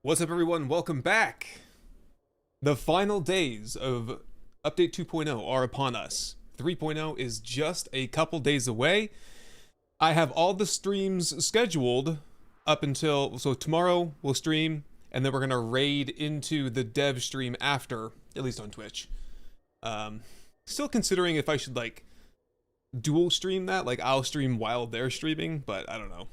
What's up, everyone? Welcome back. The final days of Update 2.0 are upon us. 3.0 is just a couple days away. I have all the streams scheduled up until, so tomorrow we'll stream, and then we're gonna raid into the dev stream after, at least on Twitch. Still considering if I should like dual stream that, like I'll stream while they're streaming, but I don't know.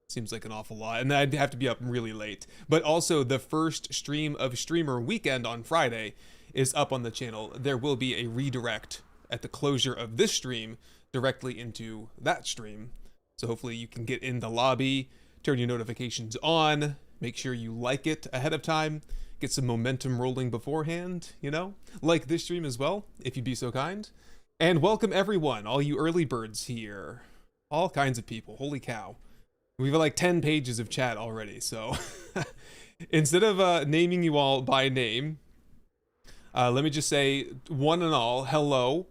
Seems like an awful lot, and I'd have to be up really late. But also, the first stream of Streamer Weekend on Friday is up on the channel. There will be a redirect at the closure of this stream directly into that stream. So hopefully you can get in the lobby, turn your notifications on, make sure you like it ahead of time, get some momentum rolling beforehand, you know? Like this stream as well, if you'd be so kind. And welcome everyone, all you early birds here. All kinds of people, holy cow. We've got like 10 pages of chat already, so instead of naming you all by name, let me just say one and all, hello.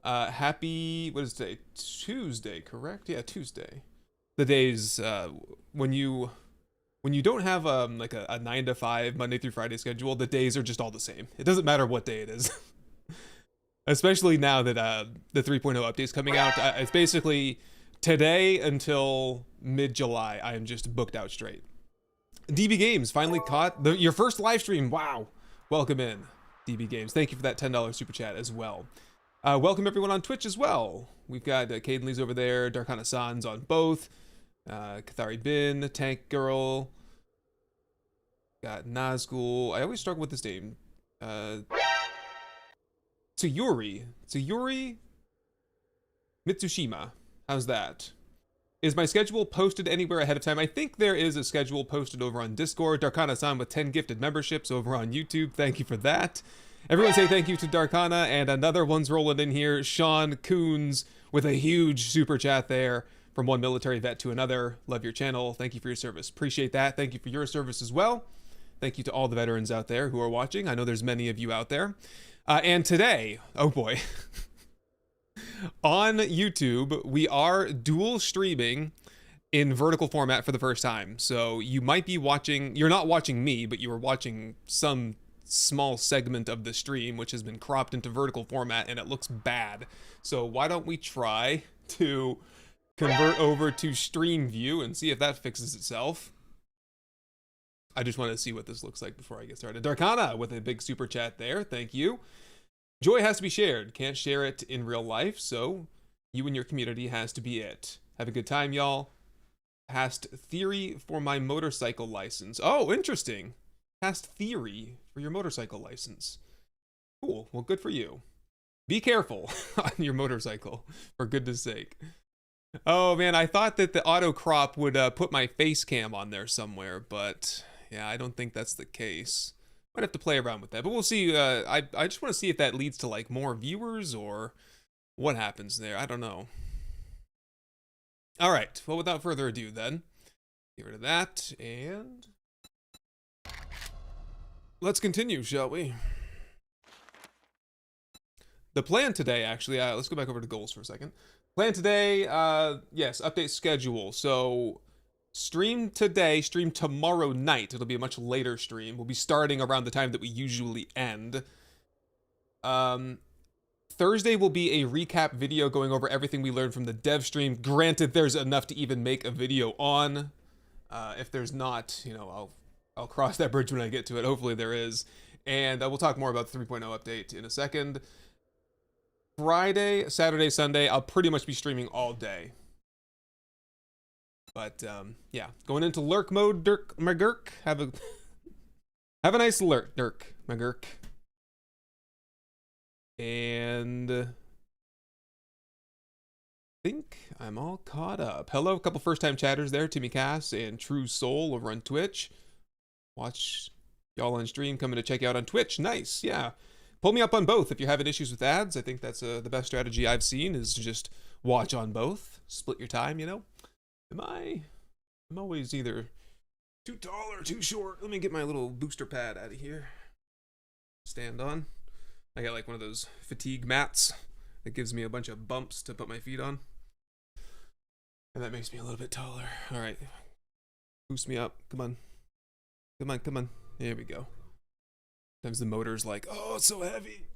Happy, what is today? Tuesday, correct? Yeah, Tuesday. The days when you don't have like a 9 to 5 Monday through Friday schedule, the days are just all the same. It doesn't matter what day it is. Especially now that the 3.0 update's coming out. It's basically today until mid-July, I am just booked out straight. DB Games finally caught your first live stream. Wow. Welcome in, DB Games. Thank you for that $10 super chat as well. Welcome everyone on Twitch as well. We've got Caden Lee's over there, Darkana Sans on both. Kathari Bin, Tank Girl. Got Nazgul. I always struggle with this name. Tsuyuri Mitsushima. How's that? Is my schedule posted anywhere ahead of time? I think there is a schedule posted over on Discord. Darkana-san with 10 gifted memberships over on YouTube. Thank you for that. Everyone say thank you to Darkana, and another one's rolling in here. Sean Coons with a huge super chat there from one military vet to another. Love your channel. Thank you for your service. Appreciate that. Thank you for your service as well. Thank you to all the veterans out there who are watching. I know there's many of you out there. And today, oh boy. On YouTube, we are dual streaming in vertical format for the first time. So you might be watching, you're not watching me, but you are watching some small segment of the stream, which has been cropped into vertical format and it looks bad. So why don't we try to convert over to stream view and see if that fixes itself. I just want to see what this looks like before I get started. Darkana with a big super chat there. Thank you. Joy has to be shared. Can't share it in real life, so you and your community has to be it. Have a good time, y'all. Passed theory for my motorcycle license. Oh, interesting. Passed theory for your motorcycle license. Cool. Well, good for you. Be careful on your motorcycle, for goodness sake. Oh, man, I thought that the auto crop would put my face cam on there somewhere, but yeah, I don't think that's the case. Might have to play around with that, but we'll see. I just want to see if that leads to like more viewers or what happens there. I don't know. All right. Well, without further ado, then get rid of that and let's continue, shall we? The plan today, actually. Let's go back over to goals for a second. Plan today. Yes, update schedule. So. Stream today, stream tomorrow night. It'll be a much later stream. We'll be starting around the time that we usually end. Thursday will be a recap video going over everything we learned from the dev stream. Granted, there's enough to even make a video on. If there's not, you know, I'll cross that bridge when I get to it. Hopefully there is. And we'll talk more about the 3.0 update in a second. Friday, Saturday, Sunday, I'll pretty much be streaming all day. But yeah, going into lurk mode, Dirk McGurk. Have a nice lurk, Dirk McGurk. And I think I'm all caught up. Hello, a couple first-time chatters there, Timmy Cass and True Soul over on Twitch. Watch y'all on stream, coming to check you out on Twitch. Nice, yeah. Pull me up on both if you're having issues with ads. I think that's the best strategy I've seen is to just watch on both. Split your time, you know. I'm always either too tall or too short. Let me get my little booster pad out of here. Stand on. I got like one of those fatigue mats that gives me a bunch of bumps to put my feet on. And that makes me a little bit taller. All right. Boost me up. Come on. Come on, come on. There we go. Sometimes the motor's like, oh, it's so heavy.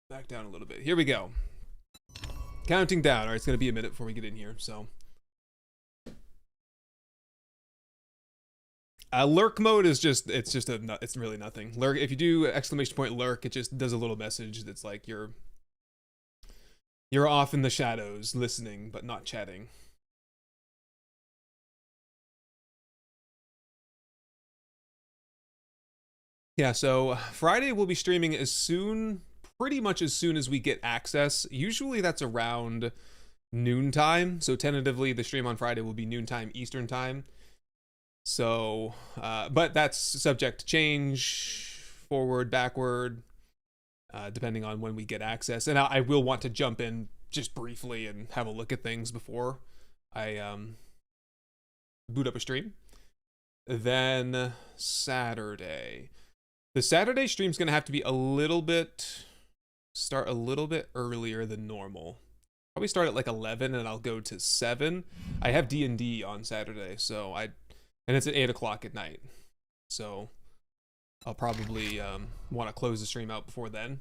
Back down a little bit. Here we go. Counting down. All right, it's going to be a minute before we get in here, so. Lurk mode is just, it's really nothing. Lurk, if you do exclamation point lurk, it just does a little message that's like you're off in the shadows listening, but not chatting. Yeah, so Friday we'll be streaming pretty much as soon as we get access. Usually that's around noontime. So tentatively the stream on Friday will be noontime Eastern time. So, but that's subject to change, forward, backward, depending on when we get access. And I will want to jump in just briefly and have a look at things before I boot up a stream. Then Saturday. The Saturday stream's going to have to be start a little bit earlier than normal. Probably start at like 11 and I'll go to 7. I have D&D on Saturday, so and it's at 8 o'clock at night. So I'll probably want to close the stream out before then.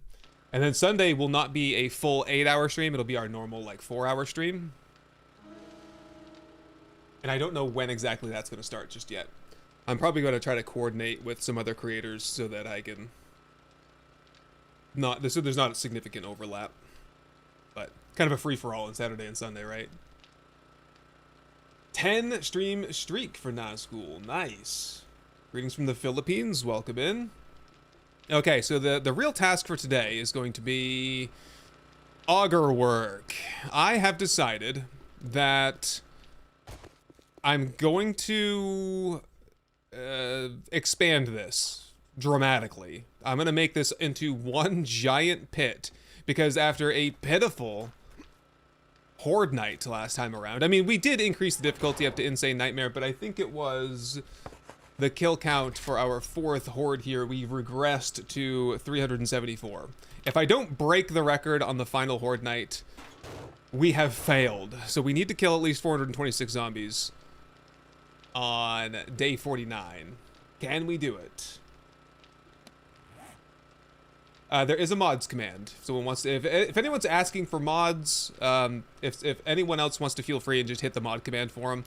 And then Sunday will not be a full 8-hour stream. It'll be our normal like 4-hour stream. And I don't know when exactly that's going to start just yet. I'm probably going to try to coordinate with some other creators so that I can so there's not a significant overlap. But kind of a free-for-all on Saturday and Sunday, right? 10 stream streak for Nazgul. Nice. Greetings from the Philippines. Welcome in. Okay, so the real task for today is going to be auger work. I have decided that I'm going to expand this dramatically. I'm going to make this into one giant pit because after a pitiful Horde Night last time around, I mean, we did increase the difficulty up to Insane Nightmare, but I think it was the kill count for our 4th Horde here. We regressed to 374. If I don't break the record on the final Horde Night, we have failed. So we need to kill at least 426 zombies on day 49. Can we do it? There is a mods command. If someone wants to, if anyone's asking for mods, if anyone else wants to feel free and just hit the mod command for them,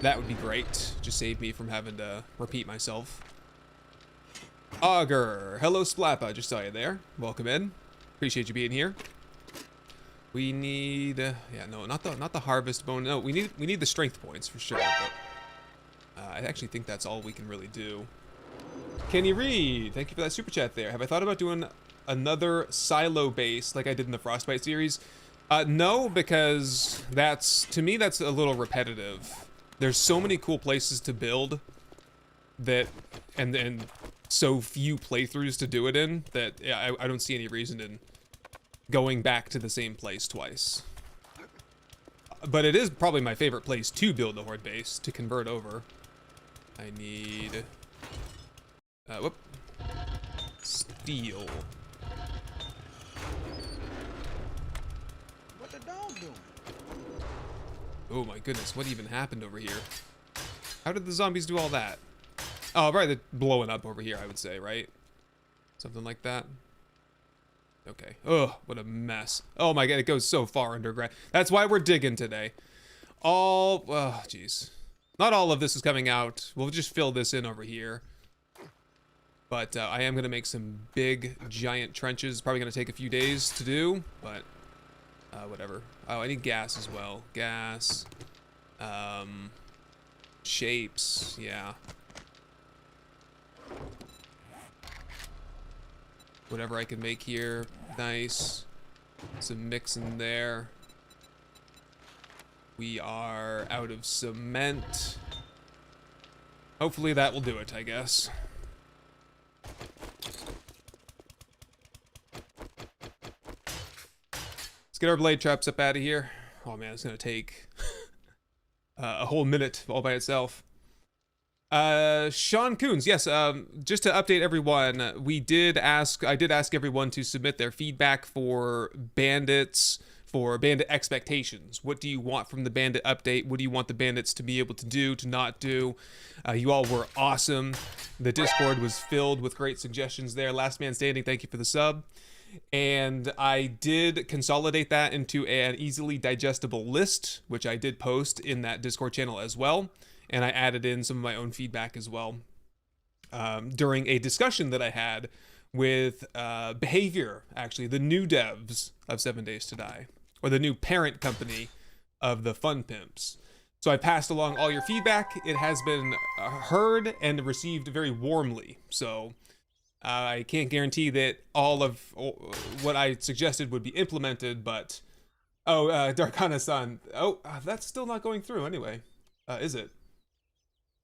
that would be great. Just save me from having to repeat myself. Auger, hello Splappa, just saw you there. Welcome in. Appreciate you being here. We need, yeah, no, not the harvest bone. No, we need the strength points for sure. But, I actually think that's all we can really do. Kenny Reed, thank you for that super chat there. Have I thought about doing another silo base like I did in the Frostbite series? No, because to me that's a little repetitive. There's so many cool places to build that, and so few playthroughs to do it in that I don't see any reason in going back to the same place twice. But it is probably my favorite place to build the Horde base, to convert over. I need steel. What the dog doing? Oh my goodness, what even happened over here? How did the zombies do all that? Oh, right, they're blowing up over here, I would say, right? Something like that. Okay. Ugh, what a mess. Oh my god, it goes so far underground. That's why we're digging today. Oh, jeez. Not all of this is coming out. We'll just fill this in over here. But I am going to make some big, giant trenches. Probably going to take a few days to do, but whatever. Oh, I need gas as well. Gas. Shapes. Yeah. Whatever I can make here. Nice. Some mix in there. We are out of cement. Hopefully that will do it, I guess. Let's get our blade traps up out of here. Oh man, it's gonna take a whole minute all by itself. Sean Coons, yes, just to update everyone, I did ask everyone to submit their feedback for bandits for bandit expectations. What do you want from the bandit update? What do you want the bandits to be able to do, to not do? You all were awesome. The Discord was filled with great suggestions there. Last Man Standing, thank you for the sub. And I did consolidate that into an easily digestible list, which I did post in that Discord channel as well. And I added in some of my own feedback as well during a discussion that I had with Behavior, actually, the new devs of 7 Days to Die, or the new parent company of the Fun Pimps. So I passed along all your feedback. It has been heard and received very warmly. So I can't guarantee that all of what I suggested would be implemented, but... Oh, Darkana-san. Oh, that's still not going through anyway. Is it?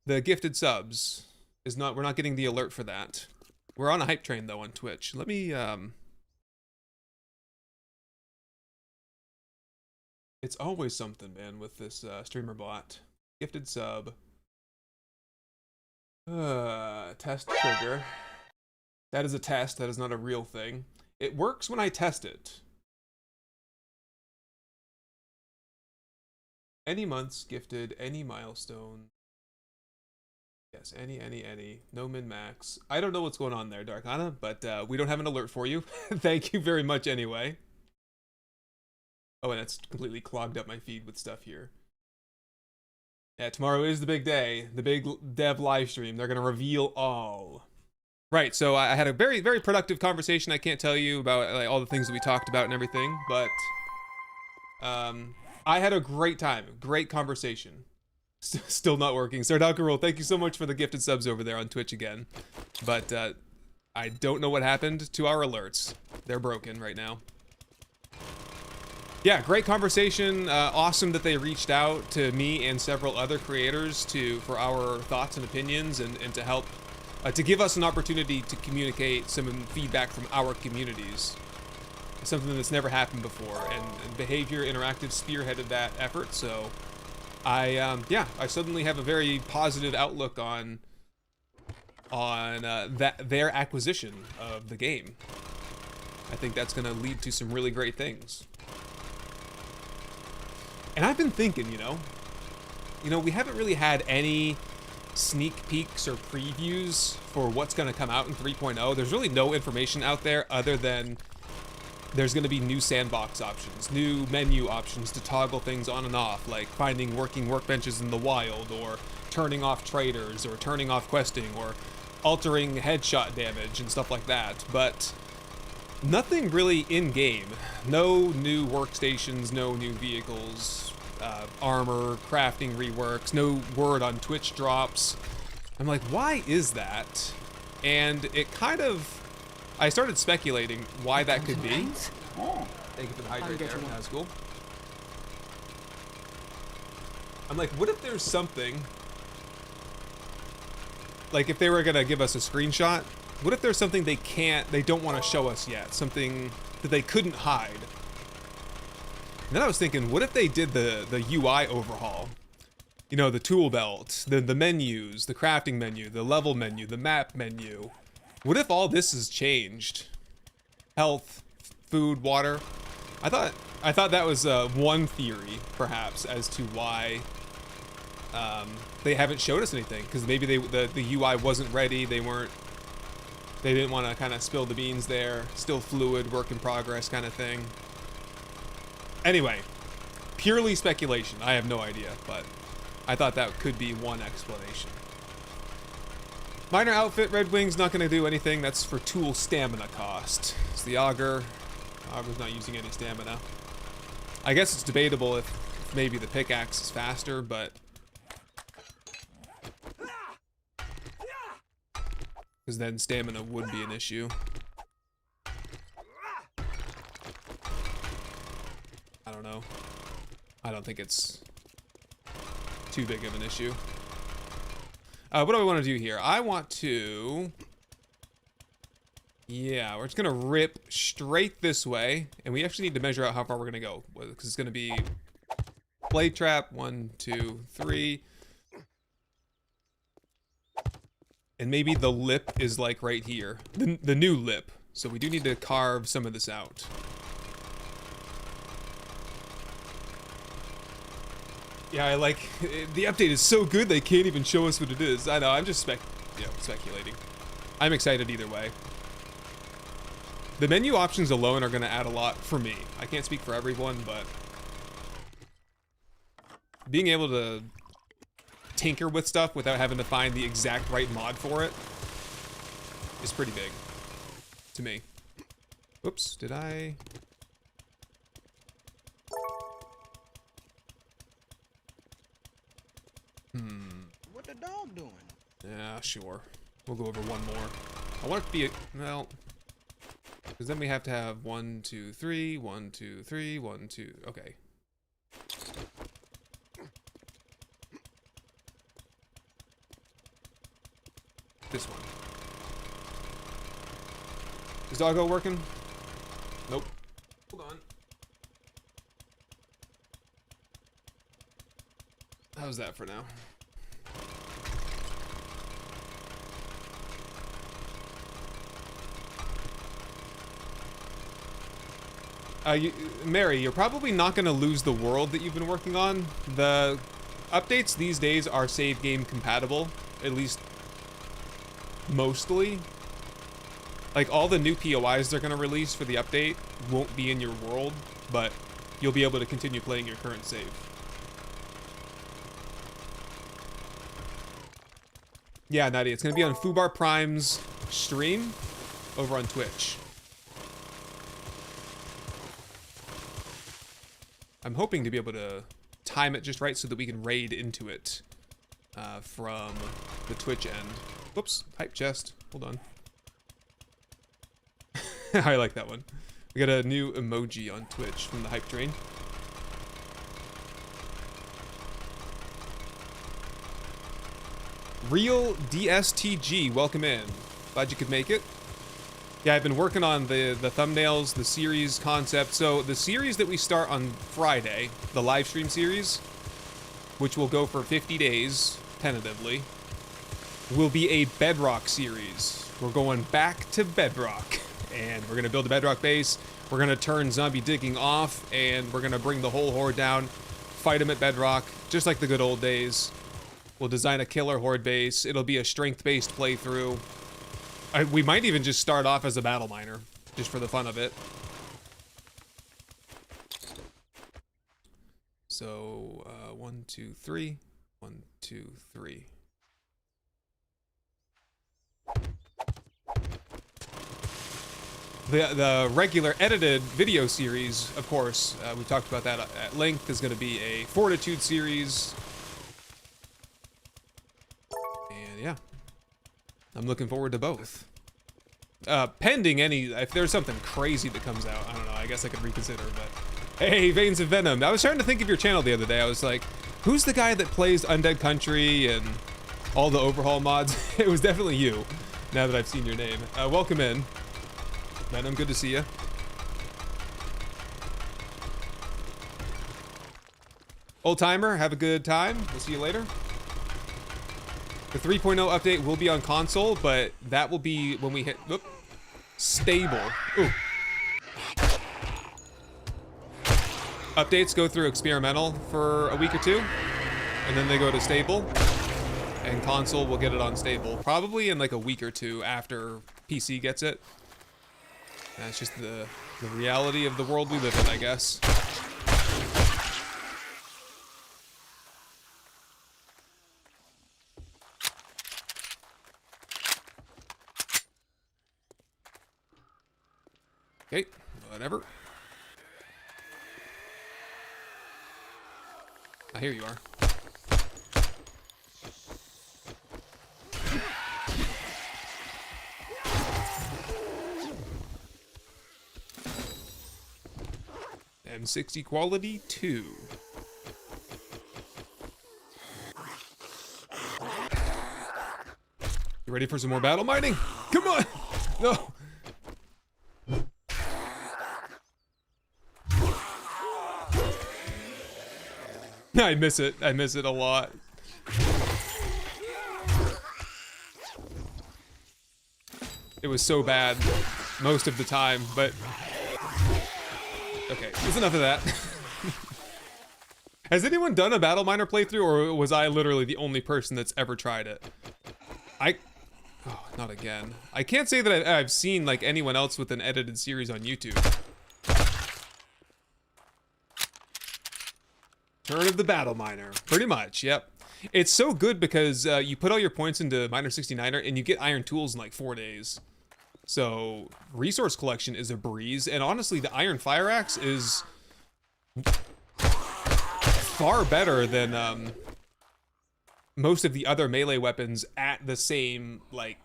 The gifted subs is not... We're not getting the alert for that. We're on a hype train, though, on Twitch. Let me, It's always something, man, with this streamer bot. Gifted sub. Test trigger. That is a test. That is not a real thing. It works when I test it. Any months gifted, any milestone. Yes, any. No min-max. I don't know what's going on there, Darkana, but we don't have an alert for you. Thank you very much anyway. Oh, and it's completely clogged up my feed with stuff here. Yeah, tomorrow is the big day. The big dev live stream. They're going to reveal all. Right, so I had a very, very productive conversation. I can't tell you about like, all the things that we talked about and everything, but I had a great time. Great conversation. Still not working. Sardakarul, thank you so much for the gifted subs over there on Twitch again. But I don't know what happened to our alerts. They're broken right now. Yeah, great conversation. Awesome that they reached out to me and several other creators for our thoughts and opinions and to help, to give us an opportunity to communicate some feedback from our communities. Something that's never happened before, and Behavior Interactive spearheaded that effort, so I suddenly have a very positive outlook on their acquisition of the game. I think that's going to lead to some really great things. And I've been thinking, you know, we haven't really had any sneak peeks or previews for what's going to come out in 3.0. There's really no information out there other than there's going to be new sandbox options, new menu options to toggle things on and off, like finding working workbenches in the wild, or turning off traders, or turning off questing, or altering headshot damage and stuff like that. But nothing really in-game. No new workstations, no new vehicles, armor, crafting reworks, no word on Twitch drops. I'm like, why is that? And it kind of... I started speculating why that could be. Thank you for the hydrate there. That was cool. I'm like, what if there's something... Like, if they were gonna give us a screenshot, what if there's something they don't want to show us yet? Something that they couldn't hide? And then I was thinking, what if they did the UI overhaul? You know, the tool belt, the menus, the crafting menu, the level menu, the map menu. What if all this has changed? Health, food, water. I thought that was one theory, perhaps, as to why they haven't showed us anything. Because maybe the UI wasn't ready. They didn't want to kind of spill the beans there. Still fluid, work in progress kind of thing. Anyway, purely speculation. I have no idea, but I thought that could be one explanation. Minor outfit, Red Wing's not going to do anything. That's for tool stamina cost. It's the auger. Auger's not using any stamina. I guess it's debatable if maybe the pickaxe is faster, but... because then stamina would be an issue. I don't know. I don't think it's too big of an issue. What do I want to do here? I want to... yeah, we're just going to rip straight this way. And we actually need to measure out how far we're going to go. Because it's going to be... blade trap. 1, 2, 3. And maybe the lip is like right here. The new lip. So we do need to carve some of this out. Yeah, I like the update is so good they can't even show us what it is. I know, I'm just speculating. I'm excited either way. The menu options alone are going to add a lot for me. I can't speak for everyone, but being able to tinker with stuff without having to find the exact right mod for it is pretty big to me. Oops, did I? What the dog doing? Yeah, sure. We'll go over one more. I want it to be, well, because then we have to have 1, 2, 3, 1, 2, 3, 1, 2, okay. This one. Is doggo working? Nope. Hold on. How's that for now? Mary, you're probably not going to lose the world that you've been working on. The updates these days are save game compatible, at least mostly. Like, all the new POIs they're going to release for the update won't be in your world, but you'll be able to continue playing your current save. Yeah, Nadia, it's going to be on Fubar Prime's stream over on Twitch. I'm hoping to be able to time it just right so that we can raid into it from the Twitch end. Whoops, hype chest. Hold on. I like that one. We got a new emoji on Twitch from the hype train. Real DSTG, welcome in. Glad you could make it. Yeah, I've been working on the thumbnails, the series concept. So the series that we start on Friday, the live stream series, which will go for 50 days, tentatively, will be a Bedrock series. We're going back to Bedrock, and we're going to build a Bedrock base. We're going to turn zombie digging off, and we're going to bring the whole horde down, fight them at Bedrock, just like the good old days. We'll design a killer horde base. It'll be a strength-based playthrough. We might even just start off as a battle miner, just for the fun of it. So, 1, 2, 3. 1, 2, 3. The regular edited video series, of course, we talked about that at length, is going to be a Fortitude series. And yeah. I'm looking forward to both. Pending if there's something crazy that comes out, I don't know, I guess I could reconsider, but... Hey, Veins of Venom, I was trying to think of your channel the other day. I was like, who's the guy that plays Undead Country and all the overhaul mods? It was definitely you, now that I've seen your name. Welcome in. Venom, good to see you. Old timer, have a good time. We'll see you later. The 3.0 update will be on console, but that will be when we hit stable. Ooh. Updates go through experimental for a week or two, and then they go to stable, and console will get it on stable probably in like a week or two after PC gets it. That's just the reality of the world we live in, I guess. Okay, whatever. Here you are. M60 quality 2. You ready for some more battle mining? Come on! No! I miss it. I miss it a lot. It was so bad most of the time, but... Okay, there's enough of that. Has anyone done a Battle Miner playthrough, or was I literally the only person that's ever tried it? Oh, not again. I can't say that I've seen like anyone else with an edited series on YouTube. Turn of the Battle Miner. Pretty much, yep. It's so good because you put all your points into Miner 69er and you get iron tools in like 4 days. So resource collection is a breeze, and honestly the iron fire axe is far better than most of the other melee weapons at the same like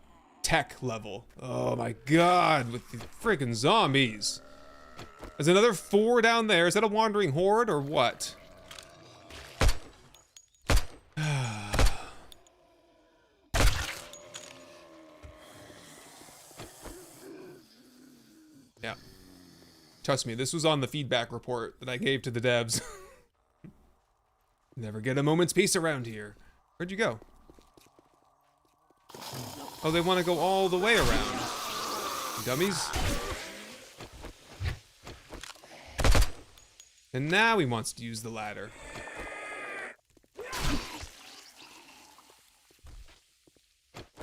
tech level. Oh my god, with the freaking zombies. There's another 4 down there. Is that a wandering horde or what? Yeah. Trust me, this was on the feedback report that I gave to the devs. Never get a moment's peace around here. Where'd you go? Oh, they want to go all the way around. Dummies. And now he wants to use the ladder.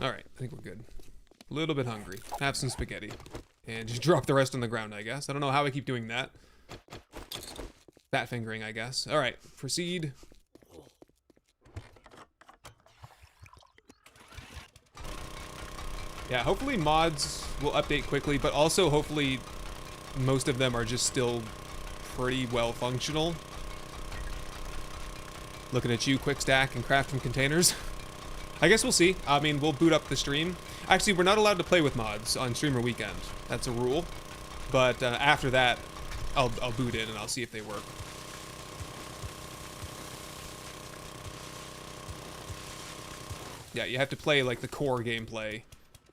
Alright, I think we're good. A little bit hungry. Have some spaghetti. And just drop the rest on the ground, I guess. I don't know how I keep doing that. Fat fingering, I guess. Alright, proceed. Yeah, hopefully mods will update quickly, but also hopefully most of them are just still pretty well functional. Looking at you, quick stack and craft from containers. I guess we'll see. I mean, we'll boot up the stream. Actually, we're not allowed to play with mods on streamer weekend. That's a rule. But after that, I'll boot in and I'll see if they work. Yeah, you have to play like the core gameplay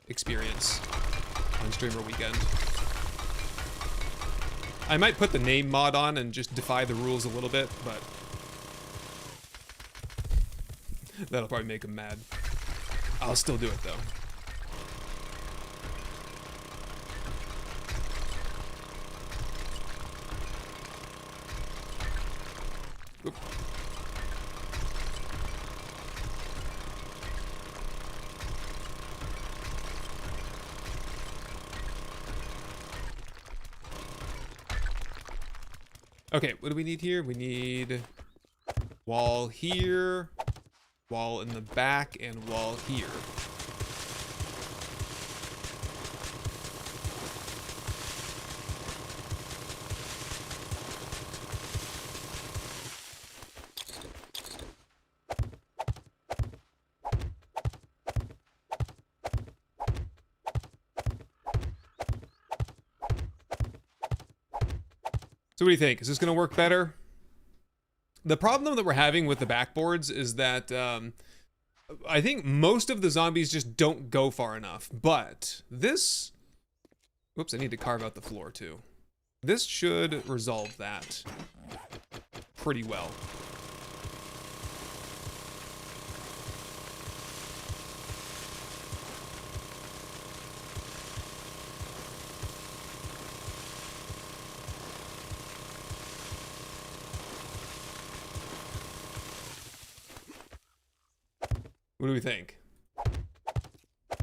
experience on streamer weekend. I might put the name mod on and just defy the rules a little bit, but that'll probably make them mad. I'll still do it though. Oop. Okay, what do we need here? We need wall here, wall in the back, and wall here. So what do you think? Is this going to work better? The problem that we're having with the backboards is that I think most of the zombies just don't go far enough. But this... Whoops, I need to carve out the floor too. This should resolve that pretty well. What do we think?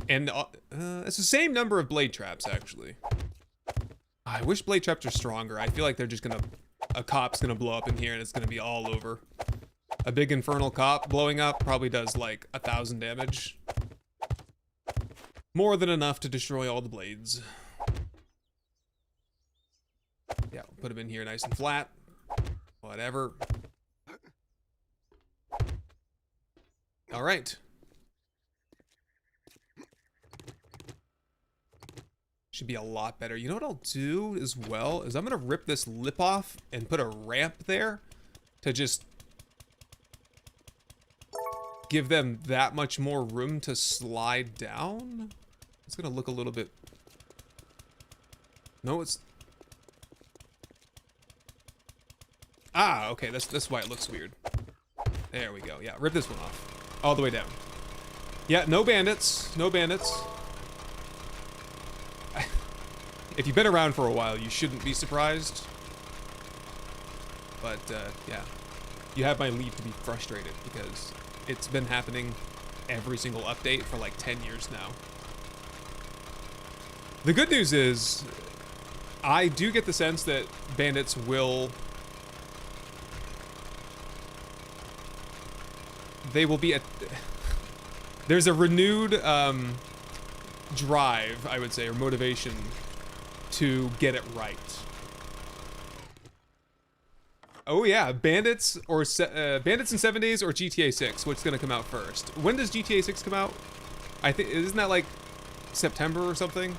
And it's the same number of blade traps, actually. I wish blade traps are stronger. I feel like they're just gonna... A cop's gonna blow up in here and it's gonna be all over. A big infernal cop blowing up probably does like 1,000 damage. More than enough to destroy all the blades. Yeah, we'll put them in here nice and flat. Whatever. All right. Should be a lot better. You know what I'll do as well is I'm gonna rip this lip off and put a ramp there to just give them that much more room to slide down. It's gonna look a little bit... No, it's... Ah, okay, that's why it looks weird. There we go. Yeah, rip this one off. All the way down. Yeah, no bandits. No bandits. If you've been around for a while, you shouldn't be surprised. But, yeah. you have my leave to be frustrated because it's been happening every single update for like 10 years now. The good news is I do get the sense that bandits will... They will be at... There's a renewed drive, I would say, or motivation to get it right. Oh yeah, Bandits or Bandits in 7 days or GTA 6. What's gonna come out first? When does GTA 6 come out? I think isn't that like September or something?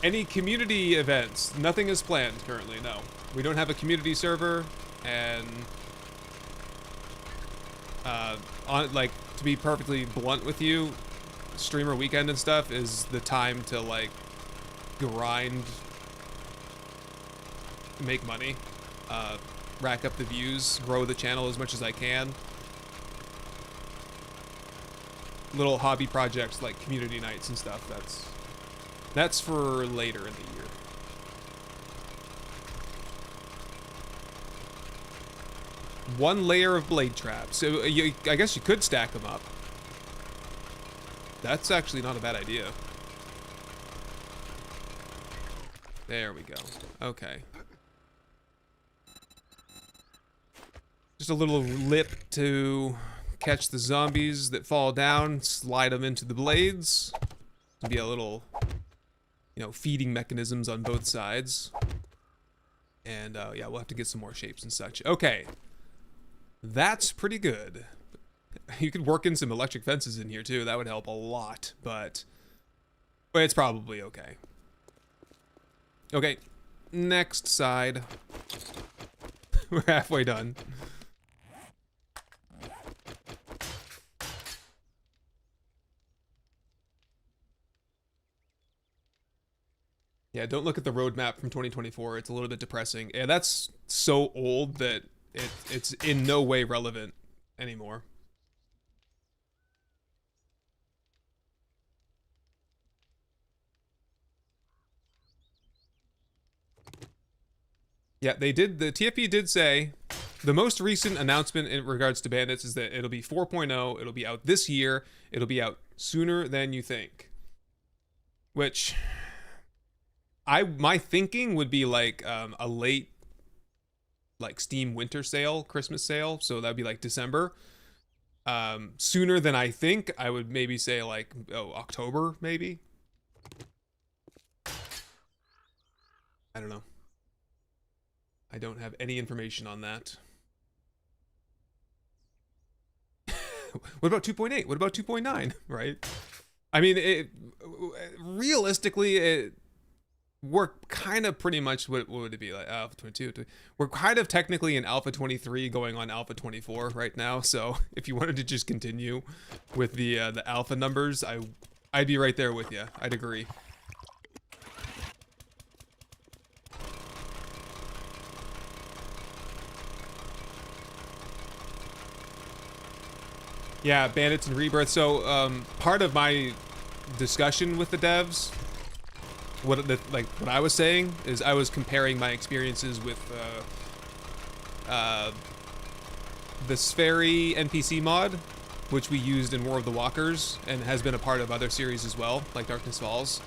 Any community events? Nothing is planned currently. No, we don't have a community server, and on like to be perfectly blunt with you, streamer weekend and stuff is the time to like grind, make money, rack up the views, grow the channel as much as I can. Little hobby projects like community nights and stuff, that's for later in the year. One layer of blade traps. So I guess you could stack them up. That's actually not a bad idea. There we go. Okay. Just a little lip to catch the zombies that fall down, slide them into the blades. Be a little, you know, feeding mechanisms on both sides. And yeah, we'll have to get some more shapes and such. Okay. That's pretty good. You could work in some electric fences in here too. That would help a lot, but it's probably okay. Okay, next side. We're halfway done. Yeah, don't look at the roadmap from 2024. It's a little bit depressing. And that's so old that it's in no way relevant anymore. Yeah, they did. The TFP did say the most recent announcement in regards to Bandits is that it'll be 4.0. It'll be out this year. It'll be out sooner than you think. Which my thinking would be like a late like Steam winter sale, Christmas sale. So that'd be like December. Sooner than I think. I would maybe say like October maybe. I don't know. I don't have any information on that. What about 2.8? What about 2.9? Right? I mean, realistically, we're kind of pretty much, what would it be, like Alpha 22? We're kind of technically in Alpha 23 going on Alpha 24 right now. So if you wanted to just continue with the alpha numbers, I'd be right there with you. I'd agree. Yeah, Bandits and Rebirth. So part of my discussion with the devs, what I was saying is I was comparing my experiences with the Spheri NPC mod, which we used in War of the Walkers and has been a part of other series as well, like Darkness Falls,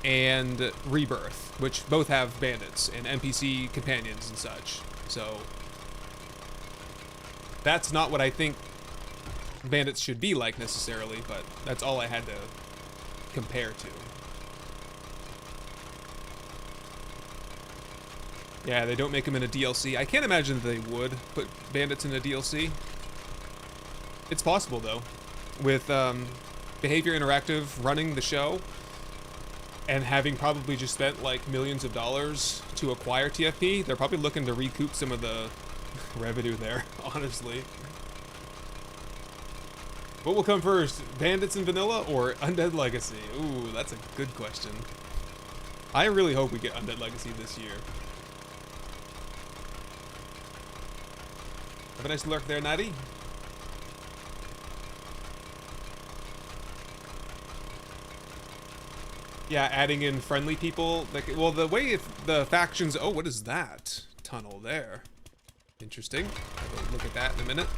and Rebirth, which both have bandits and NPC companions and such. So that's not what I think Bandits should be like necessarily, but that's all I had to compare to. Yeah, they don't make them in a DLC. I can't imagine that they would put Bandits in a DLC. It's possible though, with Behavior Interactive running the show and having probably just spent like millions of dollars to acquire TFP, they're probably looking to recoup some of the revenue there, honestly. What will come first, Bandits and Vanilla or Undead Legacy? Ooh, that's a good question. I really hope we get Undead Legacy this year. Have a nice lurk there, Natty. Yeah, adding in friendly people. Like, well, the way if the factions. Oh, what is that tunnel there? Interesting. Have a look at that in a minute.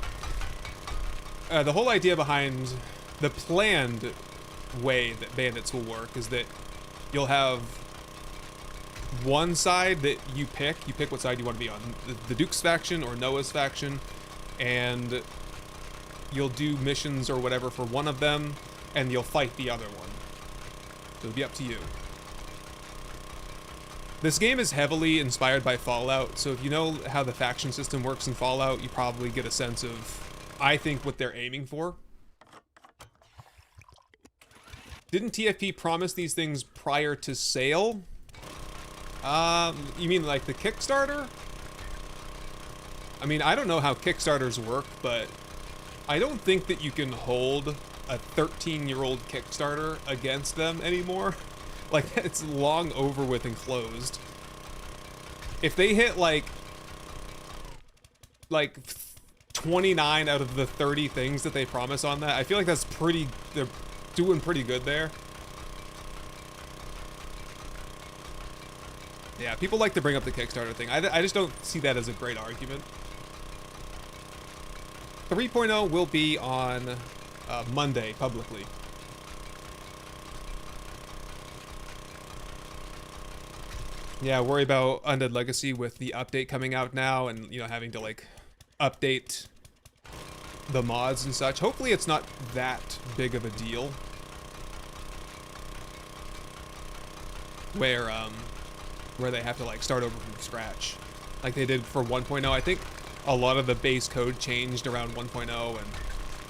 The whole idea behind the planned way that bandits will work is that you'll have one side that you pick what side you want to be on, the Duke's faction or Noah's faction, and you'll do missions or whatever for one of them, and you'll fight the other one. So it'll be up to you. This game is heavily inspired by Fallout, so if you know how the faction system works in Fallout, you probably get a sense of, I think, what they're aiming for. Didn't TFP promise these things prior to sale? You mean like the Kickstarter? I mean, I don't know how Kickstarters work, but I don't think that you can hold a 13-year-old Kickstarter against them anymore. Like, it's long over with and closed. If they hit like 29 out of the 30 things that they promise on that, I feel like that's pretty, they're doing pretty good there. Yeah, people like to bring up the Kickstarter thing. I just don't see that as a great argument. 3.0 will be on Monday publicly. Yeah, worry about Undead Legacy with the update coming out now and, you know, having to, like, update the mods and such. Hopefully it's not that big of a deal. Where they have to, like, start over from scratch. Like they did for 1.0. I think a lot of the base code changed around 1.0, and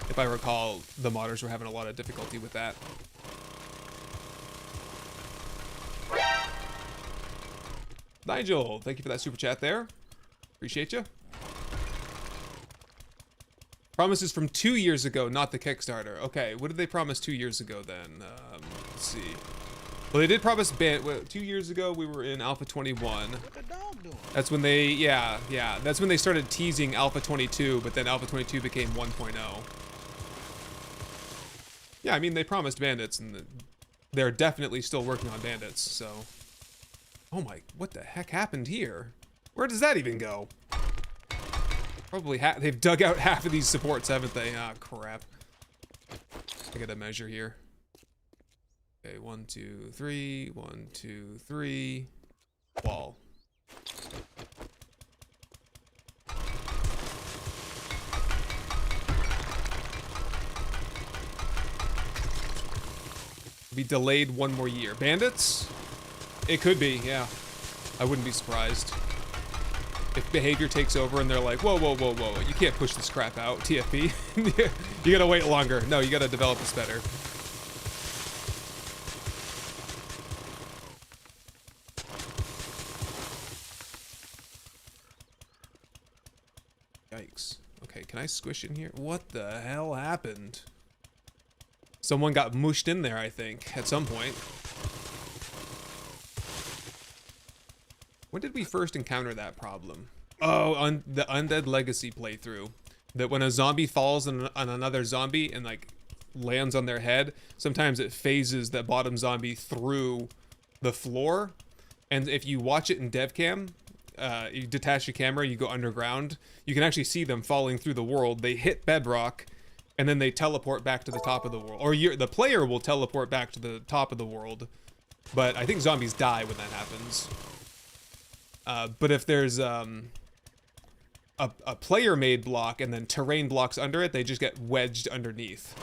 if I recall, the modders were having a lot of difficulty with that. Nigel, thank you for that super chat there. Appreciate you. Promises from 2 years ago, not the Kickstarter. Okay, what did they promise 2 years ago then? Let's see. Well, they did promise 2 years ago we were in Alpha 21. What the dog doing? That's when they, yeah, that's when they started teasing Alpha 22, but then Alpha 22 became 1.0. Yeah, I mean, they promised bandits, and they're definitely still working on bandits, so... Oh my, what the heck happened here? Where does that even go? Probably they've dug out half of these supports, haven't they? Ah, crap. I gotta measure here. Okay, 1, 2, 3, 1, 2, 3. Wall. Be delayed 1 more year. Bandits? It could be, yeah. I wouldn't be surprised. If behavior takes over and they're like, whoa, whoa, whoa, whoa, you can't push this crap out, TFP. You gotta wait longer. No, you gotta develop this better. Yikes. Okay, can I squish in here? What the hell happened? Someone got mushed in there, I think, at some point. When did we first encounter that problem? Oh, on the Undead Legacy playthrough. That when a zombie falls on another zombie and, like, lands on their head, sometimes it phases that bottom zombie through the floor. And if you watch it in DevCam, you detach your camera, you go underground, you can actually see them falling through the world. They hit bedrock, and then they teleport back to the top of the world. Or the player will teleport back to the top of the world. But I think zombies die when that happens. But if there's a player-made block and then terrain blocks under it, they just get wedged underneath.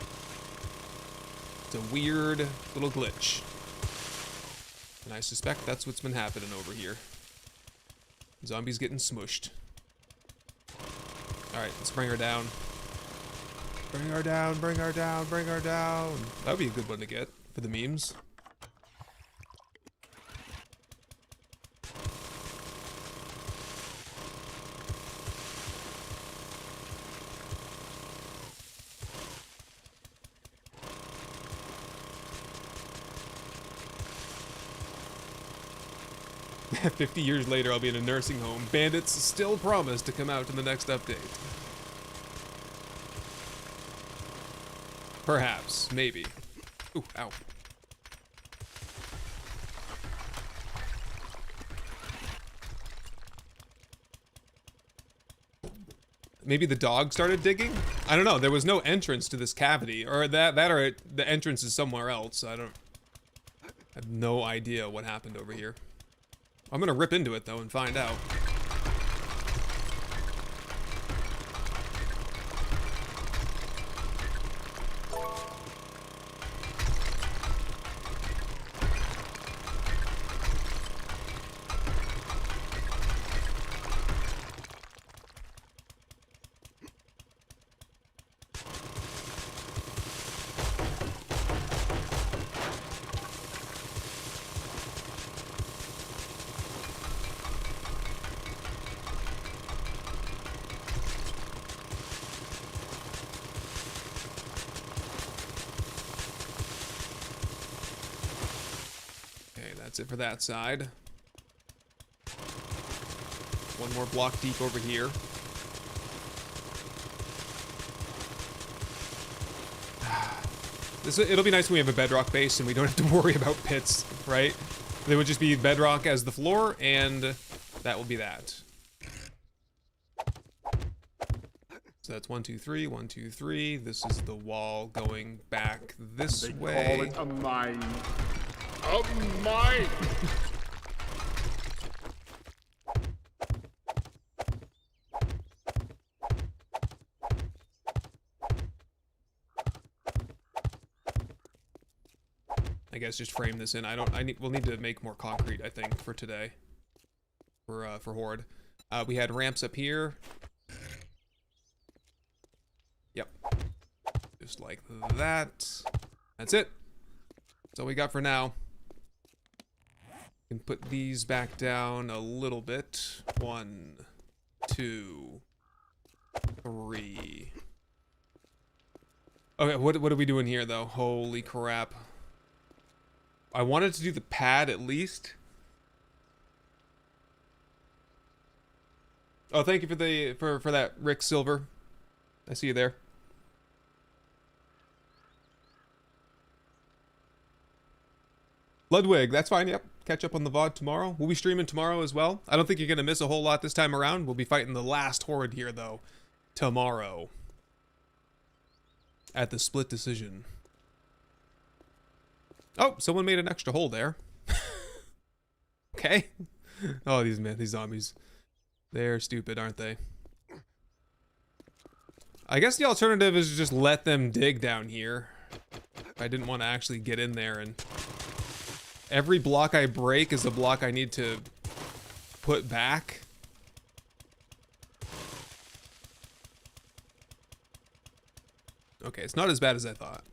It's a weird little glitch. And I suspect that's what's been happening over here. Zombies getting smushed. Alright, let's bring her down. Bring her down, bring her down, bring her down. That would be a good one to get for the memes. "50 years later, I'll be in a nursing home. Bandits still promise to come out in the next update." Perhaps. Maybe. Ooh, ow. maybe the dog started digging? I don't know. There was no entrance to this cavity, or the entrance is somewhere else. I have no idea what happened over here. I'm gonna rip into it though and find out. That's it for that side. One more block deep over here. It'll be nice when we have a bedrock base and we don't have to worry about pits, right? They would just be bedrock as the floor, and that will be that. So that's 1, 2, 3, 1, 2, 3. This is the wall going back this way. Call it a mine. A mine! I guess just frame this in. We'll need to make more concrete, I think, for today. For Horde. We had ramps up here. Yep. Just like that. That's it. That's all we got for now. Can put these back down a little bit. 1, 2, 3. Okay, what are we doing here though? Holy crap. I wanted to do the pad at least. Oh, thank you for that, Rick Silver. I see you there. Ludwig, that's fine, yep. Catch up on the VOD tomorrow. We'll be streaming tomorrow as well. I don't think you're going to miss a whole lot this time around. We'll be fighting the last Horde here, though, tomorrow. At the split decision. Oh, someone made an extra hole there. Okay. Oh, these zombies. They're stupid, aren't they? I guess the alternative is to just let them dig down here. I didn't want to actually get in there, and every block I break is a block I need to put back. Okay, it's not as bad as I thought.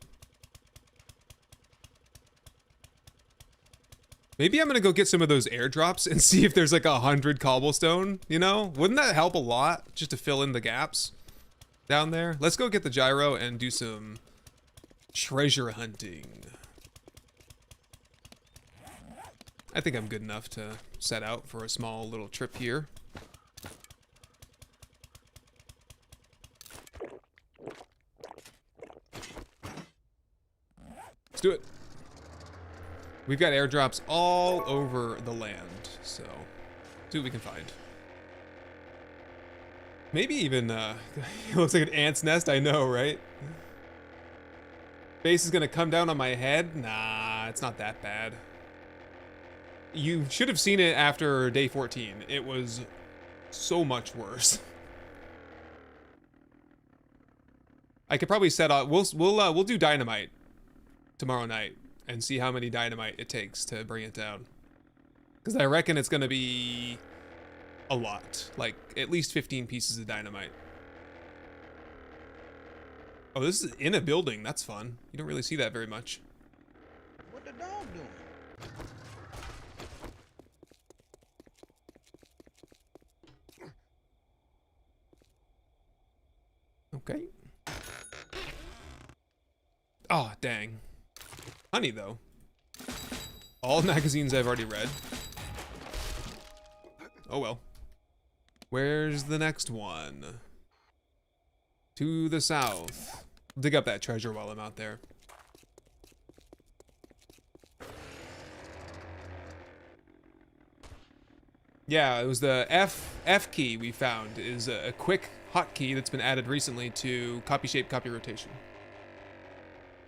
Maybe I'm gonna go get some of those airdrops and see if there's like 100 cobblestone, you know? Wouldn't that help a lot, just to fill in the gaps down there? Let's go get the gyro and do some treasure hunting. I think I'm good enough to set out for a small little trip here. Let's do it. We've got airdrops all over the land, so see what we can find. Maybe even, it looks like an ant's nest, I know, right? Base is gonna come down on my head? Nah, it's not that bad. You should have seen it after day 14. It was so much worse. I could probably set up, we'll do dynamite tomorrow night and see how many dynamite it takes to bring it down. Because I reckon it's gonna be a lot, like at least 15 pieces of dynamite. Oh, this is in a building. That's fun. You don't really see that very much. What the dog doing? Okay. Oh, dang. Honey, though. All magazines I've already read. Oh, well. Where's the next one? To the south. Dig up that treasure while I'm out there. Yeah, it was the F key we found is a quick hotkey that's been added recently to copy shape, copy rotation.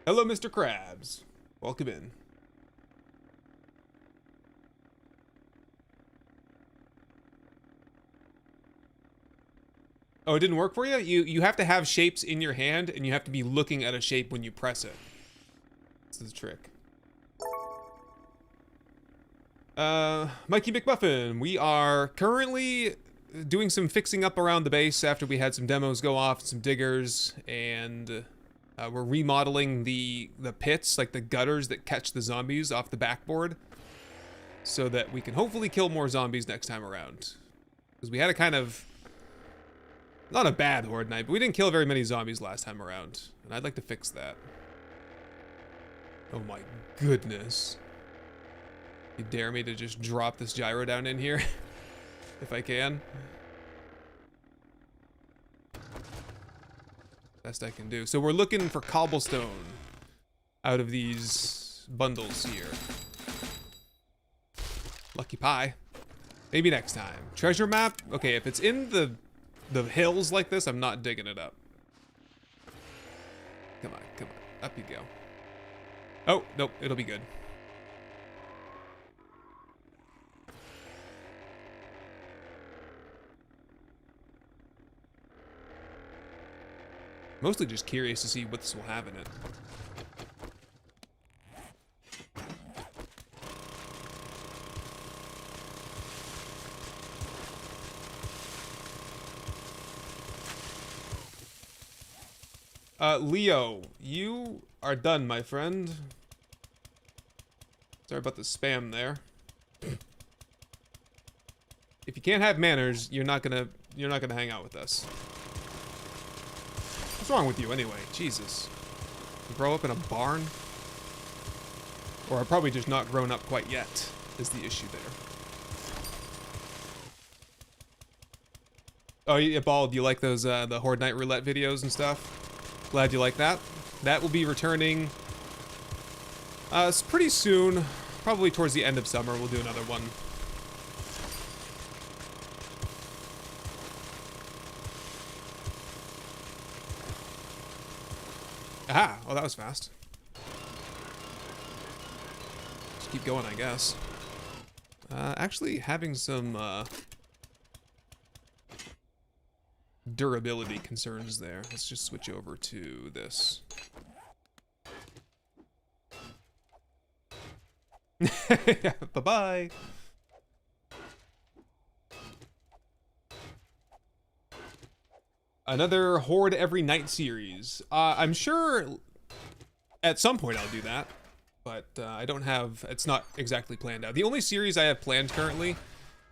Hello, Mr. Krabs. Welcome in. Oh, it didn't work for you? You have to have shapes in your hand, and you have to be looking at a shape when you press it. This is a trick. Mikey McMuffin, we are currently doing some fixing up around the base after we had some demos go off, some diggers, and we're remodeling the pits, like the gutters that catch the zombies off the backboard, so that we can hopefully kill more zombies next time around. Because we had a kind of, not a bad horde night, but we didn't kill very many zombies last time around, and I'd like to fix that. Oh my goodness. You dare me to just drop this gyro down in here? If I can. Best I can do. So we're looking for cobblestone out of these bundles here. Lucky pie. Maybe next time. Treasure map? Okay, if it's in the hills like this, I'm not digging it up. Come on, come on. Up you go. Oh, nope, it'll be good. Mostly just curious to see what this will have in it. Leo, you are done, my friend. Sorry about the spam there. If you can't have manners, you're not gonna hang out with us. What's wrong with you anyway? Jesus. You grow up in a barn? Or I've probably just not grown up quite yet, is the issue there. Oh, yeah, Bald, you like those, the Horde Night Roulette videos and stuff? Glad you like that. That will be returning, pretty soon. Probably towards the end of summer, we'll do another one. Aha! Oh, that was fast. Just keep going, I guess. Actually, having some, durability concerns there. Let's just switch over to this. Bye-bye! Another Horde Every Night series. I'm sure at some point I'll do that, but I don't have, it's not exactly planned out. The only series I have planned currently,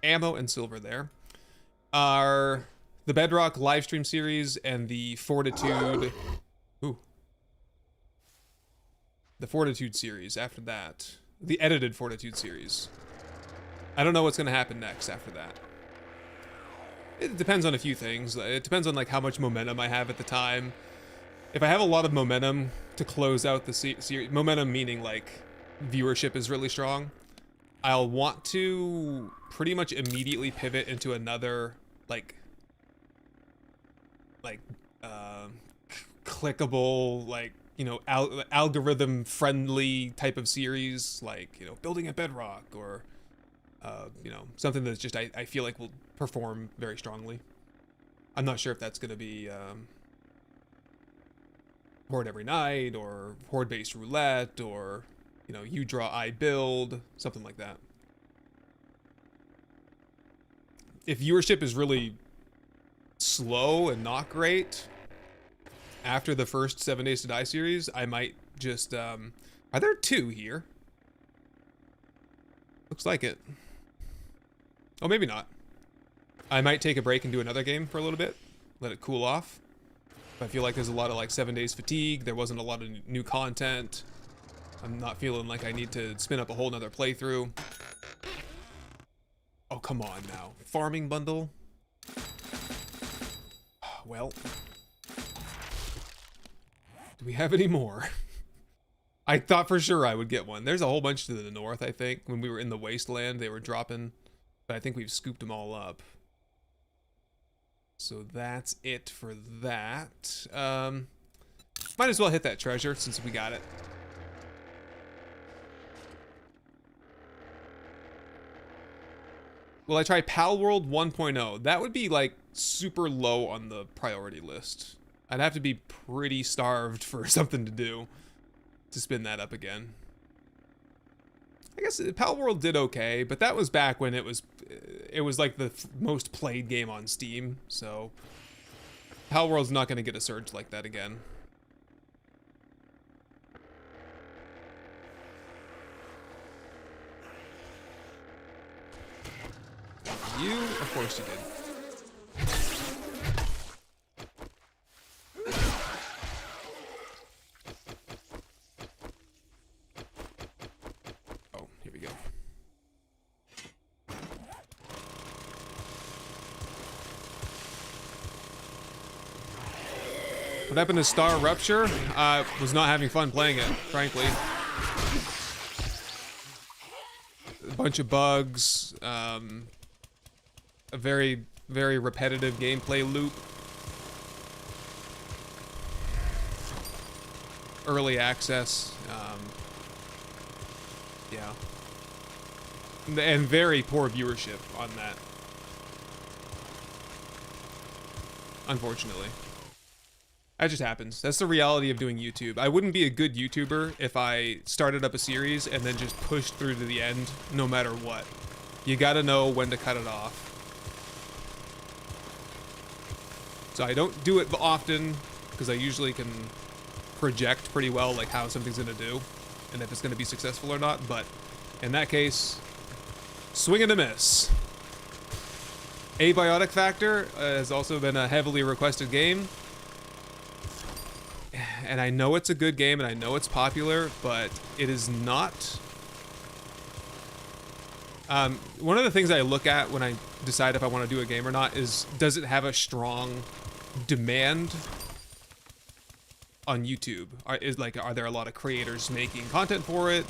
Ammo and Silver there, are the Bedrock livestream series and the Fortitude, the Fortitude series after that. The edited Fortitude series. I don't know what's gonna happen next after that. It depends on a few things. It depends on like how much momentum I have at the time. If I have a lot of momentum to close out the series, momentum meaning like viewership is really strong, I'll want to pretty much immediately pivot into another like clickable, like, you know, algorithm friendly type of series, like, you know, Building at Bedrock, or you know, something that's just I feel like will perform very strongly. I'm not sure if that's going to be Horde Every Night, or Horde Based Roulette, or, you know, You Draw I Build, something like that. If viewership is really slow and not great after the first 7 Days to Die series, I might just are there 2 here? Looks like it. Oh, maybe not. I might take a break and do another game for a little bit, let it cool off. If I feel like there's a lot of like 7 days fatigue, there wasn't a lot of new content, I'm not feeling like I need to spin up a whole nother playthrough. Oh, come on now. Farming bundle? Well, do we have any more? I thought for sure I would get one. There's a whole bunch to the north, I think. When we were in the wasteland, they were dropping But I think we've scooped them all up. So that's it for that. Might as well hit that treasure since we got it. Will I try Pal World 1.0? That would be like super low on the priority list. I'd have to be pretty starved for something to do to spin that up again. I guess Pal World did okay, but that was back when it was like the most played game on Steam, so Pal World's not going to get a surge like that again. You, of course you did. Oh, here we go. What happened to Star Rupture? I was not having fun playing it, frankly. A bunch of bugs, a very, very repetitive gameplay loop. Early access, yeah. And very poor viewership on that. Unfortunately. That just happens. That's the reality of doing YouTube. I wouldn't be a good YouTuber if I started up a series and then just pushed through to the end no matter what. You gotta know when to cut it off. So I don't do it often because I usually can project pretty well like how something's gonna do and if it's gonna be successful or not, but in that case, swing and a miss. Abiotic Factor has also been a heavily requested game. And I know it's a good game and I know it's popular, but it is not. One of the things I look at when I decide if I want to do a game or not is, does it have a strong demand on YouTube? Are there a lot of creators making content for it?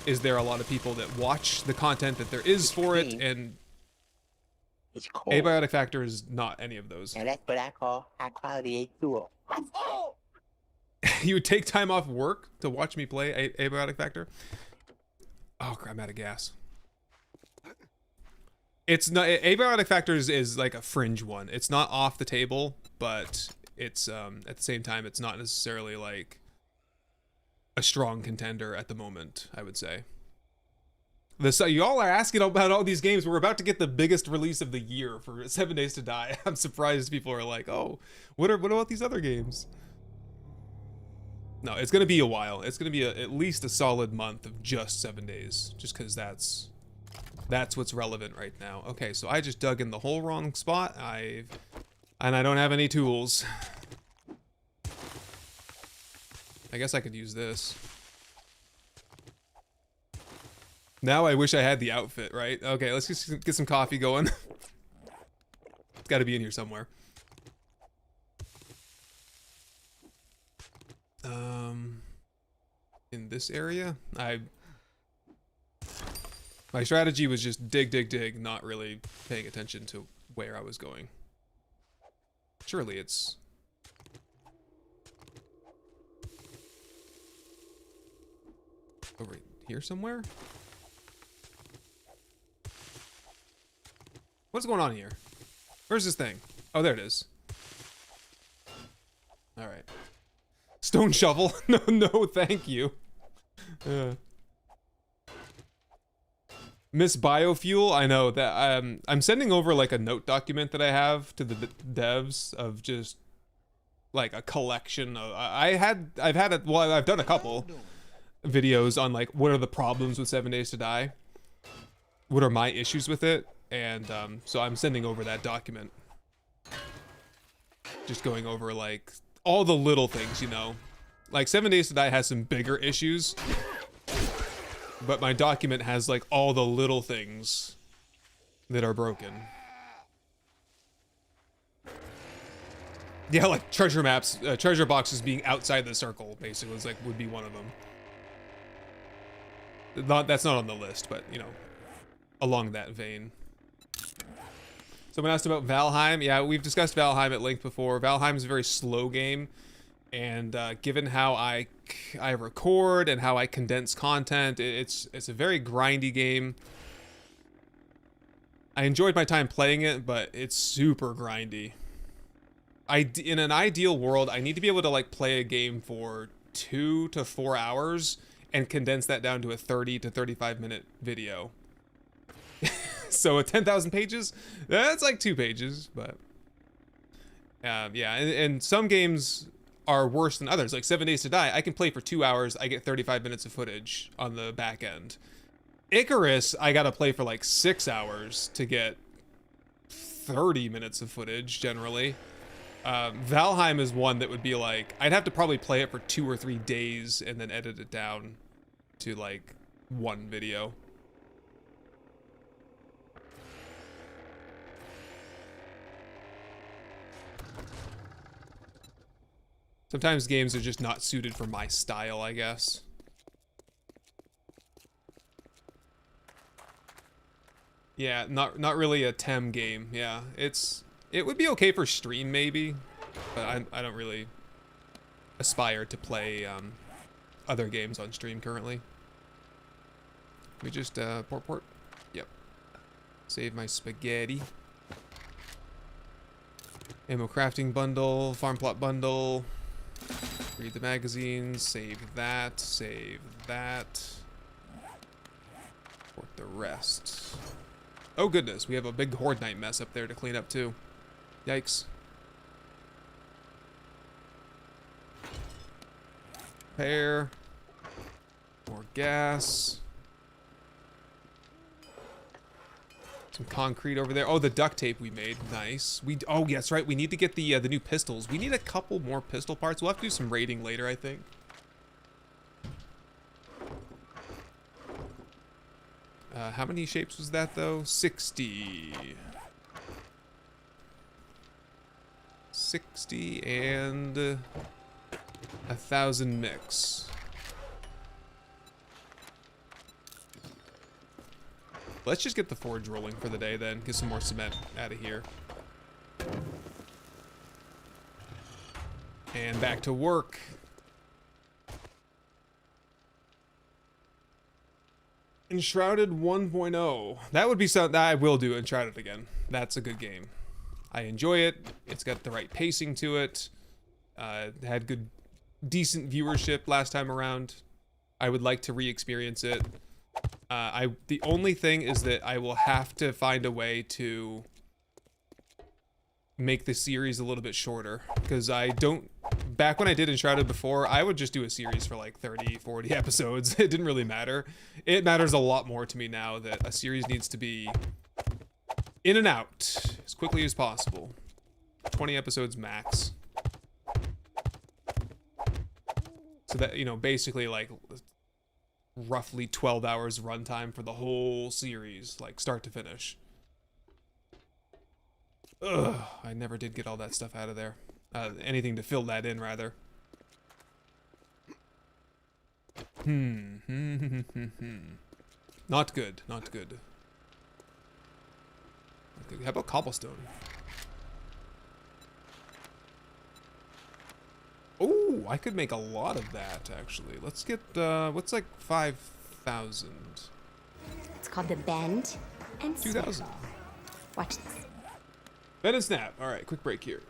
Is there a lot of people that watch the content that there is for it? And it's cold. Abiotic Factor is not any of those. And that's what I call high quality H2O. You would take time off work to watch me play Abiotic Factor? Oh crap, I'm out of gas. It's not, Abiotic Factor is like a fringe one. It's not off the table, but it's at the same time it's not necessarily like a strong contender at the moment, I would say. Y'all are asking about all these games. We're about to get the biggest release of the year for 7 Days to Die. I'm surprised people are like, oh, what about these other games? No, it's gonna be a while. It's gonna be at least a solid month of just 7 days, just because that's what's relevant right now. Okay, so I just dug in the whole wrong spot. And I don't have any tools. I guess I could use this. Now I wish I had the outfit, right? Okay, let's just get some coffee going. It's got to be in here somewhere. In this area, my strategy was just dig, not really paying attention to where I was going. Surely it's over here somewhere? What's going on here? Where's this thing? Oh, there it is. All right. Stone shovel? No, thank you. Miss Biofuel, I know that I'm sending over like a note document that I have to the devs of just like a collection of I've done a couple videos on like what are the problems with 7 Days to Die, what are my issues with it, and so I'm sending over that document, just going over like all the little things, you know, like 7 Days to Die has some bigger issues, but my document has like all the little things that are broken. Yeah, like treasure maps, treasure boxes being outside the circle basically is like would be one of them. That's not on the list, but you know, along that vein. Someone asked about Valheim. Yeah, we've discussed Valheim at length before. Valheim is a very slow game, and given how I record and how I condense content, it's a very grindy game. I enjoyed my time playing it, but it's super grindy. In an ideal world, I need to be able to like play a game for 2 to 4 hours and condense that down to a 30 to 35 minute video. So 10,000 pages, that's like 2 pages, but yeah, and some games are worse than others. Like 7 Days to Die, I can play for 2 hours, I get 35 minutes of footage on the back end. Icarus, I gotta play for like 6 hours to get 30 minutes of footage generally. Valheim is one that would be like, I'd have to probably play it for 2 or 3 days and then edit it down to like 1 video. Sometimes games are just not suited for my style, I guess. Yeah, not really a TEM game. Yeah, it would be okay for stream maybe, but I don't really aspire to play other games on stream currently. We just port. Yep. Save my spaghetti. Ammo crafting bundle, farm plot bundle. Read the magazines, save that, port the rest. Oh goodness, we have a big Horde Night mess up there to clean up too. Yikes. Repair. More gas. Some concrete over there. Oh, the duct tape we made. Nice. Oh, yeah, that's right. We need to get the new pistols. We need a couple more pistol parts. We'll have to do some raiding later, I think. How many shapes was that, though? 60. 60 and 1,000 mix. Let's just get the forge rolling for the day then. Get some more cement out of here. And back to work. Enshrouded 1.0. That would be something I will do. Enshrouded again. That's a good game. I enjoy it. It's got the right pacing to it. Had good, decent viewership last time around. I would like to re-experience it. The only thing is that I will have to find a way to make the series a little bit shorter, because back when I did Enshrouded before, I would just do a series for like 30, 40 episodes. It didn't really matter. It matters a lot more to me now that a series needs to be in and out as quickly as possible. 20 episodes max. So that, you know, basically like roughly 12 hours runtime for the whole series, like start to finish. Ugh, I never did get all that stuff out of there. Anything to fill that in, rather. Not good, not good. How about cobblestone? Oh, I could make a lot of that, actually. Let's get, what's like 5,000? It's called the Bend and 2,000. Snap. Watch this. Bend and snap. All right, quick break here.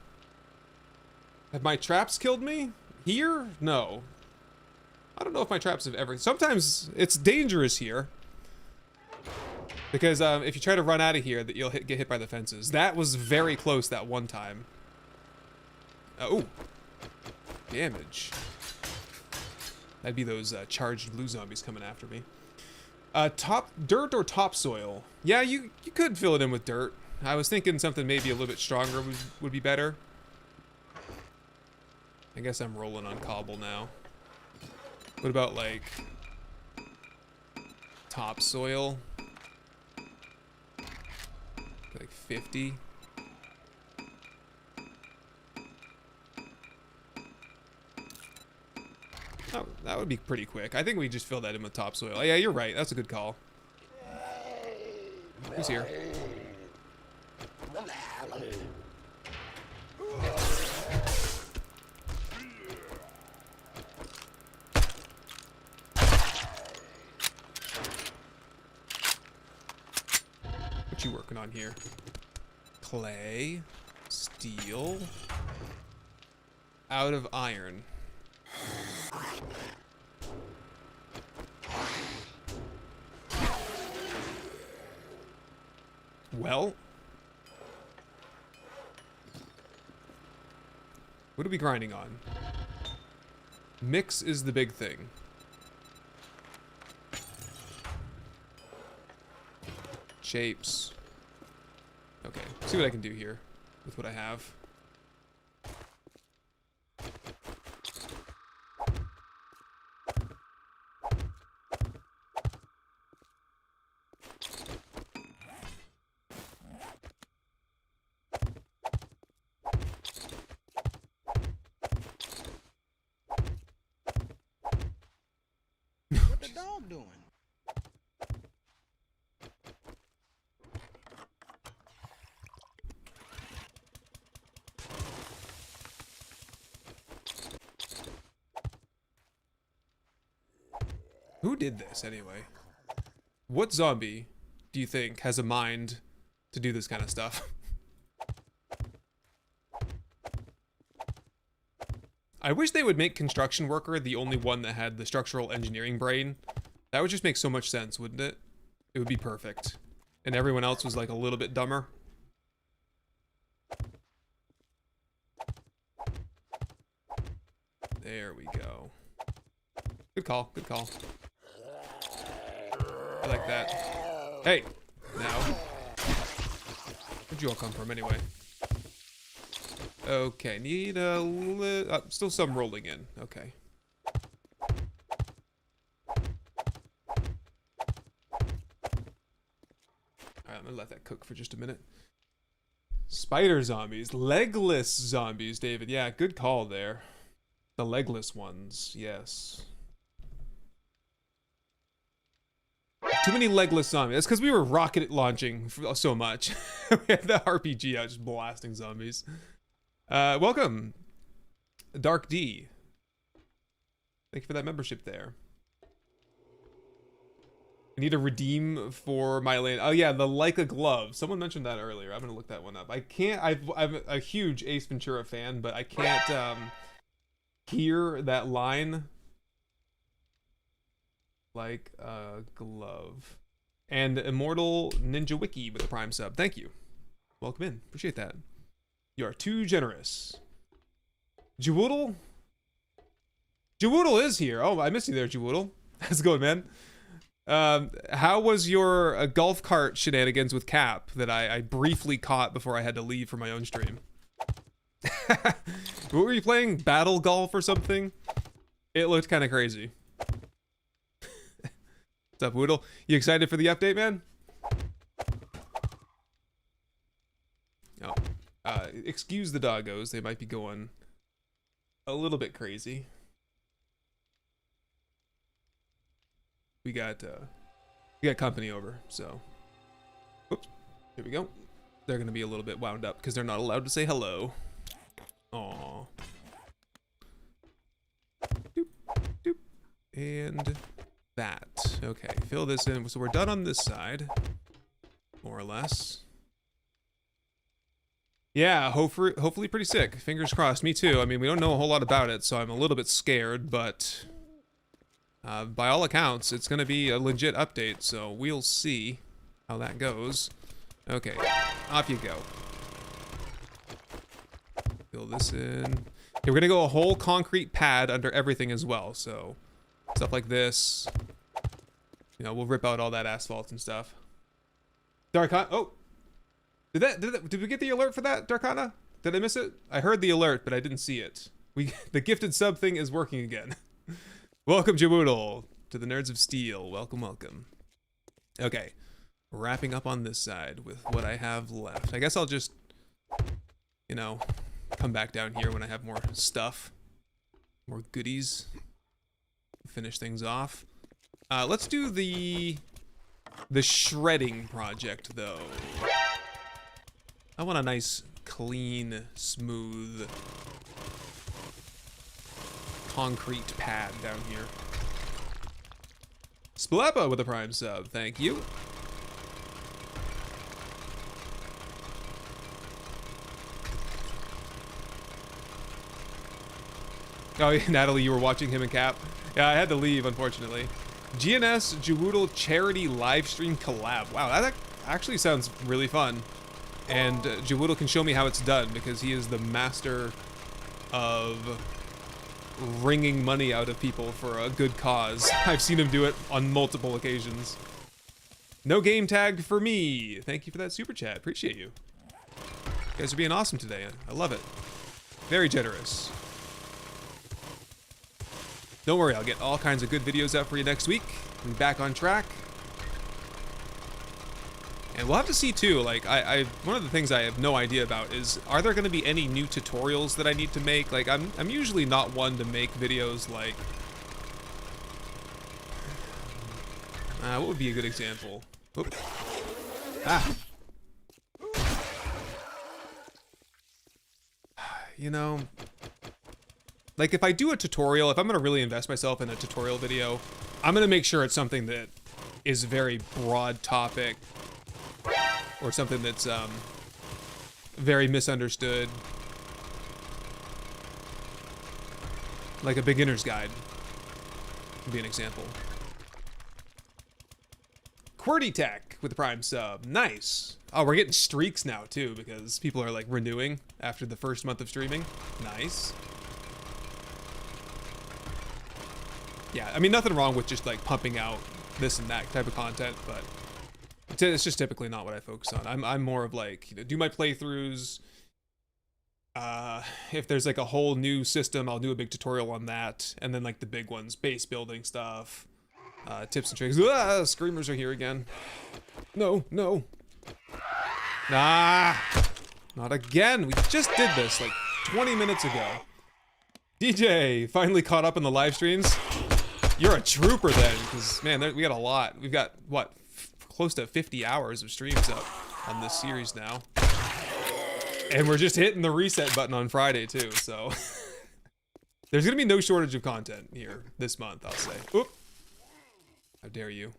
Have my traps killed me? Here? No. I don't know if my traps have ever... Sometimes it's dangerous here. Because if you try to run out of here, that you'll get hit by the fences. That was very close that one time. Oh. Damage. That'd be those charged blue zombies coming after me. Top dirt or topsoil? Yeah, you could fill it in with dirt. I was thinking something maybe a little bit stronger would be better. I guess I'm rolling on cobble now. What about like topsoil? Like 50? Oh, that would be pretty quick. I think we just fill that in with topsoil. Oh, yeah, you're right. That's a good call. Who's here? What you working on here? Clay, steel, out of iron. Well, what are we grinding on? Mix is the big thing. Shapes. Okay, see what I can do here with what I have. What the dog doing? Who did this anyway? What zombie do you think has a mind to do this kind of stuff? I wish they would make construction worker the only one that had the structural engineering brain. That would just make so much sense, wouldn't it? It would be perfect. And everyone else was like a little bit dumber. There we go. Good call, good call. I like that. Hey! Now. Where'd you all come from anyway? Okay, need a still some rolling in. Okay. Alright, I'm gonna let that cook for just a minute. Spider zombies. Legless zombies, David. Yeah, good call there. The legless ones, yes. Too many legless zombies. That's because we were rocket launching so much. We had the RPG out just blasting zombies. Welcome, Dark D. Thank you for that membership there. I need to redeem for my land. Oh yeah, the Leica glove. Someone mentioned that earlier. I'm gonna look that one up. I can't. I'm a huge Ace Ventura fan, but I can't hear that line. Like a glove. And Immortal Ninja Wiki with the Prime sub. Thank you. Welcome in. Appreciate that. You are too generous. Jawoodle? Jawoodle is here. Oh, I missed you there, Jawoodle. How's it going, man? How was your golf cart shenanigans with Cap that I briefly caught before I had to leave for my own stream? What were you playing? Battle golf or something? It looked kind of crazy. What's up, Woodle? You excited for the update, man? Oh. Excuse the doggos. They might be going a little bit crazy. We got company over, so. Oops. Here we go. They're gonna be a little bit wound up because they're not allowed to say hello. Aww. Doop, doop. And that. Okay, fill this in. So we're done on this side, more or less. Yeah, hopefully pretty sick. Fingers crossed. Me too. I mean, we don't know a whole lot about it, so I'm a little bit scared, but by all accounts, it's going to be a legit update, so we'll see how that goes. Okay, off you go. Fill this in. Okay, we're going to go a whole concrete pad under everything as well, so stuff like this. You know, we'll rip out all that asphalt and stuff. Darkana, oh! Did we get the alert for that, Darkana? Did I miss it? I heard the alert, but I didn't see it. The gifted sub thing is working again. Welcome, Jawoodle, to the Nerds of Steel. Welcome, welcome. Okay, wrapping up on this side with what I have left. I guess I'll just, you know, come back down here when I have more stuff, more goodies. Finish things off. Let's do the shredding project, though. I want a nice, clean, smooth concrete pad down here. Splepa with a prime sub, thank you. Oh, Natalie, you were watching him and Cap? Yeah, I had to leave, unfortunately. GNS Jawoodle charity live stream collab. Wow, that actually sounds really fun. And Jawoodle can show me how it's done because he is the master of wringing money out of people for a good cause. I've seen him do it on multiple occasions. No game tag for me. Thank you for that super chat. Appreciate you. You guys are being awesome today. I love it. Very generous. Don't worry, I'll get all kinds of good videos out for you next week. We'll be back on track. And we'll have to see too, like, one of the things I have no idea about is, are there gonna be any new tutorials that I need to make? Like, I'm usually not one to make videos like, what would be a good example? Oop. Ah. You know, like if I do a tutorial, if I'm gonna really invest myself in a tutorial video, I'm gonna make sure it's something that is very broad topic or something that's very misunderstood. Like a beginner's guide would be an example. QWERTY Tech with the prime sub, nice. Oh, we're getting streaks now too because people are like renewing after the first month of streaming. Nice. Yeah, I mean, nothing wrong with just like pumping out this and that type of content, but it's just typically not what I focus on. I'm more of like, you know, do my playthroughs. If there's like a whole new system, I'll do a big tutorial on that, and then like the big ones, base building stuff, tips and tricks. Screamers are here again. No, no. Nah, not again. We just did this like 20 minutes ago. DJ finally caught up in the live streams. You're a trooper then, because man, we got a lot. We've got what, close to 50 hours of streams up on this series now, and we're just hitting the reset button on Friday too. So there's gonna be no shortage of content here this month, I'll say. Oop! How dare you?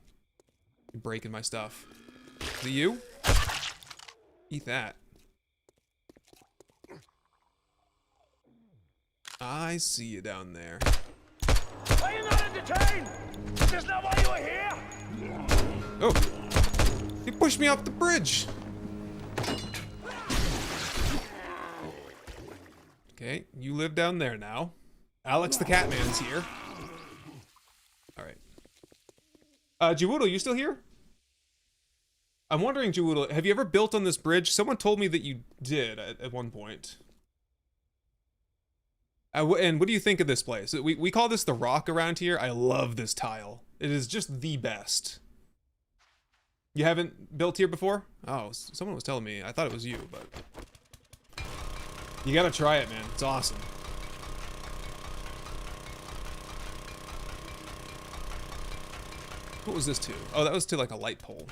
You're breaking my stuff. Is it you? Eat that. I see you down there. Are you not entertained? Is this not why you are here? Oh! He pushed me off the bridge! Okay, you live down there now. Alex the Catman's here. Alright. Jawoodle, you still here? I'm wondering, Jawoodle, have you ever built on this bridge? Someone told me that you did at one point. And what do you think of this place? We call this the Rock around here. I love this tile. It is just the best. You haven't built here before? Oh, someone was telling me. I thought it was you, but you gotta try it, man. It's awesome. What was this to? Oh, that was to like a light pole.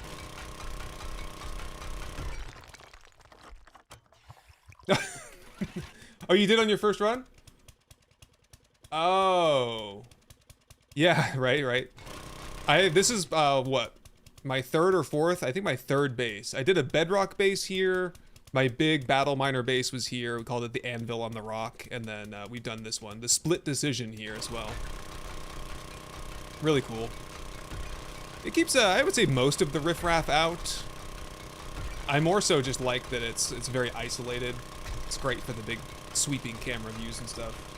Oh, you did on your first run? Oh. Yeah, right. This is, what? My third or fourth? I think my third base. I did a bedrock base here. My big battle miner base was here. We called it the Anvil on the Rock. And then we've done this one, the Split Decision here as well. Really cool. It keeps, I would say, most of the riffraff out. I more so just like that it's very isolated. It's great for the big sweeping camera views and stuff.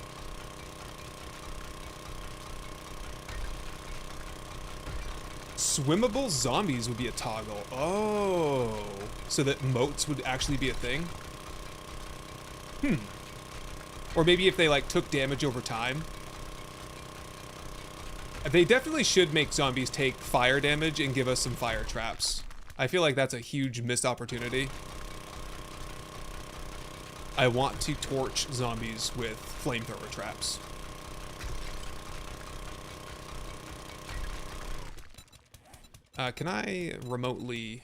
Swimmable zombies would be a toggle. Oh, so that moats would actually be a thing? Or maybe if they like took damage over time. They definitely should make zombies take fire damage and give us some fire traps. I feel like that's a huge missed opportunity. I want to torch zombies with flamethrower traps. Can I remotely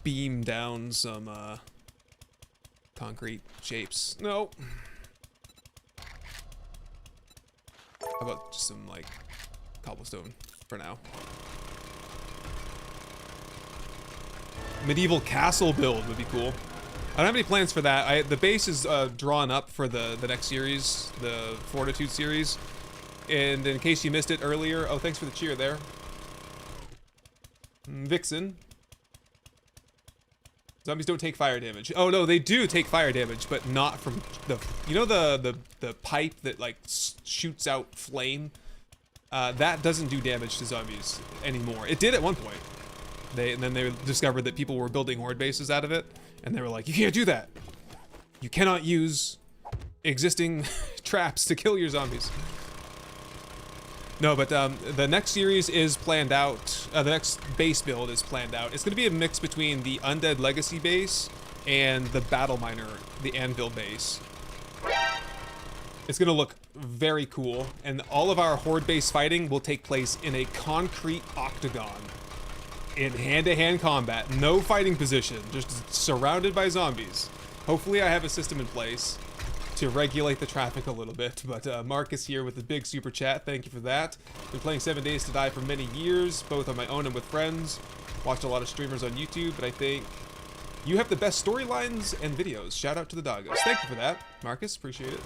beam down some concrete shapes. No. How about just some like cobblestone for now? Medieval castle build would be cool. I don't have any plans for that. The base is drawn up for the next series, the Fortitude series. And in case you missed it earlier, oh, thanks for the cheer there. Vixen. Zombies don't take fire damage. Oh no, they do take fire damage, but not from the, you know, the pipe that like shoots out flame? That doesn't do damage to zombies anymore. It did at one point. And then they discovered that people were building horde bases out of it, and they were like, you can't do that. You cannot use existing traps to kill your zombies. No, but the next series is planned out. The next base build is planned out. It's going to be a mix between the Undead Legacy base and the Battle Miner, the Anvil base. It's going to look very cool, and all of our horde-based fighting will take place in a concrete octagon. In hand-to-hand combat, no fighting position, just surrounded by zombies. Hopefully I have a system in place to regulate the traffic a little bit, but Marcus here with the big super chat, thank you for that. Been playing 7 Days to Die for many years, both on my own and with friends. Watched a lot of streamers on YouTube, but I think you have the best storylines and videos. Shout out to the doggos. Thank you for that, Marcus, appreciate it.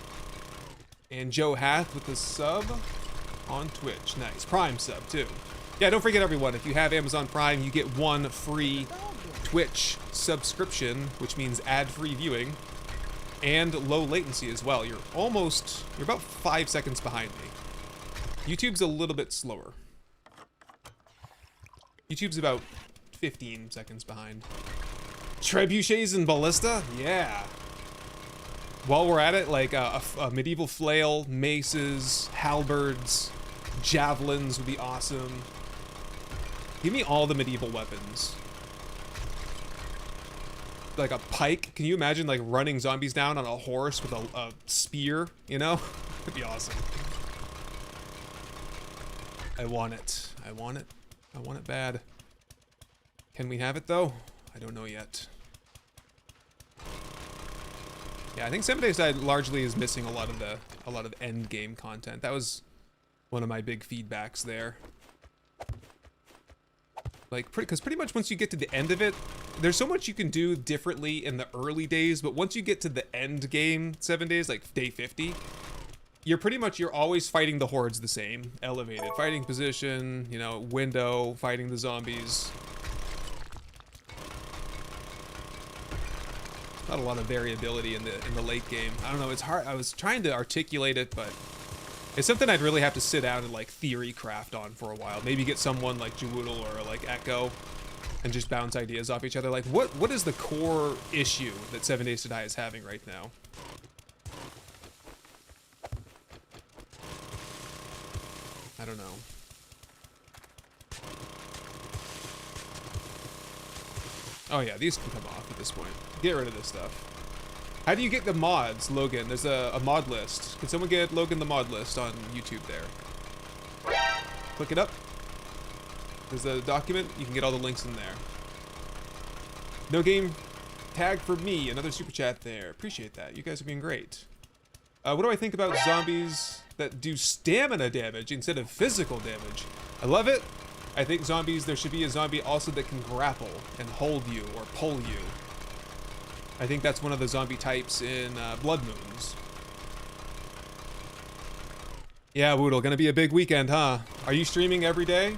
And Joe Hath with the sub on Twitch, nice. Prime sub too. Yeah, don't forget everyone, if you have Amazon Prime, you get 1 free Twitch subscription, which means ad-free viewing, and low latency as well. You're about 5 seconds behind me. YouTube's a little bit slower. YouTube's about 15 seconds behind. Trebuchets and ballista? Yeah. While we're at it, like a medieval flail, maces, halberds, javelins would be awesome. Give me all the medieval weapons. Like a pike. Can you imagine like running zombies down on a horse with a spear, you know? That'd be awesome. I want it. I want it. I want it bad. Can we have it though? I don't know yet. Yeah, I think 7 Days to Die largely is missing a lot of end game content. That was one of my big feedbacks there. Like, because pretty much once you get to the end of it, there's so much you can do differently in the early days, but once you get to the end game 7 days, like day 50, you're always fighting the hordes the same. Elevated fighting position, you know, window, fighting the zombies. Not a lot of variability in the late game. I don't know, it's hard. I was trying to articulate it, but it's something I'd really have to sit down and like theory craft on for a while. Maybe get someone like Jwoodle or like Echo and just bounce ideas off each other. Like what is the core issue that 7 Days to Die is having right now? I don't know. Oh yeah, these can come off at this point. Get rid of this stuff. How do you get the mods, Logan? There's a mod list. Can someone get Logan the mod list on YouTube there? Click it up. There's a document. You can get all the links in there. No game tag for me. Another super chat there. Appreciate that. You guys are being great. What do I think about zombies that do stamina damage instead of physical damage? I love it. I think zombies, there should be a zombie also that can grapple and hold you or pull you. I think that's one of the zombie types in Blood Moons. Yeah, Woodle, gonna be a big weekend, huh? Are you streaming every day?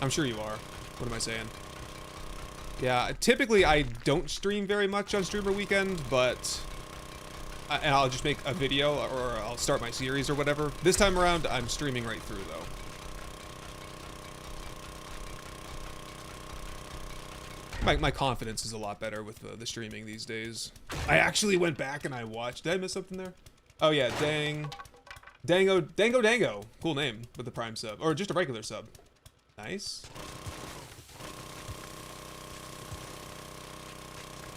I'm sure you are. What am I saying? Yeah, typically I don't stream very much on Streamer Weekend, but... and I'll just make a video or I'll start my series or whatever. This time around, I'm streaming right through though. My confidence is a lot better with the streaming these days. I actually went back and I watched. Did I miss something there? Oh yeah, Dango. Cool name with the Prime sub. Or just a regular sub. Nice.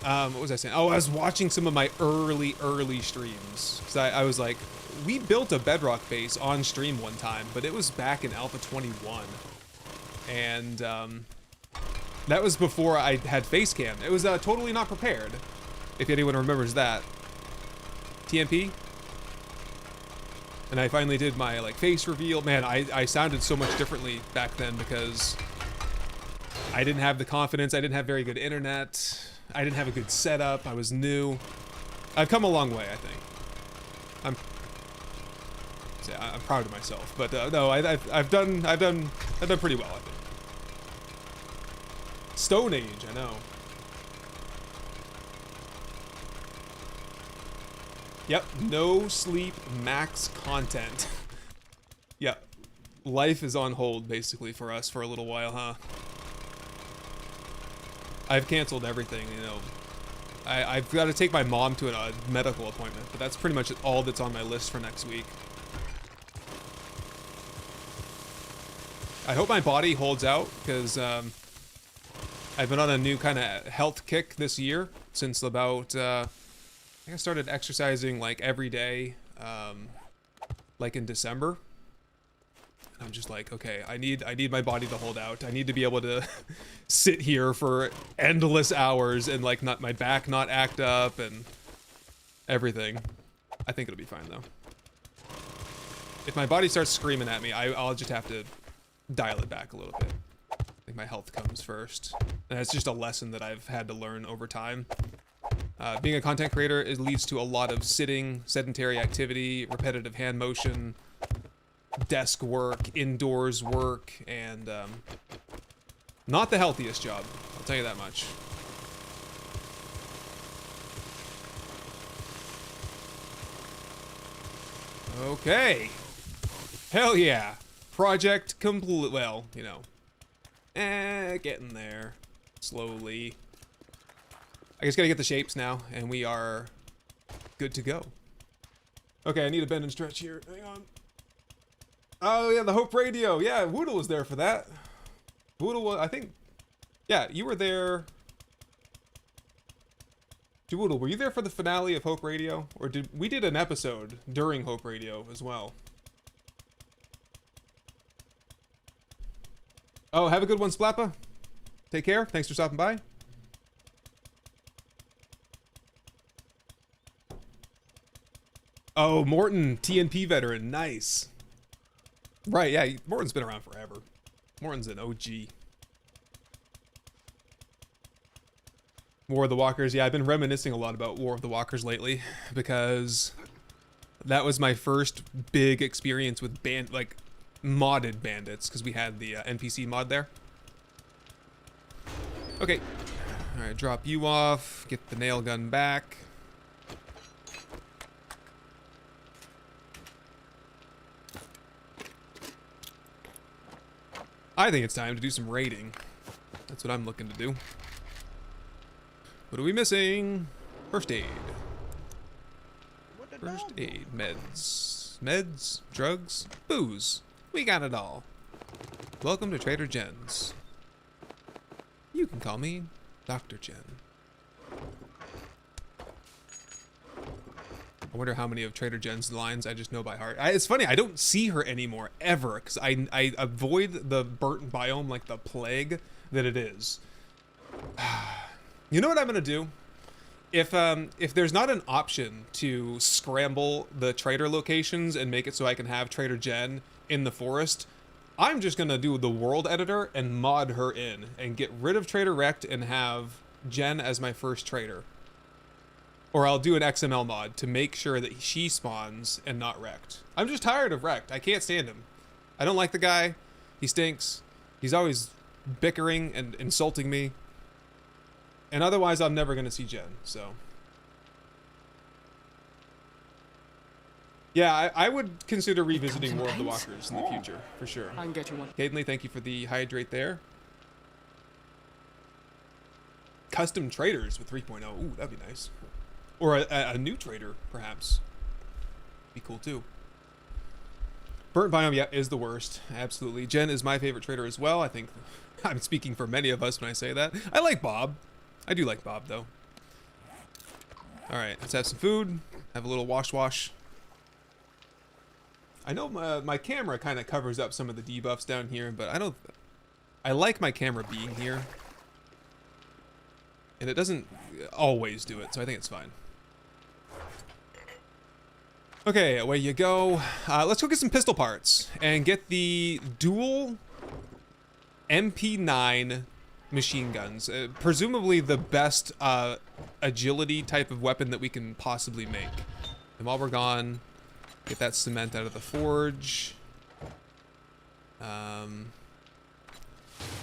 What was I saying? Oh, I was watching some of my early streams. Because I was like, we built a Bedrock base on stream one time, but it was back in Alpha 21. And, that was before I had face cam. It was totally not prepared. if anyone remembers that. TMP. And I finally did my like face reveal. Man, I sounded so much differently back then because I didn't have the confidence. I didn't have very good internet. I didn't have a good setup. I was new. I've come a long way, I think. I'm proud of myself, but no, I've done pretty well, I think. Stone Age, I know. Yep, no sleep, max content. Yep, life is on hold basically for us for a little while, huh? I've canceled everything, you know. I've got to take my mom to a medical appointment, but that's pretty much all that's on my list for next week. I hope my body holds out, because I've been on a new kind of health kick this year since about, I think I started exercising like every day, like in December. And I'm just like, okay, I need my body to hold out. I need to be able to sit here for endless hours and like not my back not act up and everything. I think it'll be fine though. If my body starts screaming at me, I'll just have to dial it back a little bit. I think my health comes first. And that's just a lesson that I've had to learn over time. Being a content creator, it leads to a lot of sitting, sedentary activity, repetitive hand motion, desk work, indoors work, and not the healthiest job. I'll tell you that much. Okay. Hell yeah. Project complete. Well, you know. Getting there. Slowly. I just gotta get the shapes now, and we are good to go. Okay, I need a bend and stretch here. Hang on. Oh, yeah, the Hope Radio. Yeah, Woodle was there for that. Woodle was, I think... Yeah, you were there... Woodle, were you there for the finale of Hope Radio? Or we did an episode during Hope Radio as well. Oh, have a good one, Splappa. Take care. Thanks for stopping by. Oh, Morton, TNP veteran. Nice. Right, yeah, Morton's been around forever. Morton's an OG. War of the Walkers. Yeah, I've been reminiscing a lot about War of the Walkers lately because that was my first big experience with modded bandits because we had the NPC mod there. Okay. All right, drop you off. Get the nail gun back. I think it's time to do some raiding. That's what I'm looking to do. What are we missing? First aid. First aid. Meds. Meds. Drugs. Booze. We got it all. Welcome to Trader Jen's. You can call me Dr. Jen. I wonder how many of Trader Jen's lines I just know by heart. It's funny, I don't see her anymore, ever, because I avoid the burnt biome like the plague that it is. You know what I'm gonna do? If there's not an option to scramble the trader locations and make it so I can have Trader Jen in the forest, I'm just gonna do the world editor and mod her in and get rid of Trader Wrecked and have Jen as my first trader. Or I'll do an XML mod to make sure that she spawns and not Wrecked. I'm just tired of Wrecked. I can't stand him. I don't like the guy. He stinks. He's always bickering and insulting me. And otherwise, I'm never going to see Jen, so. Yeah, I would consider revisiting War of the Walkers in the future, for sure. I can get you one. Cadenly, thank you for the hydrate there. Custom traders with 3.0. Ooh, that'd be nice. Or a new trader, perhaps. Be cool, too. Burnt biome, yeah, is the worst. Absolutely. Jen is my favorite trader as well. I think I'm speaking for many of us when I say that. I like Bob. I do like Bob, though. All right, let's have some food. Have a little wash. I know my camera kind of covers up some of the debuffs down here, but I like my camera being here. And it doesn't always do it, so I think it's fine. Okay, away you go. Let's go get some pistol parts and get the dual MP9 machine guns. Presumably the best agility type of weapon that we can possibly make. And while we're gone, get that cement out of the forge.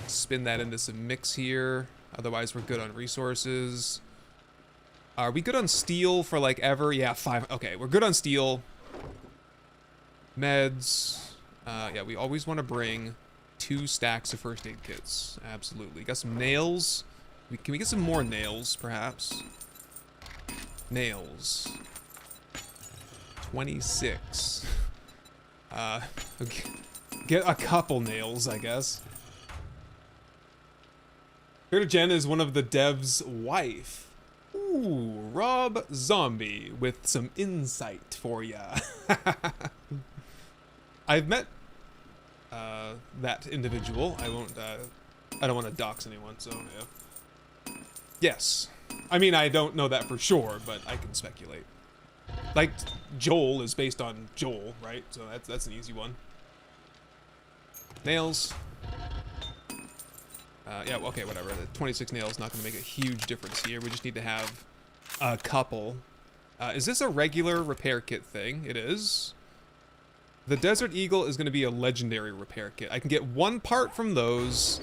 Spin that into some mix here. Otherwise, we're good on resources. Are we good on steel for like ever? Yeah, 5. Okay, we're good on steel. Meds. Yeah, we always want to bring 2 stacks of first aid kits. Absolutely. Got some nails. Can we get some more nails, perhaps? Nails. 26. Okay. Get a couple nails, I guess. Trader Jen is one of the dev's wife. Ooh, Rob Zombie with some insight for ya. I've met that individual. I won't. I don't want to dox anyone, so yeah. Yes, I mean I don't know that for sure, but I can speculate. Like Joel is based on Joel, right? So that's an easy one. Nails. Yeah, okay, whatever. The 26 nails not going to make a huge difference here. We just need to have a couple. Is this a regular repair kit thing? It is. The Desert Eagle is going to be a legendary repair kit. I can get 1 part from those.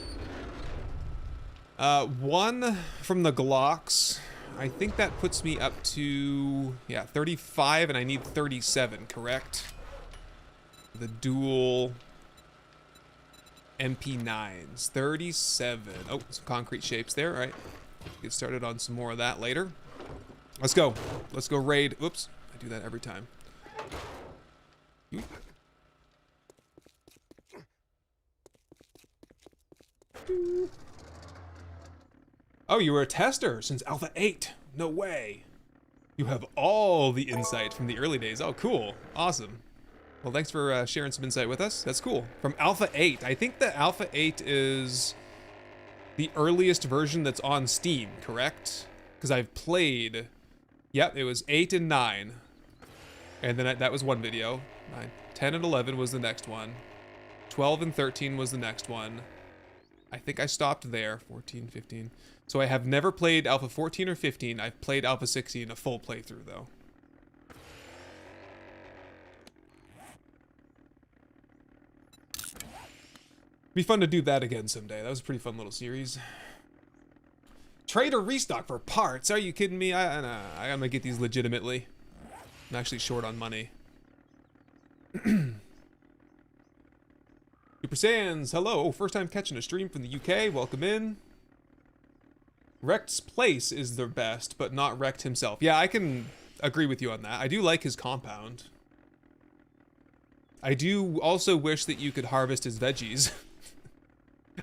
1 from the Glocks. I think that puts me up to, yeah, 35, and I need 37, correct? The dual MP9s, 37. Oh, some concrete shapes there. All right, get started on some more of that later. Let's go. Let's go raid. Oops, I do that every time. Oh, you were a tester since Alpha 8. No way. You have all the insight from the early days. Oh, cool. Awesome. Well, thanks for sharing some insight with us. That's cool. From Alpha 8. I think that Alpha 8 is the earliest version that's on Steam, correct? Because I've played... Yep, it was 8 and 9. And then that was one video. 9, 10 and 11 was the next one. 12 and 13 was the next one. I think I stopped there. 14, 15. So I have never played Alpha 14 or 15. I've played Alpha 16 a full playthrough, though. Be fun to do that again someday. That was a pretty fun little series. Trade or restock for parts? Are you kidding me? I gotta get these legitimately. I'm actually short on money. Super Sans, hello. First time catching a stream from the UK. Welcome in. Wreck's place is the best, but not Wrecked himself. Yeah, I can agree with you on that. I do like his compound. I do also wish that you could harvest his veggies.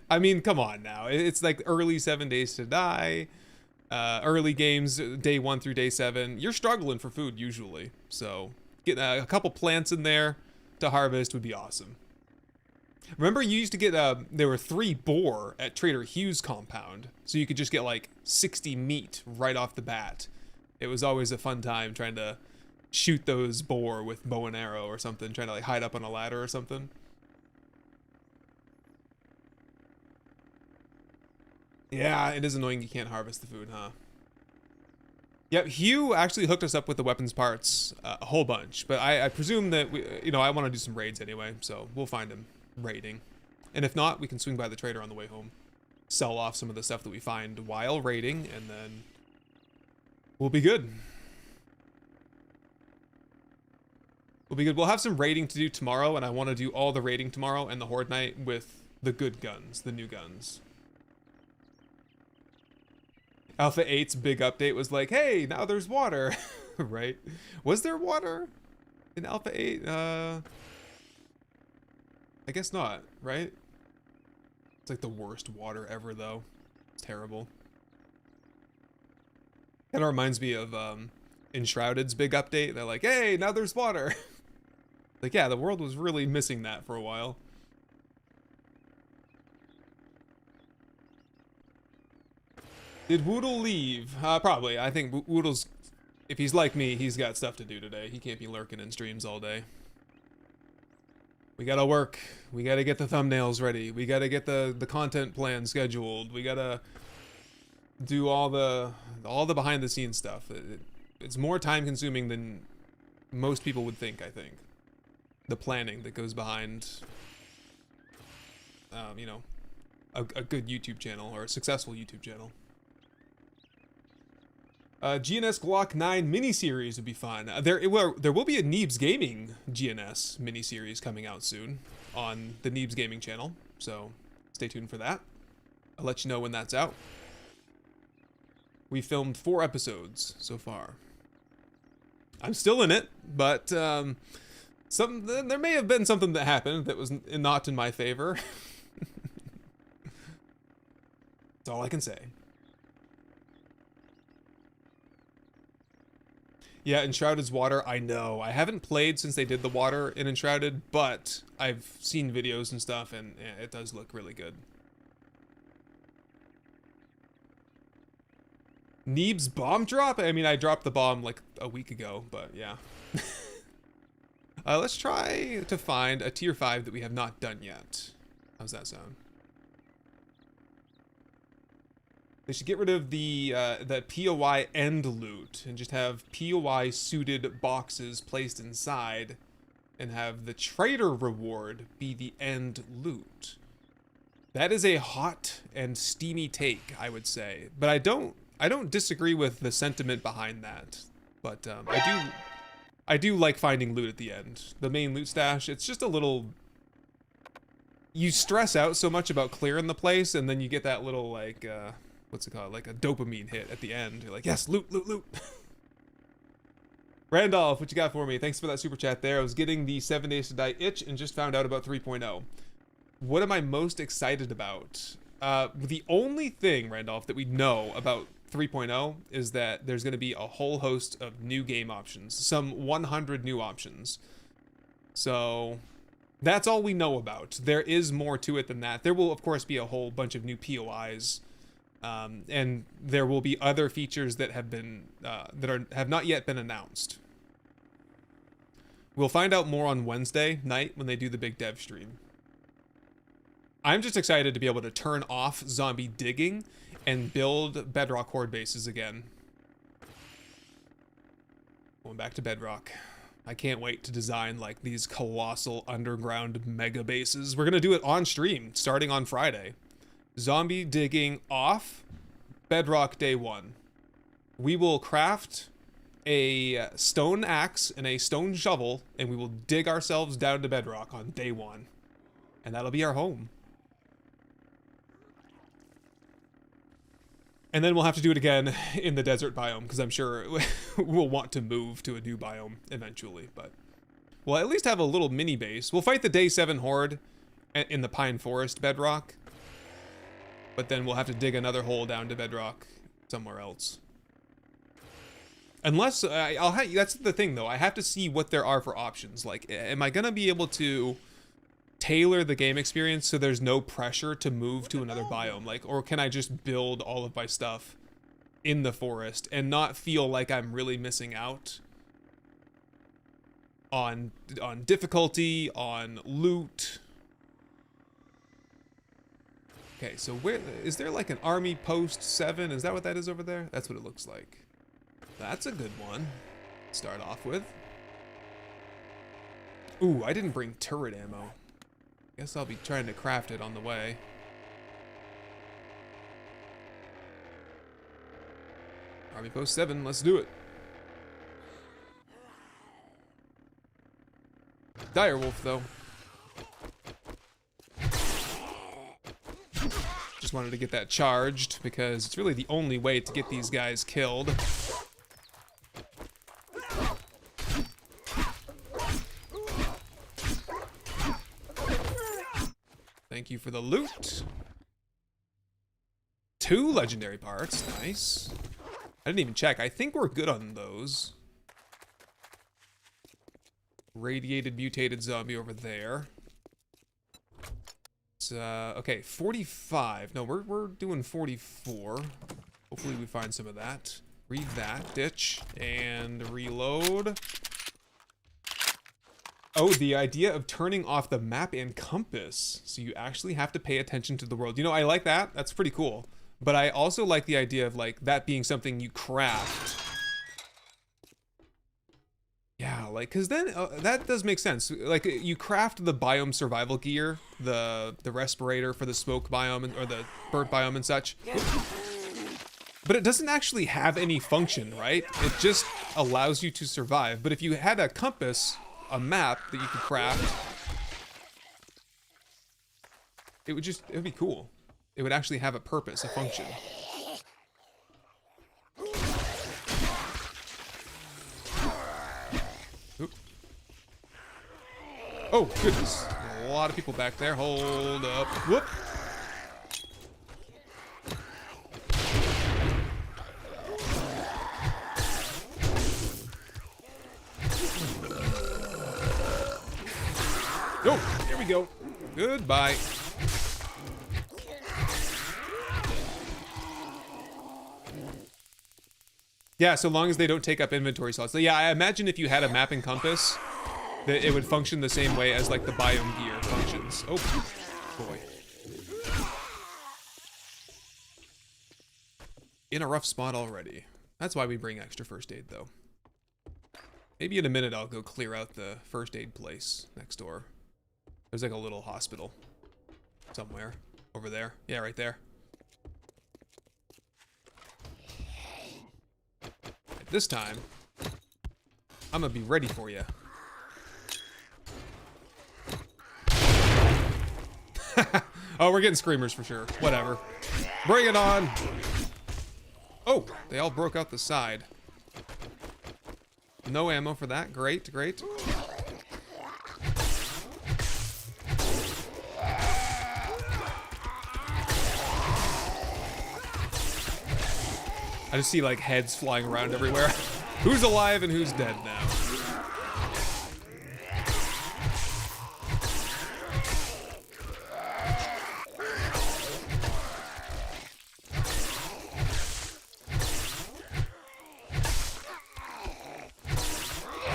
I mean, come on now. It's like early 7 Days to Die. Early games, day 1 through day 7. You're struggling for food usually. So getting a couple plants in there to harvest would be awesome. Remember you used to get, there were 3 boar at Trader Hugh's compound. So you could just get like 60 meat right off the bat. It was always a fun time trying to shoot those boar with bow and arrow or something. Trying to like hide up on a ladder or something. Yeah, it is annoying you can't harvest the food, huh? Yep, Hugh actually hooked us up with the weapons parts a whole bunch. But I presume that, I want to do some raids anyway. So we'll find him raiding. And if not, we can swing by the trader on the way home. Sell off some of the stuff that we find while raiding. And then we'll be good. We'll be good. We'll have some raiding to do tomorrow. And I want to do all the raiding tomorrow and the Horde Night with the good guns. The new guns. Alpha 8's big update was like, hey, now there's water, right? Was there water in Alpha 8? I guess not, right? It's like the worst water ever, though. It's terrible. Kind of reminds me of Enshrouded's big update. They're like, hey, now there's water. Like, yeah, the world was really missing that for a while. Did Woodle leave? Probably. I think Woodle's, if he's like me, he's got stuff to do today. He can't be lurking in streams all day. We gotta work. We gotta get the thumbnails ready. We gotta get the content plan scheduled. We gotta do all the behind the scenes stuff. It's more time consuming than most people would think, I think. The planning that goes behind, you know, a good YouTube channel or a successful YouTube channel. GNS Glock 9 miniseries would be fun. There will be a Neebs Gaming GNS miniseries coming out soon on the Neebs Gaming channel, so stay tuned for that. I'll let you know when that's out. We filmed 4 episodes so far. I'm still in it, but there may have been something that happened that was not in my favor. That's all I can say. Yeah, Enshrouded's water, I know. I haven't played since they did the water in Enshrouded, but I've seen videos and stuff, and yeah, it does look really good. Neebs bomb drop? I mean, I dropped the bomb like a week ago, but yeah. Let's try to find a tier 5 that we have not done yet. How's that sound? They should get rid of the POI end loot and just have POI suited boxes placed inside and have the trader reward be the end loot. That is a hot and steamy take, I would say. But I don't disagree with the sentiment behind that. But I do like finding loot at the end. The main loot stash, it's just a little, you stress out so much about clearing the place, and then you get that little like what's it called? Like a dopamine hit at the end. You're like, yes, loot, loot, loot. Randolph, what you got for me? Thanks for that super chat there. I was getting the 7 Days to Die itch and just found out about 3.0. What am I most excited about? The only thing, Randolph, that we know about 3.0 is that there's going to be a whole host of new game options. Some 100 new options. So that's all we know about. There is more to it than that. There will, of course, be a whole bunch of new POIs. And there will be other features that have been have not yet been announced. We'll find out more on Wednesday night when they do the big dev stream. I'm just excited to be able to turn off zombie digging and build Bedrock horde bases again. Going back to Bedrock. I can't wait to design like these colossal underground mega bases. We're gonna do it on stream starting on Friday. Zombie digging off, Bedrock day 1. We will craft a stone axe and a stone shovel, and we will dig ourselves down to Bedrock on day 1. And that'll be our home. And then we'll have to do it again in the desert biome, because I'm sure we'll want to move to a new biome eventually. But we'll at least have a little mini base. We'll fight the day 7 horde in the Pine Forest Bedrock. But then we'll have to dig another hole down to Bedrock somewhere else. Unless, that's the thing though, I have to see what there are for options. Like, am I gonna be able to tailor the game experience so there's no pressure to move to another biome? Like, or can I just build all of my stuff in the forest and not feel like I'm really missing out on difficulty, on loot? Okay, so where is there like an army post 7? Is that what that is over there? That's what it looks like. That's a good one to start off with. Ooh, I didn't bring turret ammo. Guess I'll be trying to craft it on the way. Army post 7, let's do it. Direwolf though. Just wanted to get that charged because it's really the only way to get these guys killed. Thank you for the loot. 2 legendary parts, nice. I didn't even check. I think we're good on those. Radiated mutated zombie over there. Okay, 45. No, we're doing 44. Oh, Hopefully we find some of that. Read that, ditch, and reload. Oh, the idea of turning off the map and compass, so you actually have to pay attention to the world. You know, I like that. That's pretty cool. But I also like the idea of like that being something you craft. Yeah, like, cause then that does make sense. Like, you craft the biome survival gear, the respirator for the smoke biome or the burnt biome and such. But it doesn't actually have any function, right? It just allows you to survive. But if you had a compass, a map that you could craft, it would be cool. It would actually have a purpose, a function. Oop. Oh, goodness. A lot of people back there. Hold up. Whoop. Oh, here we go. Goodbye. Yeah, so long as they don't take up inventory slots. So yeah, I imagine if you had a map and compass, that it would function the same way as like the biome gear functions. Oh, boy. In a rough spot already. That's why we bring extra first aid though. Maybe in a minute I'll go clear out the first aid place next door. There's like a little hospital somewhere over there. Yeah, right there. And this time, I'm gonna be ready for you. Oh, we're getting screamers for sure. Whatever. Bring it on. Oh, they all broke out the side. No ammo for that. Great, great. I just see like heads flying around everywhere. Who's alive and who's dead now?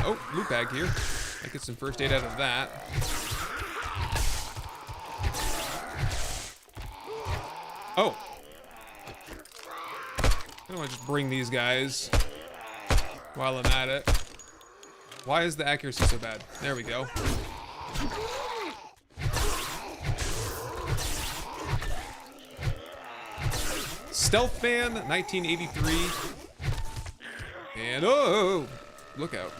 Oh, loot bag here. I get some first aid out of that. Oh. I don't want to just bring these guys while I'm at it. Why is the accuracy so bad? There we go. Stealth Man, 1983. And oh, look out.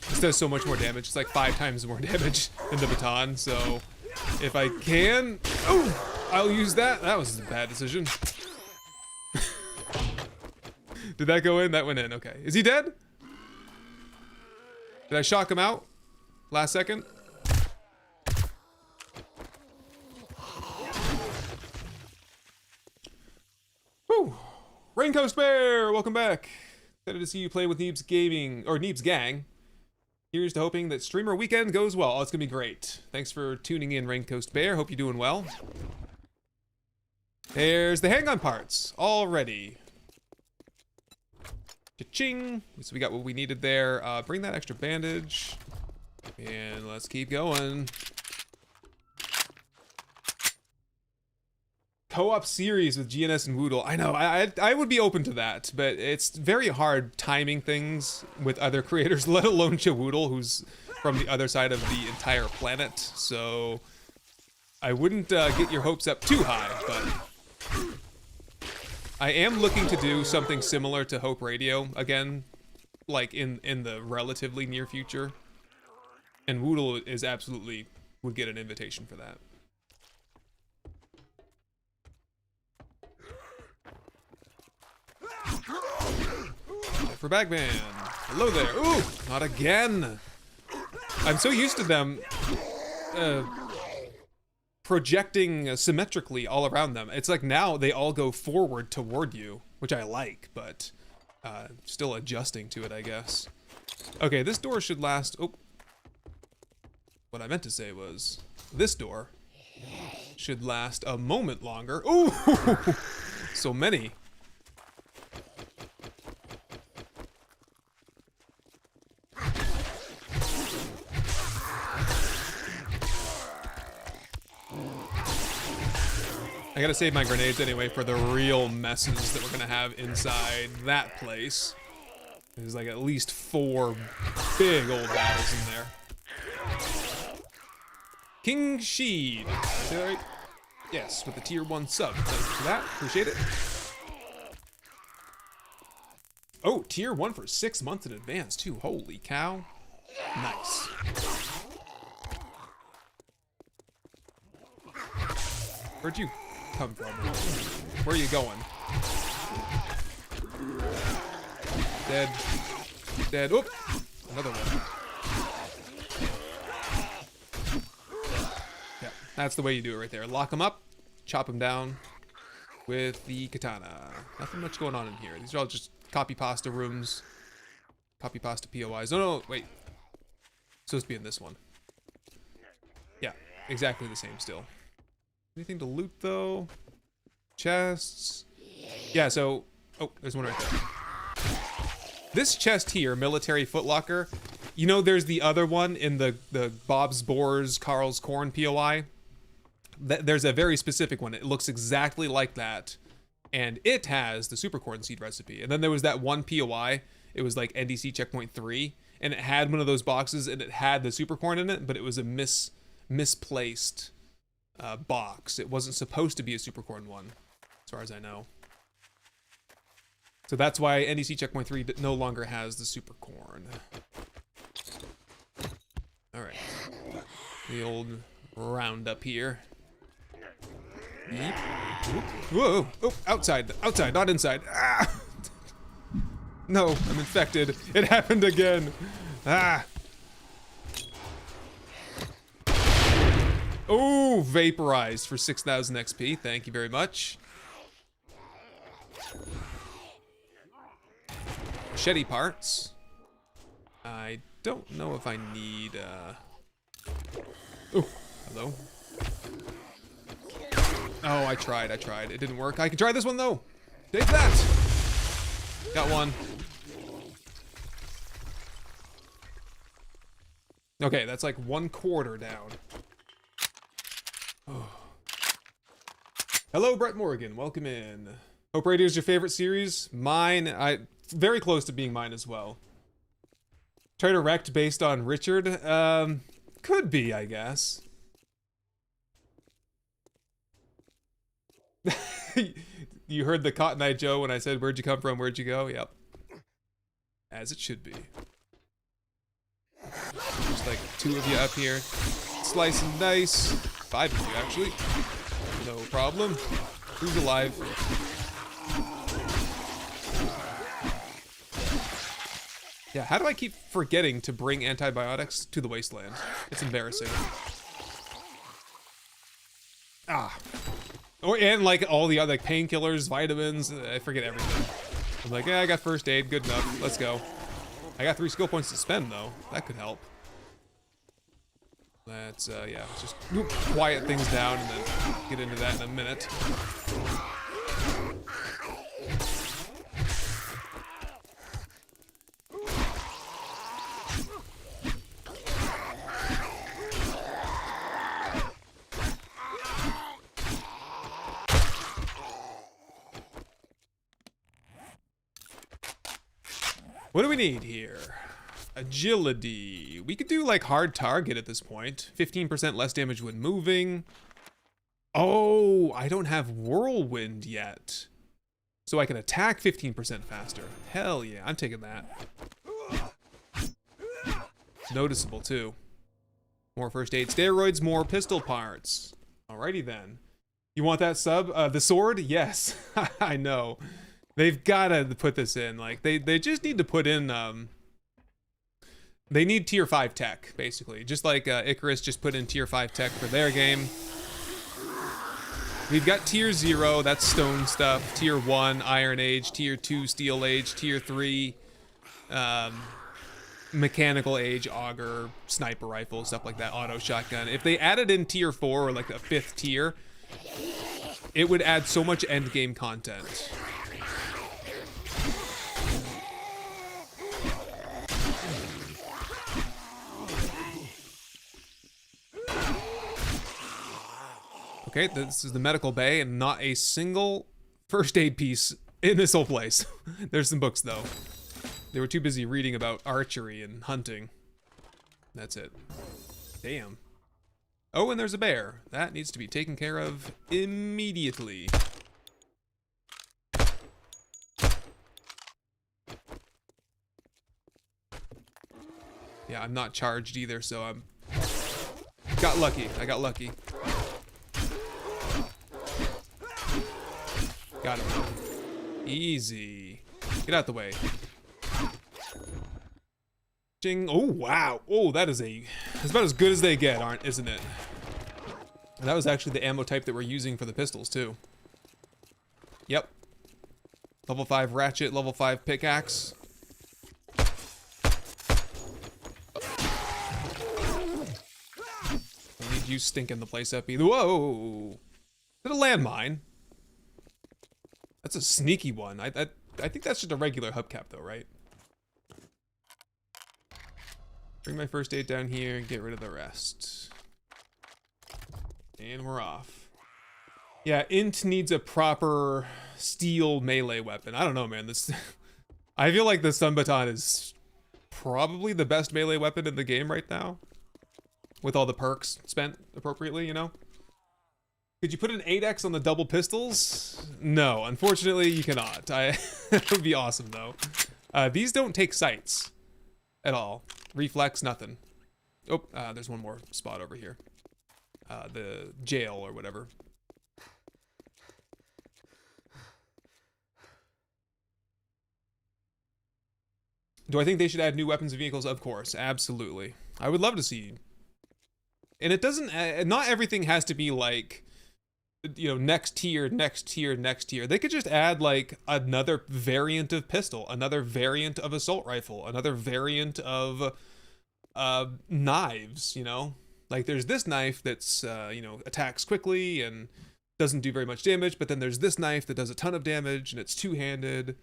This does so much more damage. It's like 5 times more damage than the baton, so if I can, oh, I'll use that. That was a bad decision. Did that go in? That went in. Okay. Is he dead? Did I shock him out? Last second? Woo! Raincoast Bear, welcome back. Excited to see you play with Neebs Gaming, or Neebs Gang. Here's to hoping that streamer weekend goes well. Oh, it's gonna be great. Thanks for tuning in, Raincoast Bear. Hope you're doing well. There's the handgun parts already. Cha-ching! So we got what we needed there. Bring that extra bandage. And let's keep going. Co-op series with GNS and Woodle. I know, I would be open to that, but it's very hard timing things with other creators, let alone Chawoodle, who's from the other side of the entire planet. So I wouldn't get your hopes up too high, but I am looking to do something similar to Hope Radio again, like in the relatively near future. And Woodle is absolutely would get an invitation for that. For Bagman. Hello there. Ooh, not again. I'm so used to them projecting symmetrically all around them. It's like now they all go forward toward you, which I like, but still adjusting to it, I guess. Okay, this door should last. Oh. What I meant to say was this door should last a moment longer. Ooh! So many. I gotta save my grenades anyway for the real messes that we're gonna have inside that place. There's like at least 4 big old battles in there. King Sheed. Is that right? Yes, with the tier 1 sub. Thank you for that. Appreciate it. Oh, tier 1 for 6 months in advance too. Holy cow. Nice. Where'd you come from? Where are you going? Dead. Dead. Oop! Another one. Yeah, that's the way you do it right there. Lock them up, chop them down with the katana. Nothing much going on in here. These are all just copy pasta rooms. Copy pasta POIs. Oh no, wait. Supposed to be in this one. Yeah, exactly the same still. Anything to loot though? Chests. Yeah, so oh, there's one right there. This chest here, military footlocker. You know, there's the other one in the Bob's Boars Carl's Corn POI. There's a very specific one. It looks exactly like that, and it has the super corn seed recipe. And then there was that one POI. It was like NDC checkpoint 3, and it had one of those boxes, and it had the super corn in it, but it was a misplaced box. It wasn't supposed to be a super corn one, as far as I know. So that's why NDC checkpoint 3 no longer has the super corn. All right, the old roundup here. Yeep. Whoa! Oh, outside, outside, not inside. Ah! No, I'm infected. It happened again. Ah! Oh, vaporized for 6,000 XP. Thank you very much. Machete parts. I don't know if I need, Oh, hello. Oh, I tried. It didn't work. I can try this one, though. Take that. Got one. Okay, that's like 1/4 down. Oh. Hello, Brett Morgan. Welcome in. Hope Radio is your favorite series. Mine, very close to being mine as well. Trader Wrecked based on Richard. Could be, I guess. You heard the Cotton Eye Joe when I said, "Where'd you come from? Where'd you go?" Yep. As it should be. There's like 2 of you up here. Slice and dice. 5 of you, actually. No problem. Who's alive? Yeah, how do I keep forgetting to bring antibiotics to the wasteland? It's embarrassing. Ah. Oh, and like all the other like, painkillers, vitamins, I forget everything. I'm like, yeah, I got first aid, good enough, let's go. I got 3 skill points to spend though, that could help. Let's, yeah, just quiet things down and then get into that in a minute. What do we need here? Agility. We could do like hard target at this point. 15% less damage when moving. Oh, I don't have whirlwind yet. So I can attack 15% faster. Hell yeah, I'm taking that. Noticeable too. More first aid steroids, more pistol parts. Alrighty then. You want that sub? The sword? Yes, I know. They've gotta put this in. Like they just need to put in they need tier 5 tech, basically. Just like Icarus just put in tier 5 tech for their game. We've got tier 0, that's stone stuff. Tier 1, Iron Age. Tier 2, Steel Age. Tier 3, mechanical age, auger, sniper rifle, stuff like that, auto shotgun. If they added in tier 4 or like a 5th tier, it would add so much end game content. Okay, this is the medical bay and not a single first aid piece in this whole place. There's some books though. They were too busy reading about archery and hunting. That's it. Damn. Oh, and there's a bear. That needs to be taken care of immediately. Yeah, I'm not charged either, so I'm... Got lucky. I got lucky. Got him. Easy. Get out the way. Ching. Oh, wow. Oh, that's about as good as they get, isn't it? And that was actually the ammo type that we're using for the pistols, too. Yep. Level 5 ratchet, level 5 pickaxe. I need you stinking the place up either. Whoa! Is it a landmine? That's a sneaky one. I think that's just a regular hubcap though, right? Bring my first aid down here and get rid of the rest. And we're off. Yeah, Int needs a proper steel melee weapon. I don't know, man. This I feel like the Stun Baton is probably the best melee weapon in the game right now. With all the perks spent appropriately, you know? Could you put an 8x on the double pistols? No, unfortunately you cannot. It would be awesome though. These don't take sights at all. Reflex, nothing. Oh, there's one more spot over here. The jail or whatever. Do I think they should add new weapons and vehicles? Of course, absolutely. I would love to see. And it doesn't, not everything has to be like, you know, next tier, next tier, next tier. They could just add like another variant of pistol, another variant of assault rifle, another variant of knives, you know? Like there's this knife that's, you know, attacks quickly and doesn't do very much damage, but then there's this knife that does a ton of damage and it's two-handed.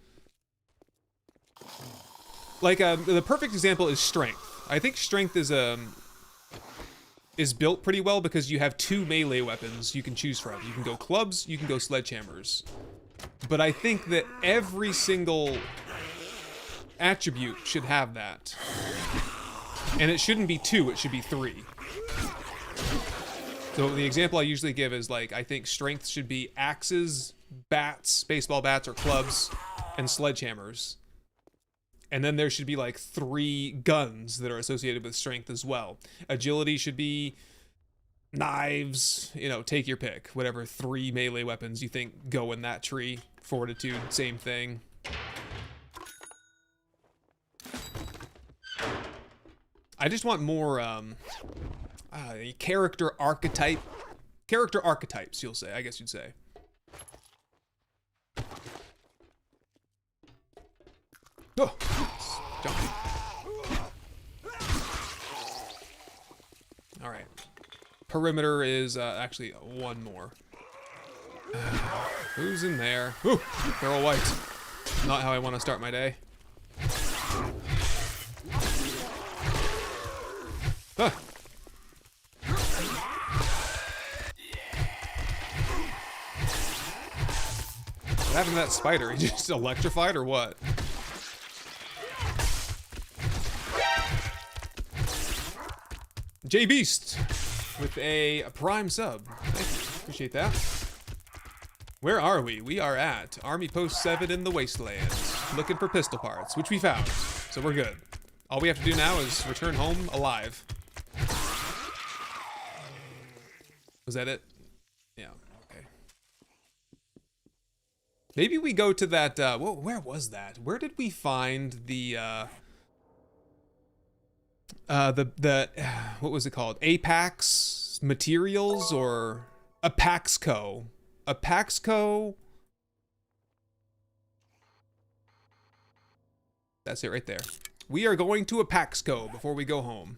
Like the perfect example is strength. I think strength is built pretty well because you have 2 melee weapons you can choose from. You can go clubs, you can go sledgehammers. But I think that every single attribute should have that. And it shouldn't be 2, it should be 3. So the example I usually give is like, I think strength should be axes, bats, baseball bats or clubs, and sledgehammers. And then there should be like 3 guns that are associated with strength as well. Agility should be knives, you know, take your pick. Whatever 3 melee weapons you think go in that tree. Fortitude, same thing. I just want more character archetypes, you'll say, I guess you'd say. Oh, jumping. All right. Perimeter is actually 1 more. Who's in there? Ooh, they're all white. Not how I want to start my day. Huh. What happened to that spider? He just electrified or what? J Beast with a prime sub. Thank you. Appreciate that. Where are we? We are at Army Post 7 in the Wasteland, looking for pistol parts, which we found. So we're good. All we have to do now is return home alive. Was that it? Yeah, okay. Maybe we go to that, where was that? Where did we find the what was it called? Apax Materials or Apaxco? Apaxco. That's it right there. we are going to a Paxco before we go home.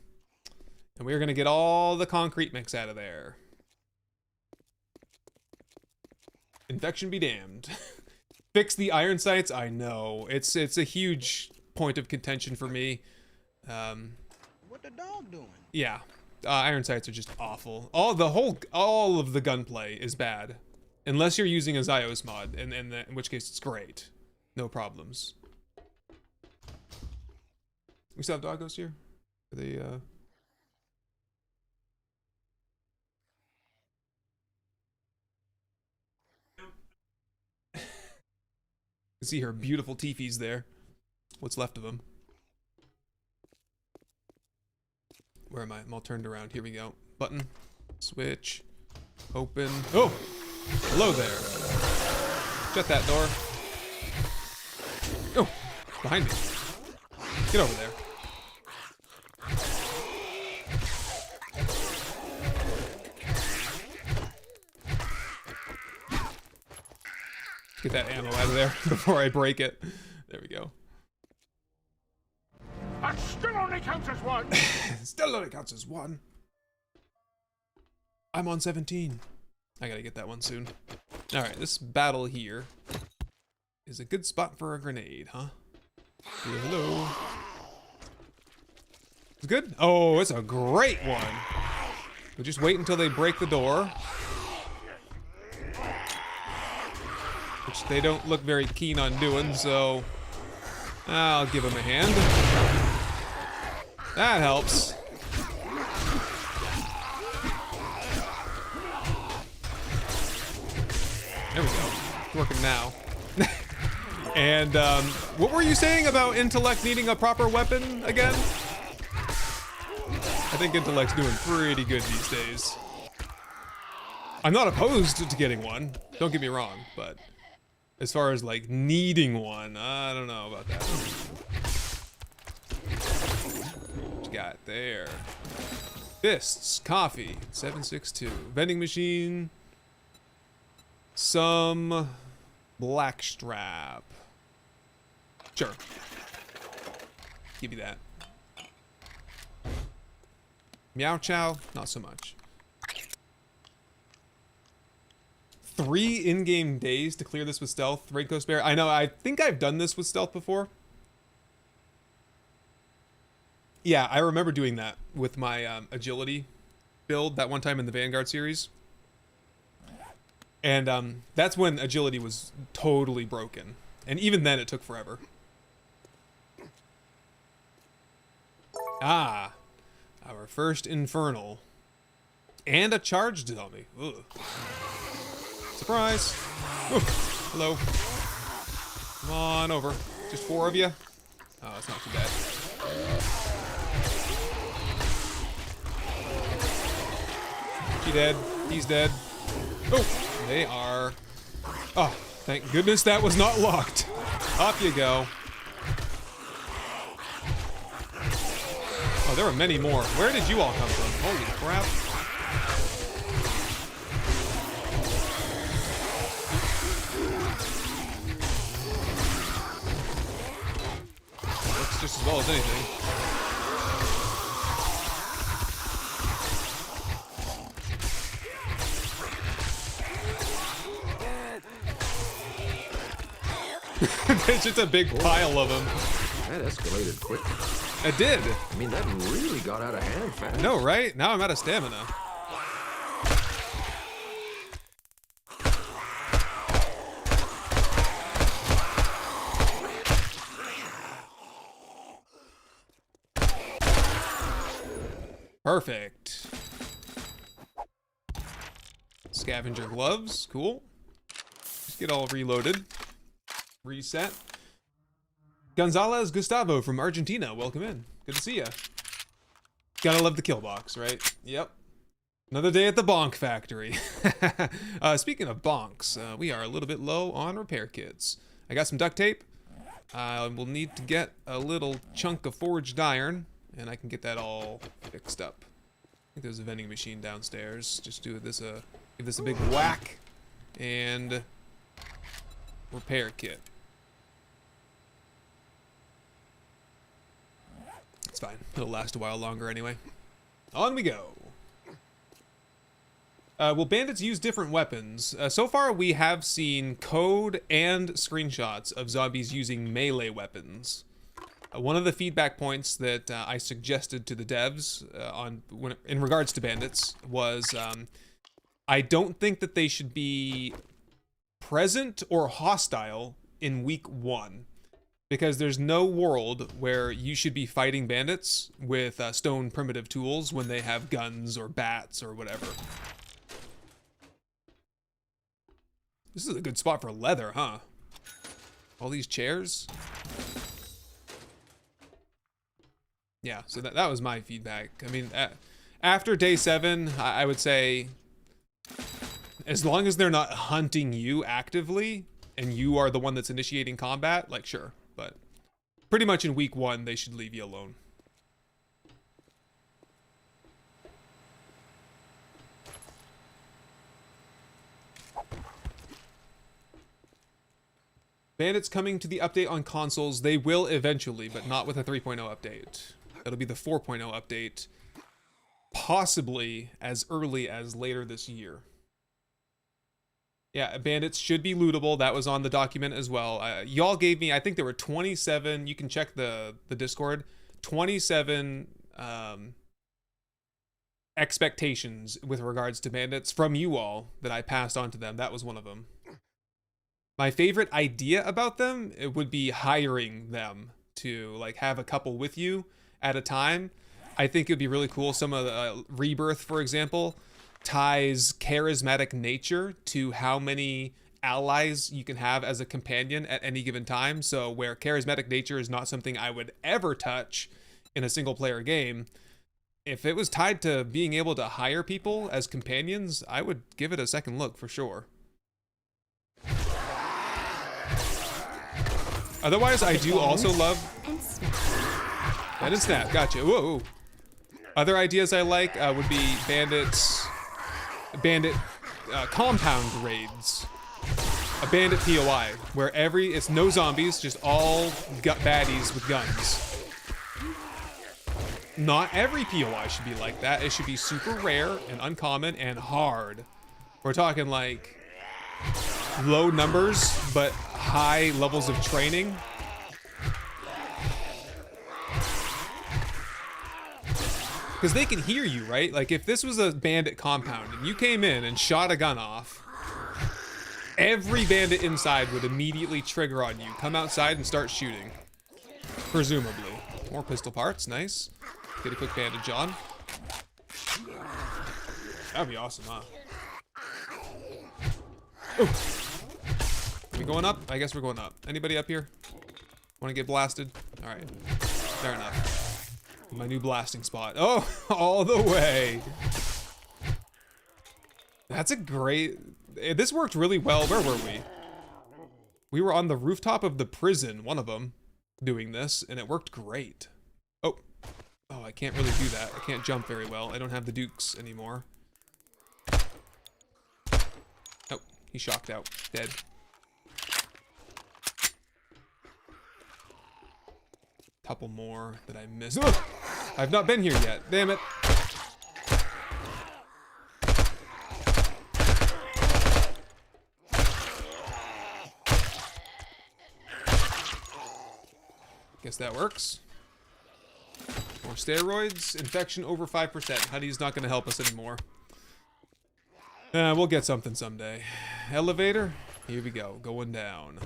And we are going to get all the concrete mix out of there. Infection be damned. Fix the iron sights? I know. It's a huge point of contention for me. What the dog doing? Yeah. Iron sights are just awful. All of the gunplay is bad. Unless you're using a Zyos mod, in which case it's great. No problems. We still have doggos here? Are they, see her beautiful teepees there. What's left of them. Where am I? I'm all turned around. Here we go. Button. Switch. Open. Oh! Hello there. Shut that door. Oh! Behind me. Get over there. Get that ammo out of there before I break it. There we go. That still only counts as one. Still only counts as one. I'm on 17. I gotta get that one soon. Alright, this battle here is a good spot for a grenade, huh? Hello. It's good? Oh, it's a great one. We'll just wait until they break the door. Which they don't look very keen on doing, so I'll give them a hand. That helps. There we go. It's working now. And what were you saying about Intellect needing a proper weapon again? I think Intellect's doing pretty good these days. I'm not opposed to getting one, don't get me wrong, but as far as like needing one, I don't know about that. What you got there? Fists, coffee, 762. Vending machine. Some blackstrap. Sure. Give me that. Meow Chow, not so much. 3 in-game days to clear this with stealth. Raincoat Spare. I know, I think I've done this with stealth before. Yeah, I remember doing that with my agility build that one time in the Vanguard series. And that's when agility was totally broken. And even then it took forever. Ah, our first Infernal. And a charged zombie. Ugh. Surprise! Ooh, hello. Come on over. Just 4 of you? Oh, that's not too bad. She dead. He's dead. Oh, they are. Oh, thank goodness that was not locked. Up you go. Oh, there were many more. Where did you all come from? Holy crap. Looks just as well as anything. There's just a big pile of them. That escalated quickly. It did. I mean, that really got out of hand fast. No, right? Now I'm out of stamina. Perfect. Scavenger gloves, cool. Just get all reloaded. Reset. Gonzalez Gustavo from Argentina, welcome in. Good to see ya. Gotta love the kill box, right? Yep. Another day at the bonk factory. Speaking of bonks, we are a little bit low on repair kits. I got some duct tape. We'll need to get a little chunk of forged iron, and I can get that all fixed up. I think there's a vending machine downstairs. Just do this give this a big whack, and repair kit. fine. It'll last a while longer anyway. On we go. Will bandits use different weapons? So far, we have seen code and screenshots of zombies using melee weapons. One of the feedback points that I suggested to the devs in regards to bandits was I don't think that they should be present or hostile in week 1. Because there's no world where you should be fighting bandits with stone primitive tools when they have guns or bats or whatever. This is a good spot for leather, huh? All these chairs? Yeah, so that was my feedback. I mean, after day 7, I would say, as long as they're not hunting you actively, and you are the one that's initiating combat, like, sure. But pretty much in week 1, they should leave you alone. Bandits coming to the update on consoles. They will eventually, but not with a 3.0 update. That'll be the 4.0 update. Possibly as early as later this year. Yeah, bandits should be lootable. That was on the document as well. Y'all gave me, I think there were 27, you can check the Discord, 27 expectations with regards to bandits from you all that I passed on to them. That was one of them. My favorite idea about them, it would be hiring them to like have a couple with you at a time. I think it'd be really cool. Some of the Rebirth, for example, ties charismatic nature to how many allies you can have as a companion at any given time. So where charismatic nature is not something I would ever touch in a single player game, if it was tied to being able to hire people as companions, I would give it a second look for sure. Otherwise, I do also love... And snap. That is snap, gotcha. Whoa. Other ideas I like would be bandit compound raids. A bandit POI, where it's no zombies, just all baddies with guns. Not every POI should be like that. It should be super rare and uncommon and hard. We're talking like low numbers, but high levels of training. Because they can hear you, right? Like if this was a bandit compound and you came in and shot a gun off, every bandit inside would immediately trigger on you, come outside and start shooting. Presumably. More pistol parts, nice. Get a quick bandage on. That'd be awesome, huh? Ooh. Are we going up? I guess we're going up. Anybody up here? Want to get blasted? Alright. Fair enough. My new blasting spot. Oh, all the way. That's a great... This worked really well. Where were we? We were on the rooftop of the prison, one of them, doing this, and it worked great. Oh. Oh, I can't really do that. I can't jump very well. I don't have the dukes anymore. Oh, he shocked out. Dead. Couple more that I missed. Ugh! I've not been here yet. Damn it. Guess that works. More steroids. Infection over 5%. Honey's not going to help us anymore. We'll get something someday. Elevator. Here we go. Going down.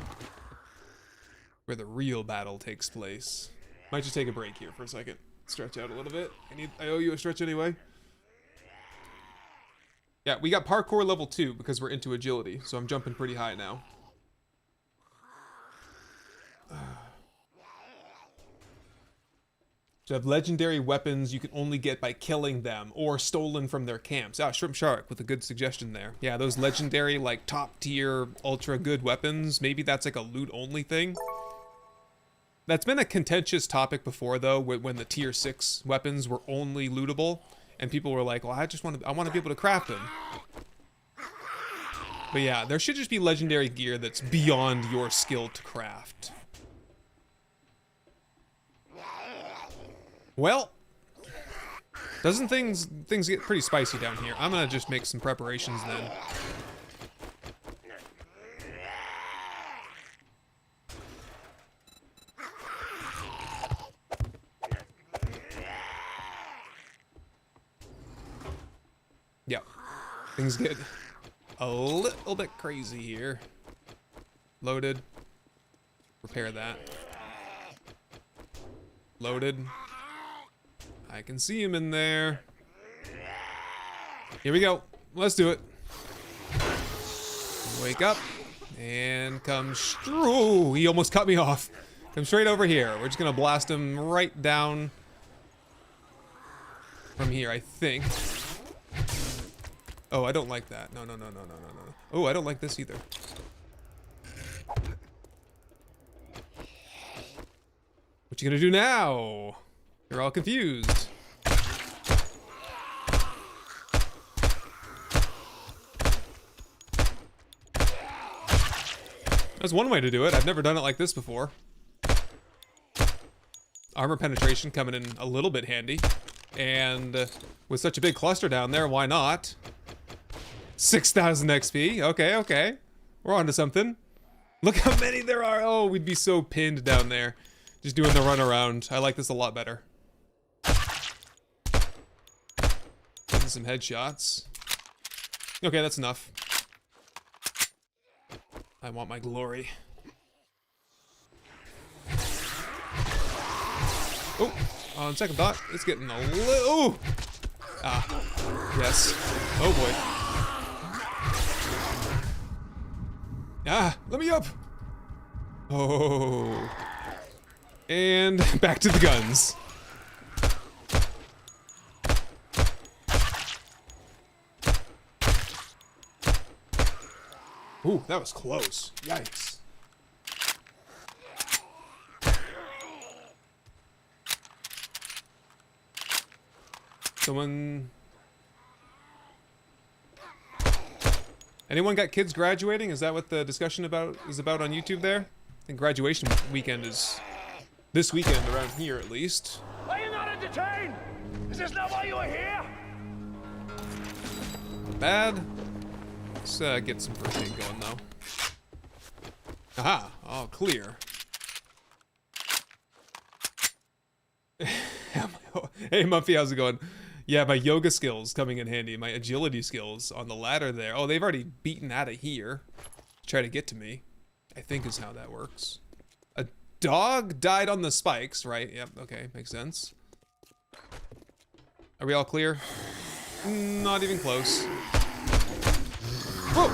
Where the real battle takes place. Might just take a break here for a second. Stretch out a little bit. I owe you a stretch anyway. Yeah, we got parkour level 2 because we're into agility, so I'm jumping pretty high now. To have legendary weapons you can only get by killing them or stolen from their camps. Ah, Shrimp Shark with a good suggestion there. Yeah, those legendary, like, top tier, ultra good weapons. Maybe that's like a loot only thing. That's been a contentious topic before, though, when the tier 6 weapons were only lootable, and people were like, "Well, I want to be able to craft them." But yeah, there should just be legendary gear that's beyond your skill to craft. Well, doesn't things get pretty spicy down here? I'm gonna just make some preparations then. Yeah, things get a little bit crazy here. Loaded. Repair that. Loaded. I can see him in there. Here we go. Let's do it. Wake up. And come Ooh, he almost cut me off. Come straight over here. We're just gonna blast him right down from here, I think. Oh, I don't like that. No. Oh, I don't like this either. What you gonna do now? You're all confused. That's one way to do it. I've never done it like this before. Armor penetration coming in a little bit handy. And with such a big cluster down there, why not? 6,000 XP. Okay. We're on to something. Look how many there are. Oh, we'd be so pinned down there. Just doing the run around. I like this a lot better. Getting some headshots. Okay, that's enough. I want my glory. Oh, on second thought, it's getting a little. Ah, yes. Oh boy. Ah, let me up. Oh. And back to the guns. Ooh, that was close. Yikes. Someone... Anyone got kids graduating? Is that what the discussion is about on YouTube there? I think graduation weekend is this weekend around here at least. Are you not entertained? Is this not why you are here? Bad. Let's get some first aid going though. Aha! All clear. Hey Muffy, how's it going? Yeah, my yoga skills coming in handy. My agility skills on the ladder there. Oh, they've already beaten out of here. Try to get to me, I think is how that works. A dog died on the spikes, right? Yep, okay, makes sense. Are we all clear? Not even close. Whoa!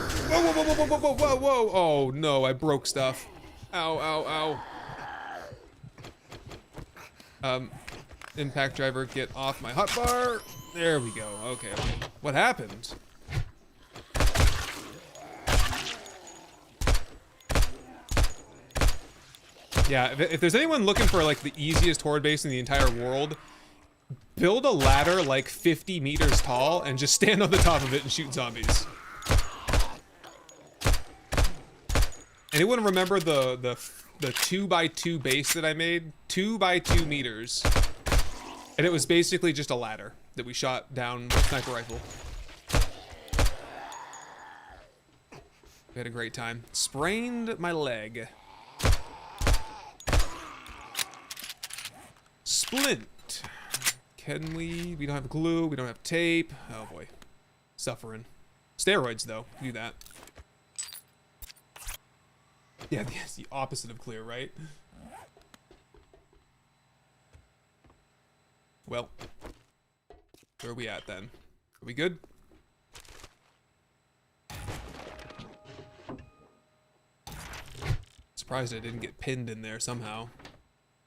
Whoa! Oh no, I broke stuff. Ow. Impact driver, get off my hotbar. There we go. Okay. What happened? Yeah, if there's anyone looking for like the easiest horde base in the entire world, build a ladder like 50 meters tall and just stand on the top of it and shoot zombies. Anyone remember the 2x2 base that I made? 2x2 meters. And it was basically just a ladder that we shot down with a sniper rifle. We had a great time. Sprained my leg. Splint. Can we? We don't have glue. We don't have tape. Oh boy. Suffering. Steroids though. Do that. Yeah, that's the opposite of clear, right? Well, where are we at then? Are we good? Surprised I didn't get pinned in there somehow.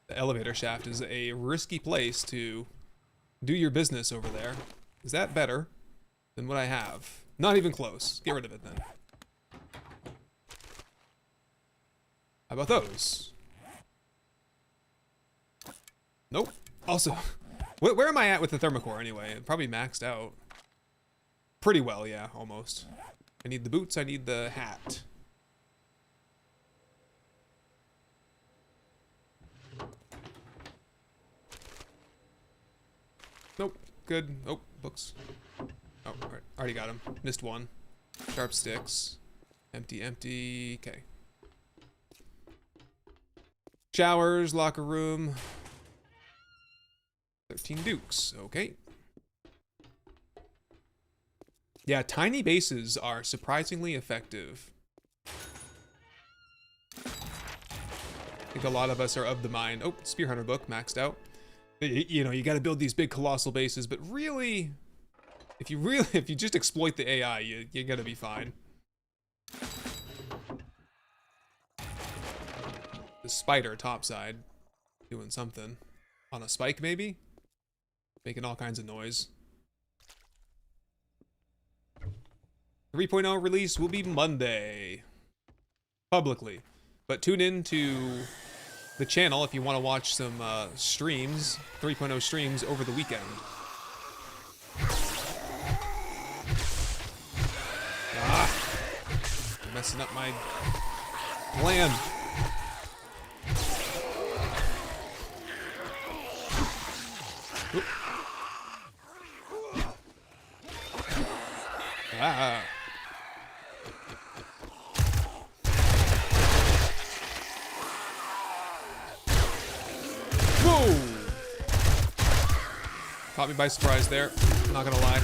The elevator shaft is a risky place to do your business over there. Is that better than what I have? Not even close. Get rid of it then. How about those? Nope. Also, where am I at with the thermocore anyway? Probably maxed out. Pretty well, yeah, almost. I need the boots, I need the hat. Nope. Good. Oh, books. Oh, already got him. Missed one. Sharp sticks. Empty, empty. Okay. Showers, locker room. 13 dukes. Okay. Yeah, tiny bases are surprisingly effective. I think a lot of us are of the mind. Oh, Spear Hunter book, maxed out. You know, you got to build these big colossal bases, but really, if you just exploit the AI, you're gonna be fine. The spider topside doing something on a spike, maybe making all kinds of noise. 3.0 release will be Monday publicly, but tune in to the channel if you want to watch some streams, 3.0 streams over the weekend. Ah, messing up my plan. Oop. Ah. Whoa! Caught me by surprise there, not gonna lie.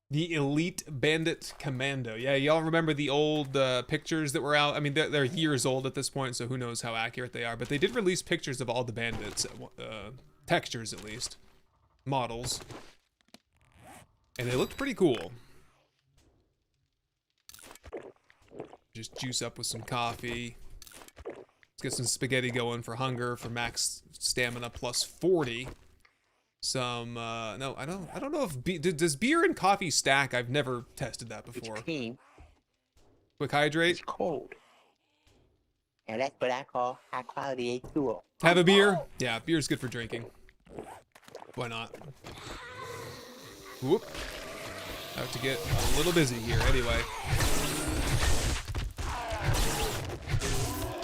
The Elite Bandit Commando. Yeah, y'all remember the old pictures that were out? I mean, they're years old at this point, so who knows how accurate they are. But they did release pictures of all the bandits, textures at least, models. And they looked pretty cool. Just juice up with some coffee. Let's get some spaghetti going for hunger, for max stamina plus 40. Some no, I don't know if does beer and coffee stack? I've never tested that before. It's clean. Quick hydrate. It's cold. And that's what I call high quality H2O. Have a beer. Yeah, beer's good for drinking. Why not? Whoop. About to get a little busy here anyway.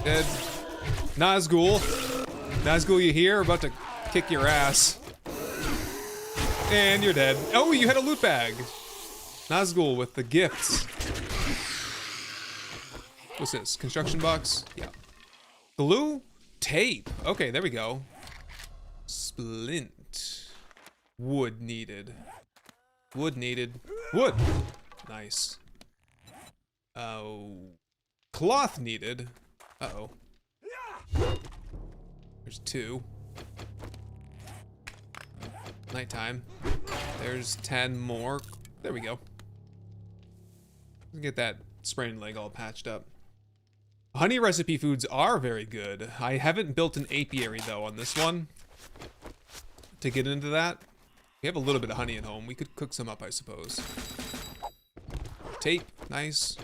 Dead. Nazgul. Nazgul, you here? We're about to kick your ass. And you're dead. Oh, you had a loot bag. Nazgul with the gifts. What's this? Construction box? Yeah. Glue? Tape. Okay, there we go. Splint. Wood needed. Wood needed. Wood. Nice. Oh. Cloth needed. Uh-oh. There's 2. Nighttime. There's 10 more. There we go. Let's get that sprained leg all patched up. Honey recipe foods are very good. I haven't built an apiary though on this one. To get into that, we have a little bit of honey at home. We could cook some up, I suppose. Tape, nice.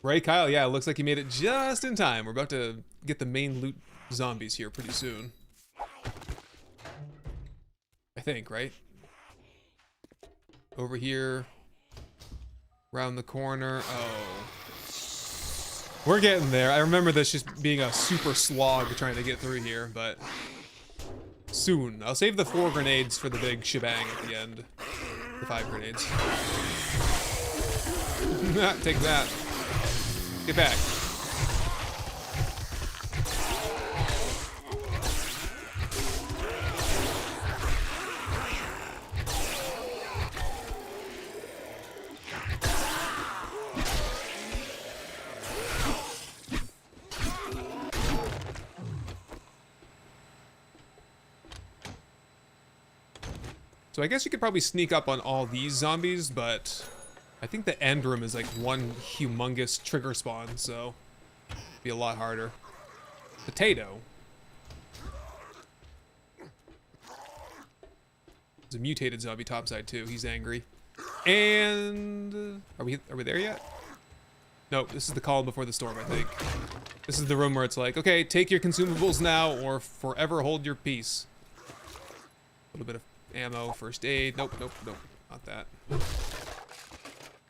Ray Kyle, yeah, it looks like you made it just in time. We're about to get the main loot zombies here pretty soon. I think, right? Over here. Around the corner. Oh. We're getting there. I remember this just being a super slog trying to get through here, but soon. I'll save the 4 grenades for the big shebang at the end. The 5 grenades. Take that. Get back. So I guess you could probably sneak up on all these zombies, but I think the end room is like one humongous trigger spawn, so it'd be a lot harder. Potato. There's a mutated zombie topside too. He's angry. And are we there yet? Nope, this is the calm before the storm, I think. This is the room where it's like, okay, take your consumables now or forever hold your peace. little bit of ammo, first aid. Nope, nope, nope, not that.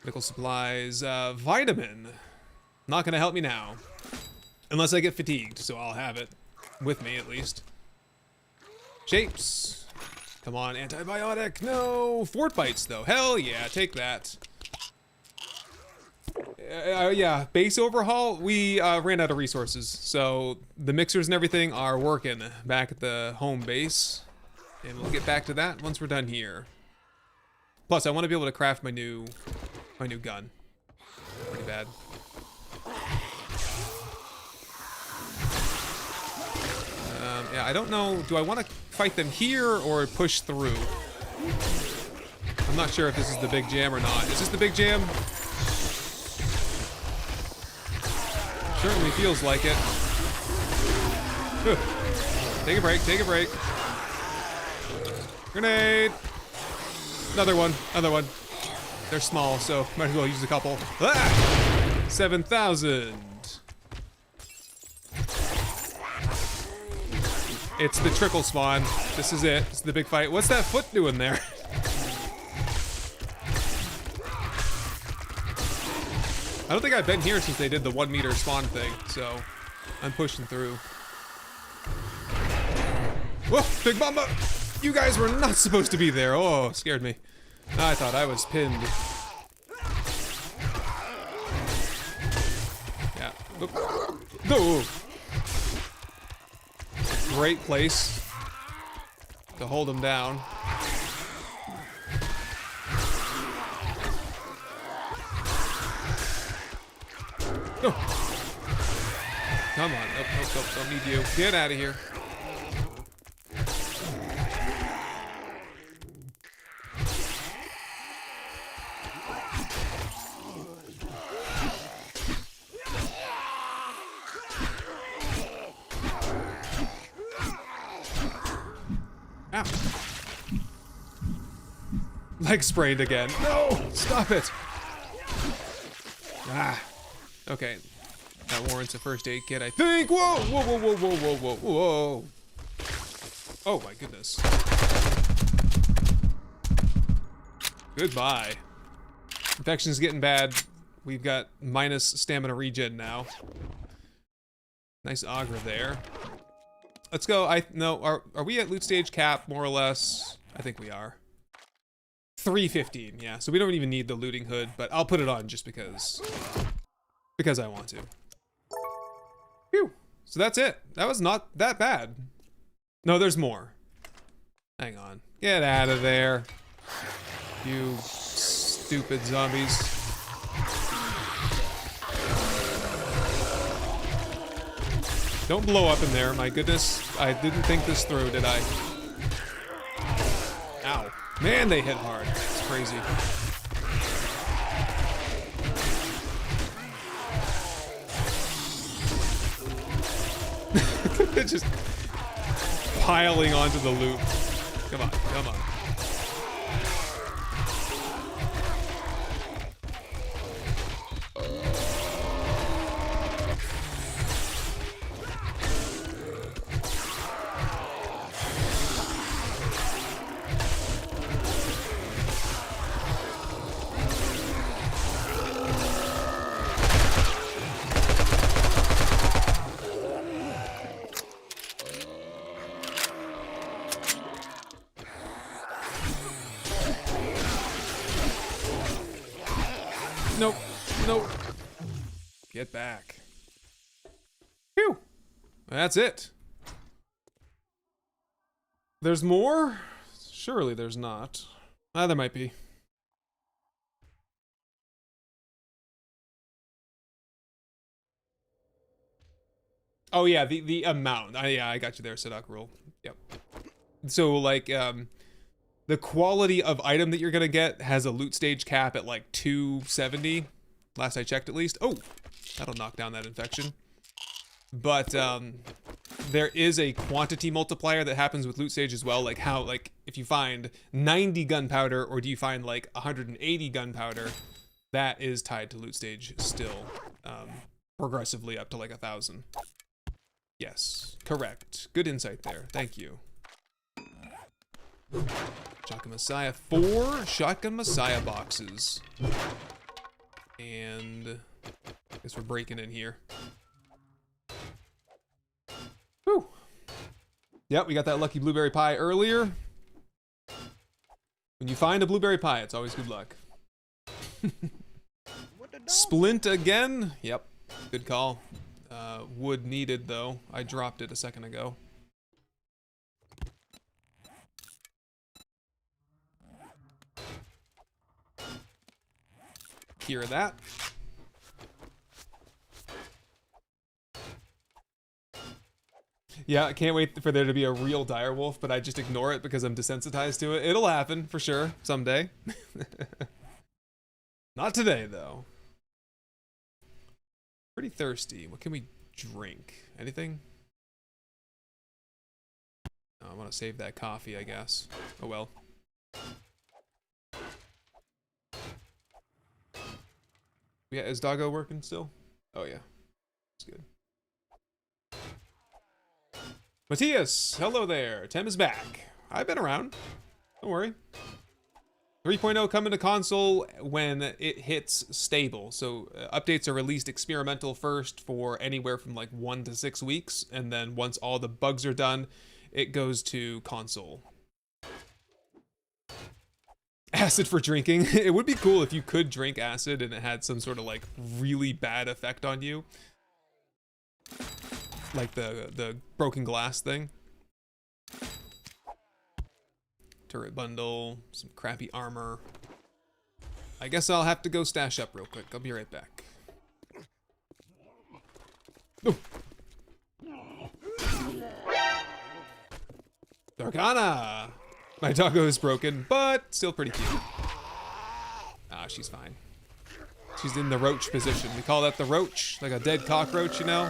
Medical supplies, vitamin. Not gonna help me now. Unless I get fatigued, so I'll have it. With me, at least. Shapes. Come on, antibiotic. No! Fort bites, though. Hell yeah, take that. Yeah, base overhaul. We ran out of resources, so the mixers and everything are working back at the home base. And we'll get back to that once we're done here. Plus, I want to be able to craft my new gun. Pretty bad. Yeah, I don't know. Do I want to fight them here or push through? I'm not sure if this is the big jam or not. Is this the big jam? Certainly feels like it. Whew. Take a break, take a break. Grenade! Another one, another one. They're small, so might as well use a couple. Ah! 7,000. It's the trickle spawn. This is it. It's the big fight. What's that foot doing there? I don't think I've been here since they did the 1 meter spawn thing, so I'm pushing through. Whoa, Big Mama! You guys were not supposed to be there. Oh, scared me. I thought I was pinned. Yeah. Oop. No. Great place to hold him down. No. Come on. Nope, nope, nope. Don't need you. Get out of here. Ow. Leg sprained again. No! Stop it! Ah. Okay. That warrants a first aid kit, I think. Whoa! Whoa, whoa, whoa, whoa, whoa, whoa, whoa. Oh my goodness. Goodbye. Infection's getting bad. We've got minus stamina regen now. Nice auger there. Let's go. No, are we at loot stage cap, more or less? I think we are. 315, yeah. So we don't even need the looting hood, but I'll put it on just because I want to. Phew. So that's it. That was not that bad. No, there's more. Hang on. Get out of there. You stupid zombies. Don't blow up in there, my goodness. I didn't think this through, did I? Ow. Man, they hit hard. It's crazy. Just piling onto the loot. Come on, come on. Nope. Nope. Get back. Phew. That's it. There's more? Surely there's not. Ah, there might be. Oh yeah, the amount. Yeah, I got you there, Sadak rule. Yep. So like the quality of item that you're gonna get has a loot stage cap at like 270. Last I checked, at least. Oh, that'll knock down that infection. But there is a quantity multiplier that happens with loot stage as well. Like how, like if you find 90 gunpowder, or do you find like 180 gunpowder, that is tied to loot stage still, progressively up to like 1,000. Yes, correct. Good insight there. Thank you. Shotgun Messiah, 4 Shotgun Messiah boxes. And I guess we're breaking in here. Whew. Yep, we got that lucky blueberry pie earlier. When you find a blueberry pie, it's always good luck. Splint again? Yep, good call. Wood needed though. I dropped it a second ago. Hear that? Yeah, I can't wait for there to be a real direwolf, but I just ignore it because I'm desensitized to it. It'll happen for sure someday. Not today though. Pretty thirsty. What can we drink? Anything? No, I want to save that coffee, I guess. Oh well. Yeah, is Doggo working still? Oh yeah, it's good. Matthias, hello there. Tem is back. I've been around. Don't worry. 3.0 coming to console when it hits stable. So updates are released experimental first for anywhere from like 1 to 6 weeks, and then once all the bugs are done, it goes to console. Acid for drinking. It would be cool if you could drink acid and it had some sort of like really bad effect on you. Like the broken glass thing. Turret bundle, some crappy armor. I guess I'll have to go stash up real quick. I'll be right back. Ooh. Dargana! My doggo is broken, but still pretty cute. Ah, she's fine. She's in the roach position. We call that the roach, like a dead cockroach, you know?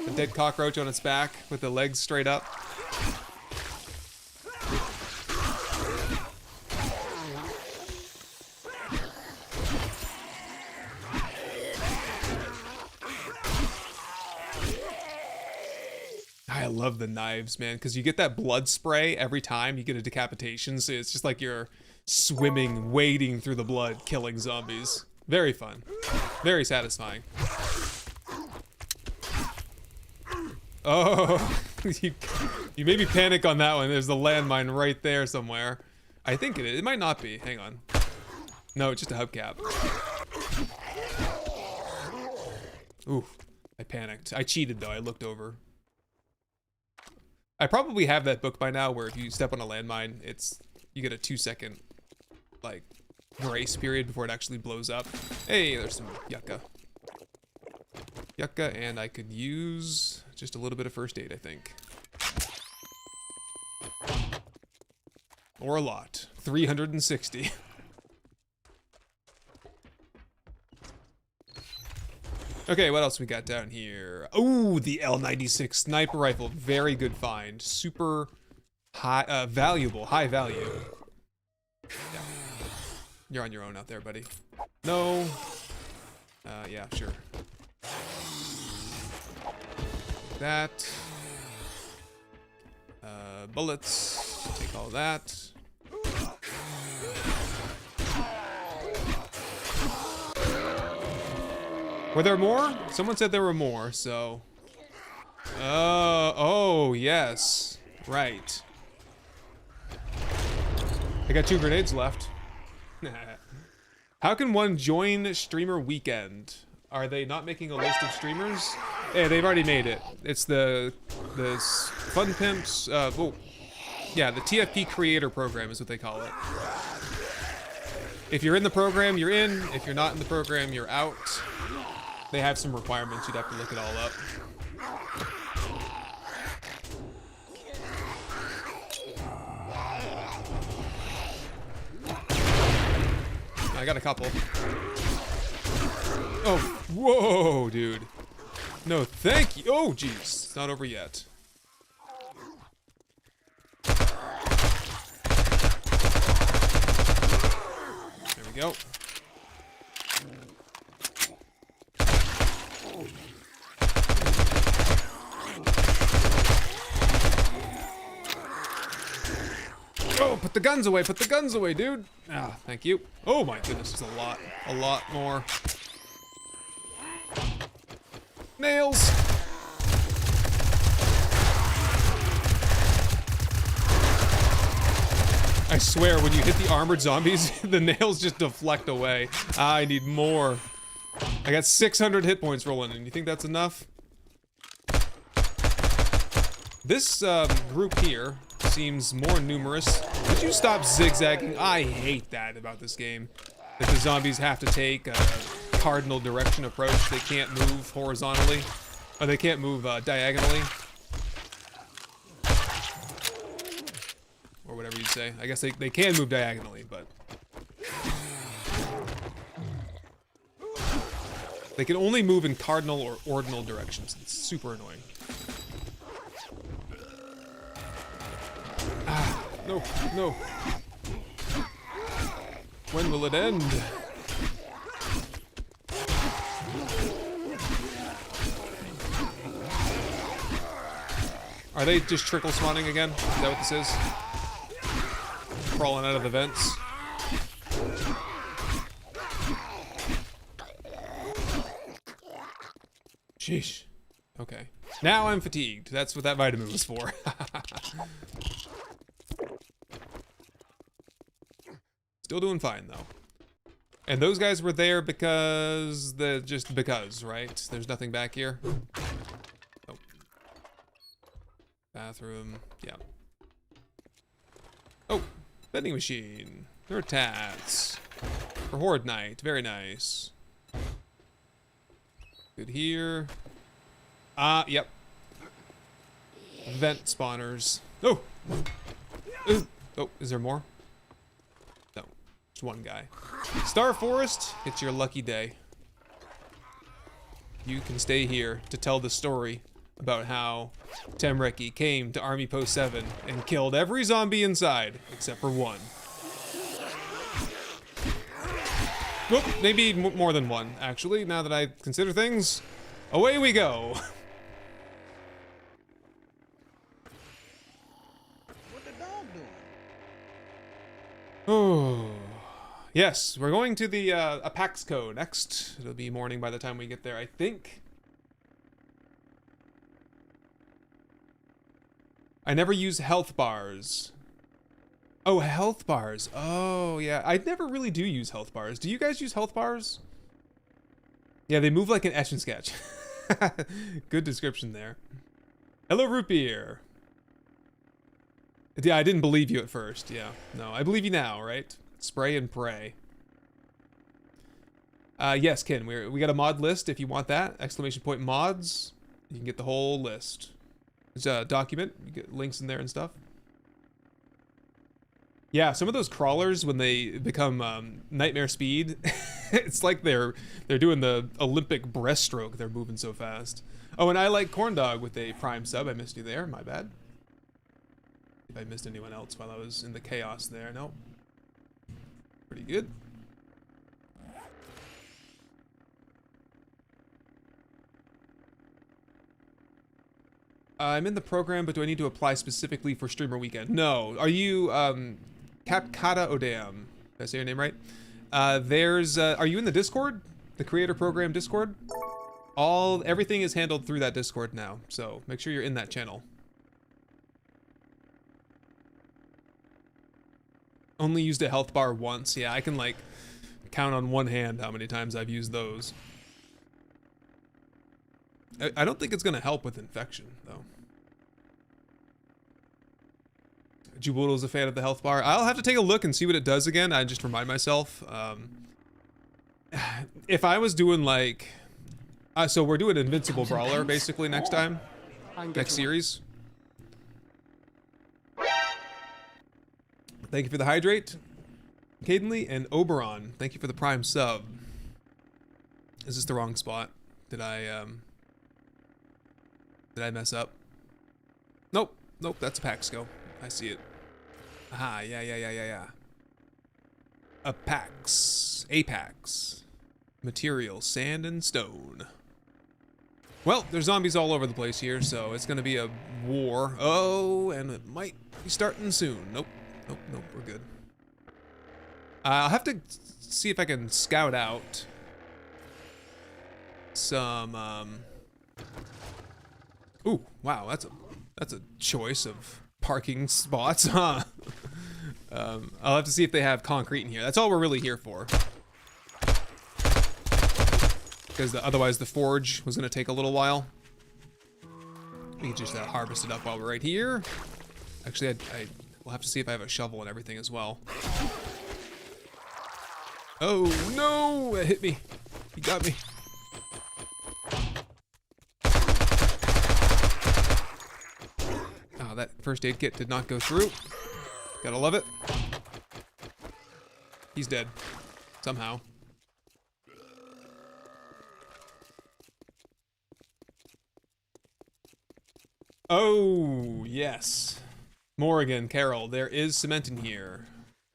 A dead cockroach on its back with the legs straight up. I love the knives, man, because you get that blood spray every time you get a decapitation, so it's just like you're swimming, wading through the blood, killing zombies. Very fun. Very satisfying. Oh, you made me panic on that one. There's a landmine right there somewhere. I think it is. It might not be. Hang on. No, it's just a hubcap. Ooh, I panicked. I cheated though. I looked over. I probably have that book by now where if you step on a landmine, you get a 2-second like grace period before it actually blows up. Hey, there's some yucca. Yucca, and I could use just a little bit of first aid, I think. Or a lot. 360. Okay, what else we got down here? Oh, the L96 sniper rifle. Very good find. Super high, valuable, high value. Yeah. You're on your own out there, buddy. No. Yeah, sure. That. Bullets. Take all that. Were there more? Someone said there were more, so. Oh, yes. Right. I got 2 grenades left. How can one join Streamer Weekend? Are they not making a list of streamers? Yeah, they've already made it. It's the Fun Pimps, oh, yeah, the TFP Creator Program is what they call it. If you're in the program, you're in. If you're not in the program, you're out. They have some requirements, you'd have to look it all up. I got a couple. Oh, whoa, dude. No, thank you. Oh, jeez. It's not over yet. There we go. Put the guns away, put the guns away, dude. Ah, thank you. Oh my goodness, it's a lot more. Nails. I swear, when you hit the armored zombies, the nails just deflect away. I need more. I got 600 hit points rolling in. You think that's enough? This group here seems more numerous. Would you stop zigzagging? I hate that about this game. That the zombies have to take a cardinal direction approach. They can't move horizontally. Or they can't move diagonally. Or whatever you say. I guess they can move diagonally, but... they can only move in cardinal or ordinal directions. It's super annoying. Ah, no, no. When will it end? Are they just trickle spawning again? Is that what this is? Crawling out of the vents. Sheesh. Okay. Now I'm fatigued. That's what that vitamin was for. Still doing fine though. And those guys were there because just because, right? There's nothing back here. Oh. Bathroom. Yeah. Oh, vending machine. Nerd tats. For Horde Night. Very nice. Good here. Yep. Vent spawners. Oh! Oh, is there more? No. Just one guy. Star Forest, it's your lucky day. You can stay here to tell the story about how Temreki came to Army Post 7 and killed every zombie inside, except for one. Whoop, maybe more than one, actually, now that I consider things. Away we go! What the dog doing? Oh. Yes, we're going to the Apaxco next. It'll be morning by the time we get there, I think. I never use health bars. Oh, health bars. Oh, yeah. I never really do use health bars. Do you guys use health bars? Yeah, they move like an Etch and Sketch. Good description there. Hello, Root Beer. Yeah, I didn't believe you at first. Yeah, no, I believe you now, right? Spray and pray. Yes, Ken, we got a mod list if you want that. Exclamation point mods. You can get the whole list. There's a document. You get links in there and stuff. Yeah, some of those crawlers, when they become nightmare speed, it's like they're doing the Olympic breaststroke. They're moving so fast. Oh, and I like Corn Dog with a Prime sub. I missed you there. My bad. If I missed anyone else while I was in the chaos there. No. Pretty good. I'm in the program, but do I need to apply specifically for Streamer Weekend? No. Are you, Capcata Odeum? Did I say your name right? Are you in the Discord? The Creator Program Discord? Everything is handled through that Discord now, so make sure you're in that channel. Only used a health bar once. Yeah, I can, like, count on one hand how many times I've used those. I don't think it's gonna help with infection, though. Juboodle's a fan of the health bar. I'll have to take a look and see what it does again. I just remind myself. If I was doing like... so we're doing Invincible Brawler, basically, next time. Next series. Thank you for the hydrate, Cadenly, and Oberon. Thank you for the Prime sub. Is this the wrong spot? Did I mess up? Nope. Nope, that's Apaxco. I see it. Aha, yeah. Apax. Material, sand and stone. Well, there's zombies all over the place here, so it's gonna be a war. Oh, and it might be starting soon. Nope. Nope, nope, we're good. I'll have to see if I can scout out some, Ooh, wow, that's a choice of parking spots, huh? I'll have to see if they have concrete in here. That's all we're really here for. Because otherwise the forge was gonna take a little while. We can just harvest it up while we're right here. Actually, we'll have to see if I have a shovel and everything as well. Oh no, it hit me. He got me. Oh, that first aid kit did not go through. Gotta love it. He's dead. Somehow. Oh, yes. Morrigan, Carol, there is cement in here.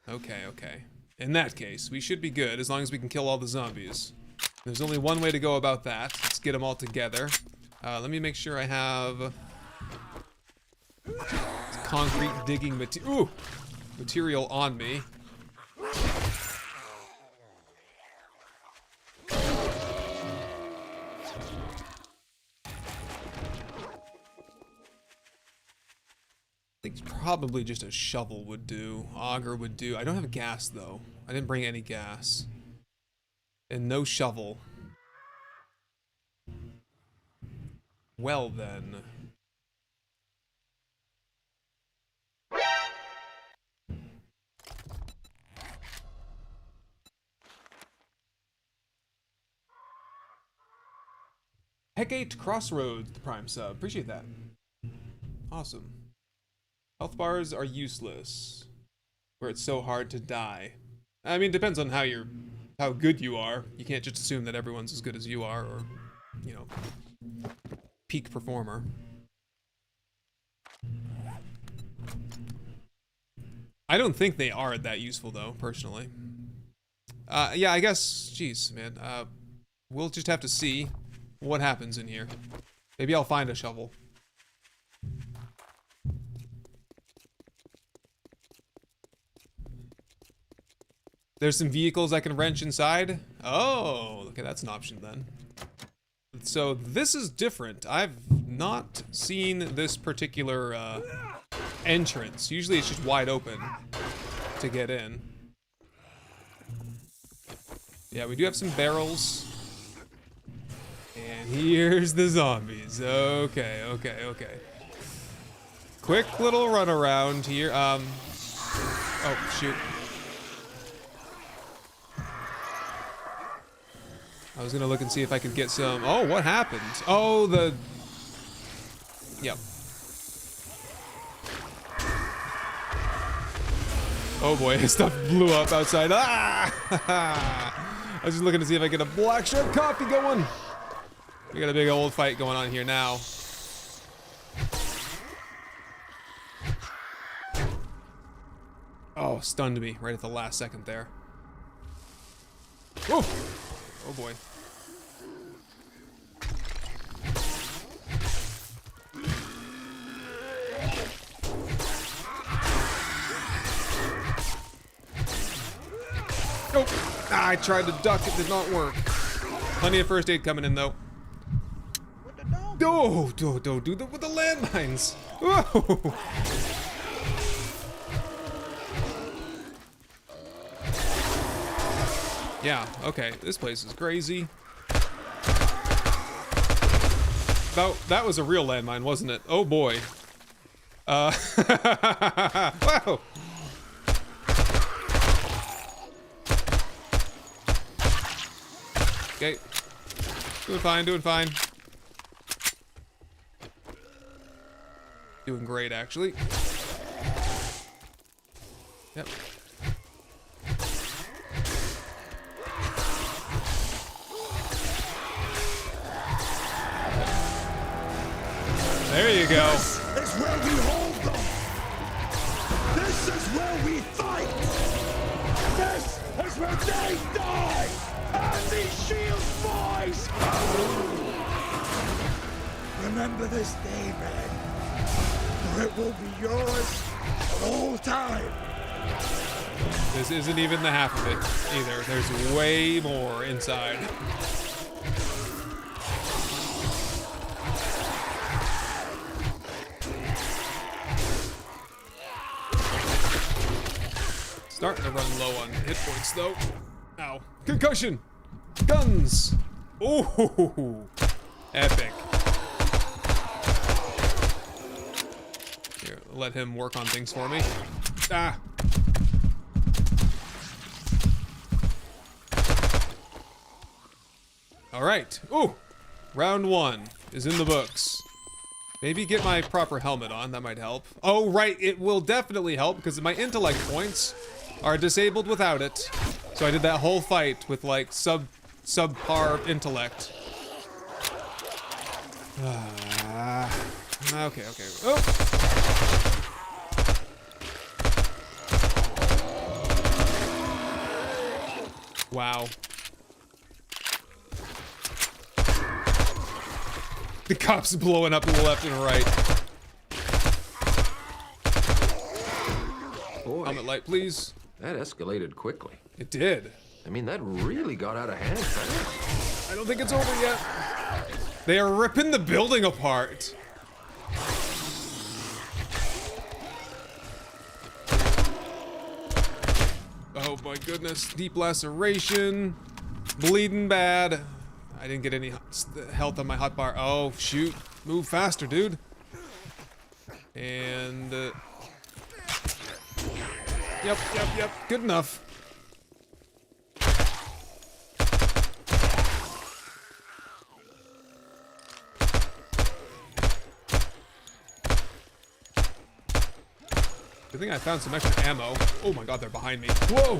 Okay, okay. In that case, we should be good as long as we can kill all the zombies. There's only one way to go about that. Let's get them all together. Let me make sure I have concrete digging material on me. I think probably just a shovel would do. Auger would do. I don't have gas though. I didn't bring any gas. And no shovel. Well then. Hecate Crossroads, the Prime sub. Appreciate that. Awesome. Health bars are useless. Where it's so hard to die. I mean, depends on how good you are. You can't just assume that everyone's as good as you are, or, you know, peak performer. I don't think they are that useful though, personally. Yeah, I guess, jeez, man. We'll just have to see what happens in here. Maybe I'll find a shovel. There's some vehicles I can wrench inside. Oh, okay, that's an option then. So this is different. I've not seen this particular entrance. Usually it's just wide open to get in. Yeah, we do have some barrels. And here's the zombies. Okay, okay, okay. Quick little run around here. Oh, shoot. I was gonna look and see if I could get some. Oh, what happened? Oh, Yep. Oh boy, stuff blew up outside. Ah! I was just looking to see if I get a black shark coffee going. We got a big old fight going on here now. Oh, stunned me right at the last second there. Whoa! Oh boy. Oh! Ah, I tried to duck, it did not work. Plenty of first aid coming in though. Oh, don't do that with the landmines. Whoa! Yeah, okay, this place is crazy. That was a real landmine, wasn't it? Oh boy. Wow! Okay. Doing fine, doing fine. Doing great, actually. Yep. There you go. This is where we hold them. This is where we fight. This is where they die. And these shields rise. Remember this day, man. For it will be yours for all time. This isn't even the half of it either. There's way more inside. Starting to run low on hit points though. Ow. Concussion! Guns! Ooh! Epic. Here, let him work on things for me. Ah! Alright. Ooh! Round 1 is in the books. Maybe get my proper helmet on, that might help. Oh, right, it will definitely help because my intellect points are disabled without it. So I did that whole fight with like subpar intellect. Okay. Oh. Wow. The cops blowing up left and right. Boy, Helmet light, please. that escalated quickly. It did. I mean, that really got out of hand fast. I don't think it's over yet. They are ripping the building apart. Oh my goodness. Deep laceration. Bleeding bad. I didn't get any health on my hotbar. Oh, shoot. Move faster, dude. And... Yep. Good enough. Good thing I found some extra ammo. Oh my god, they're behind me. Whoa!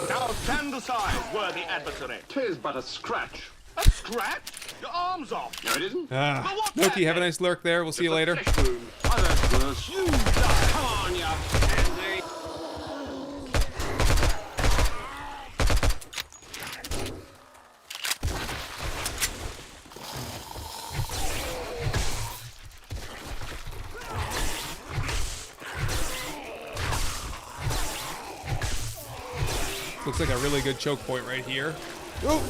Now stand aside, worthy adversary. 'Tis but a scratch. A scratch? Your arm's off. No, it isn't. Ah, Loki, have a nice lurk there. We'll see you later. Flesh wound. I've had worse. You die. Come on, you pansy. Looks like a really good choke point right here. Oh!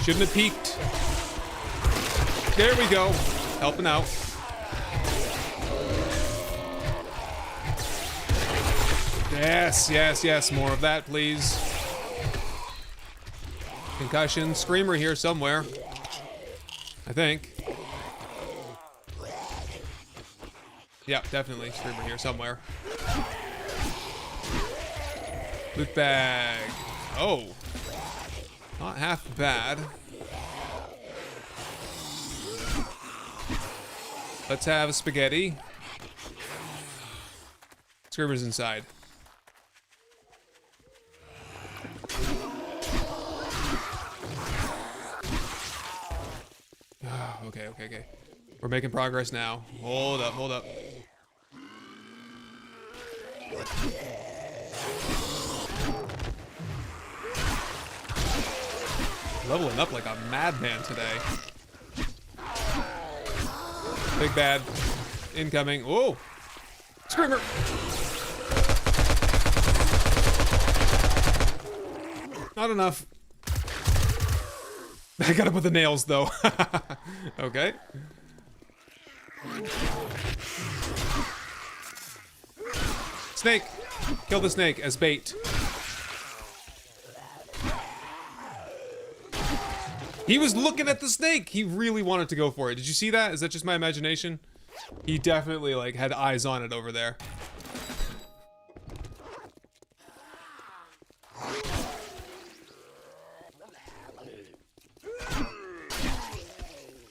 Shouldn't have peeked. There we go. Helping out. Yes. More of that, please. Concussion. Screamer here somewhere. I think. Yeah, definitely. Screamer here somewhere. Loot bag. Oh. Not half bad. Let's have spaghetti. Screamer's inside. Okay. We're making progress now. Hold up. Leveling up like a madman today. Big bad. Incoming. Whoa! Screamer! Not enough. I got him with the nails, though. Okay. Snake! Kill the snake as bait. He was looking at the snake! He really wanted to go for it. Did you see that? Is that just my imagination? He definitely, like, had eyes on it over there.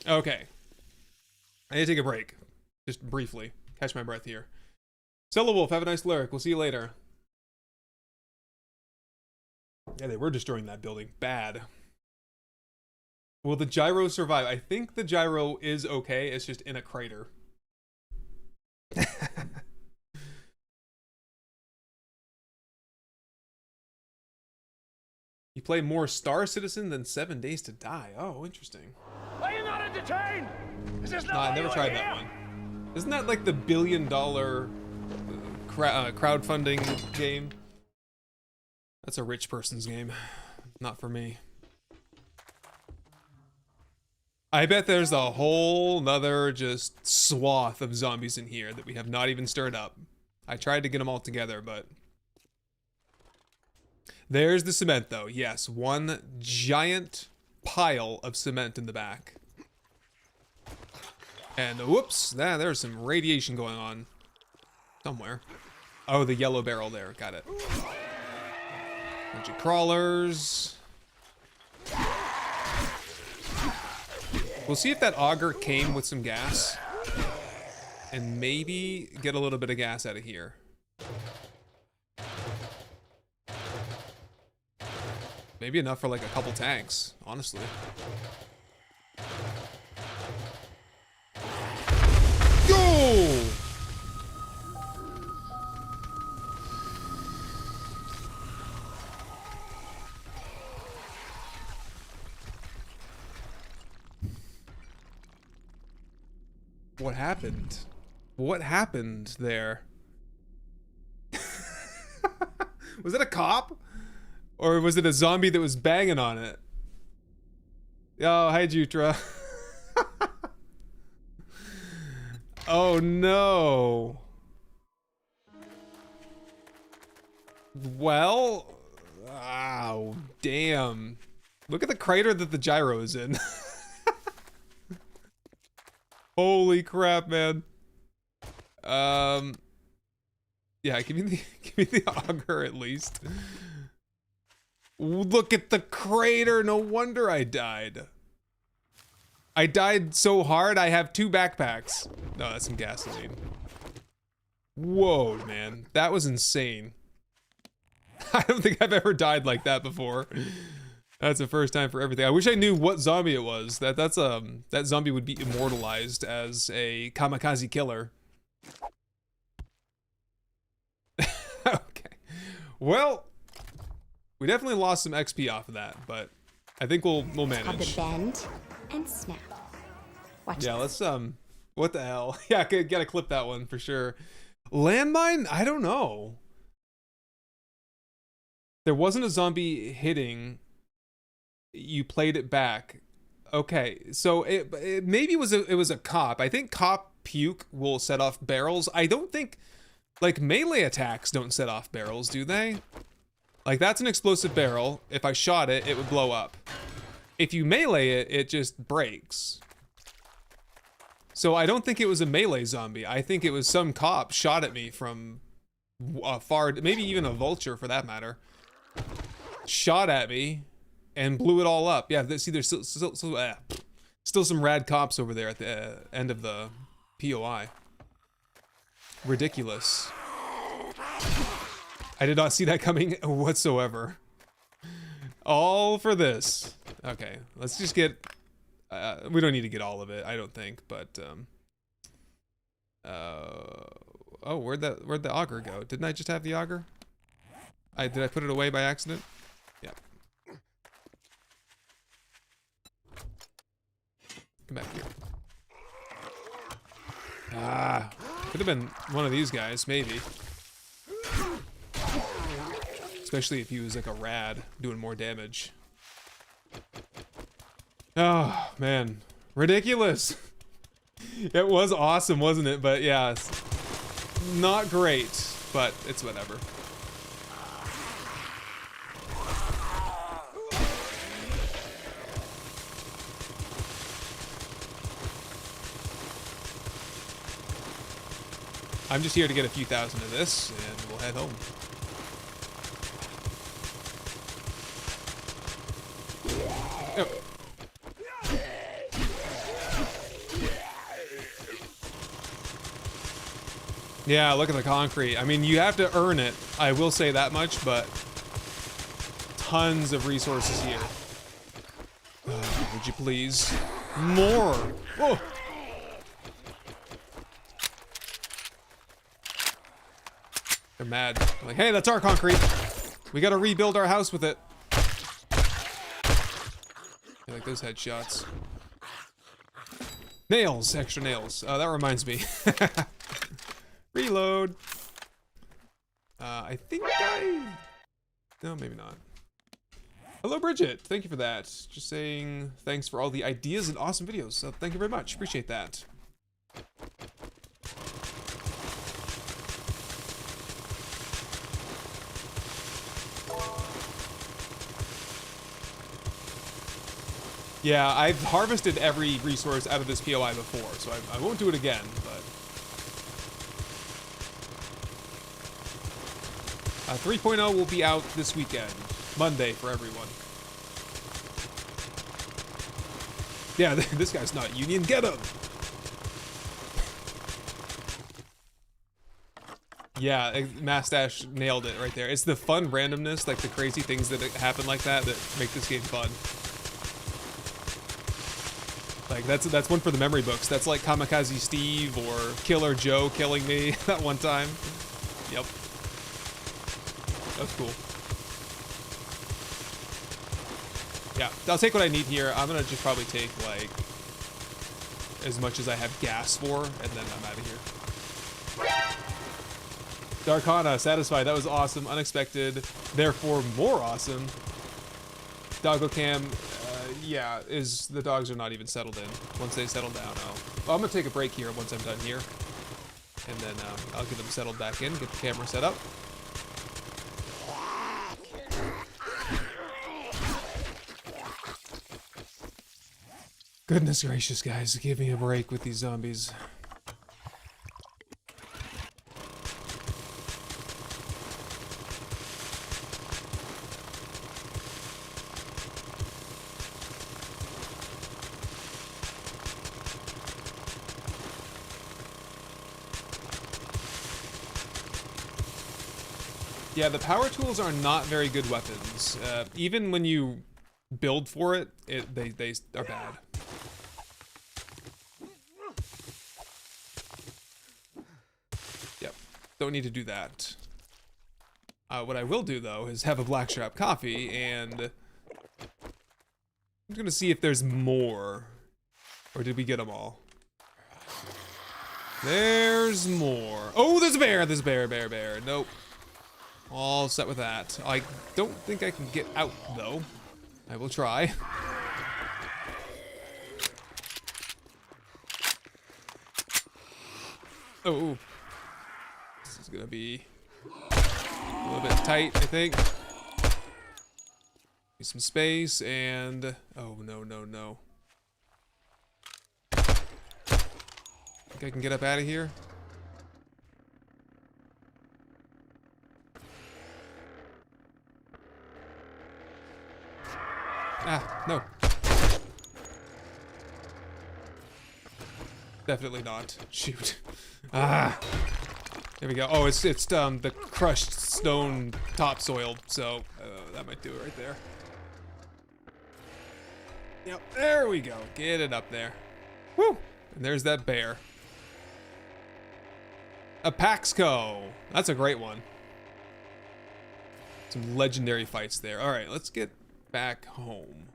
Okay. I need to take a break. Just briefly. Catch my breath here. Stella Wolf, have a nice lyric. We'll see you later. Yeah, they were destroying that building. Bad. Will the gyro survive? I think the gyro is okay. It's just in a crater. You play more Star Citizen than 7 Days to Die. Oh, interesting. Are you not entertained? Is this No, I never tried that one. Isn't that like the $1 billion crowdfunding game? That's a rich person's game. Not for me. I bet there's a whole nother just swath of zombies in here that we have not even stirred up. I tried to get them all together, but... There's the cement, though. Yes, one giant pile of cement in the back. And whoops, there's some radiation going on somewhere. Oh, the yellow barrel there. Got it. Bunch of crawlers. We'll see if that auger came with some gas. And maybe get a little bit of gas out of here. Maybe enough for like a couple tanks, honestly. Go! What happened? What happened there? Was it a cop? Or was it a zombie that was banging on it? Oh, hi, Jutra. Oh, no. Well, wow, damn. Look at the crater that the gyro is in. Holy crap, man. Yeah, give me the auger at least. Look at the crater. No wonder I died. I died so hard I have 2 backpacks. No, that's some gasoline. Whoa, man. That was insane. I don't think I've ever died like that before. That's the first time for everything. I wish I knew what zombie it was. That zombie would be immortalized as a kamikaze killer. Okay. Well, we definitely lost some XP off of that, but I think we'll manage. Called the bend and snap. Watch Yeah, this. let's what the hell? Yeah, gotta clip that one for sure. Landmine? I don't know. There wasn't a zombie hitting. You played it back. Okay, so it maybe it was a cop. I think cop puke will set off barrels. I don't think like melee attacks don't set off barrels, do they? Like that's an explosive barrel. If I shot it, it would blow up. If you melee it, it just breaks. So I don't think it was a melee zombie. I think it was some cop shot at me from far, maybe even a vulture for that matter. Shot at me and blew it all up. Yeah, see, there's still some rad cops over there at the end of the POI. Ridiculous. I did not see that coming whatsoever. All for this. Okay, let's just get... we don't need to get all of it, I don't think, but... oh, where'd the auger go? Didn't I just have the auger? Did I put it away by accident? Yeah. Come back here. Ah, could have been one of these guys, maybe. Especially if he was like a rad, doing more damage. Oh, man. Ridiculous. It was awesome, wasn't it? But yeah, it's not great, but it's whatever. I'm just here to get a few thousand of this, and we'll head home. Oh. Yeah, look at the concrete. I mean, you have to earn it. I will say that much, but tons of resources here. Would you please? More. Whoa. They're mad. They're like, hey, that's our concrete. We gotta rebuild our house with it. I like those headshots. Nails, extra nails. That reminds me. Reload. I think no, maybe not. Hello, Bridget. Thank you for that. Just saying thanks for all the ideas and awesome videos. So thank you very much. Appreciate that. Yeah, I've harvested every resource out of this POI before, so I won't do it again, but... 3.0 will be out this weekend. Monday for everyone. Yeah, this guy's not Union. Get him! Yeah, Mastache nailed it right there. It's the fun randomness, like the crazy things that happen like that make this game fun. Like, that's one for the memory books. That's like Kamikaze Steve or Killer Joe killing me that one time. Yep. That's cool. Yeah, I'll take what I need here. I'm gonna just probably take, like, as much as I have gas for, and then I'm out of here. Darkana, satisfied. That was awesome. Unexpected. Therefore, more awesome. Doggo Cam, yeah, the dogs are not even settled in. Once they settle down, I'm gonna take a break here once I'm done here. And then I'll get them settled back in, get the camera set up. Goodness gracious, guys, give me a break with these zombies. Yeah, the power tools are not very good weapons. Even when you build for it, they are bad. Yep, don't need to do that. What I will do, though, is have a Blackstrap coffee, and I'm gonna see if there's more. Or did we get them all? There's more. Oh, there's a bear! There's a bear. Nope. All set with that. I don't think I can get out, though. I will try. Oh. This is gonna be a little bit tight, I think. Need some space, and... Oh, no. Think I can get up out of here? Ah, no. Definitely not. Shoot. Ah. There we go. Oh, it's the crushed stone topsoil, so that might do it right there. Yep, there we go. Get it up there. Woo! And there's that bear. A Paxco. That's a great one. Some legendary fights there. All right, let's get back home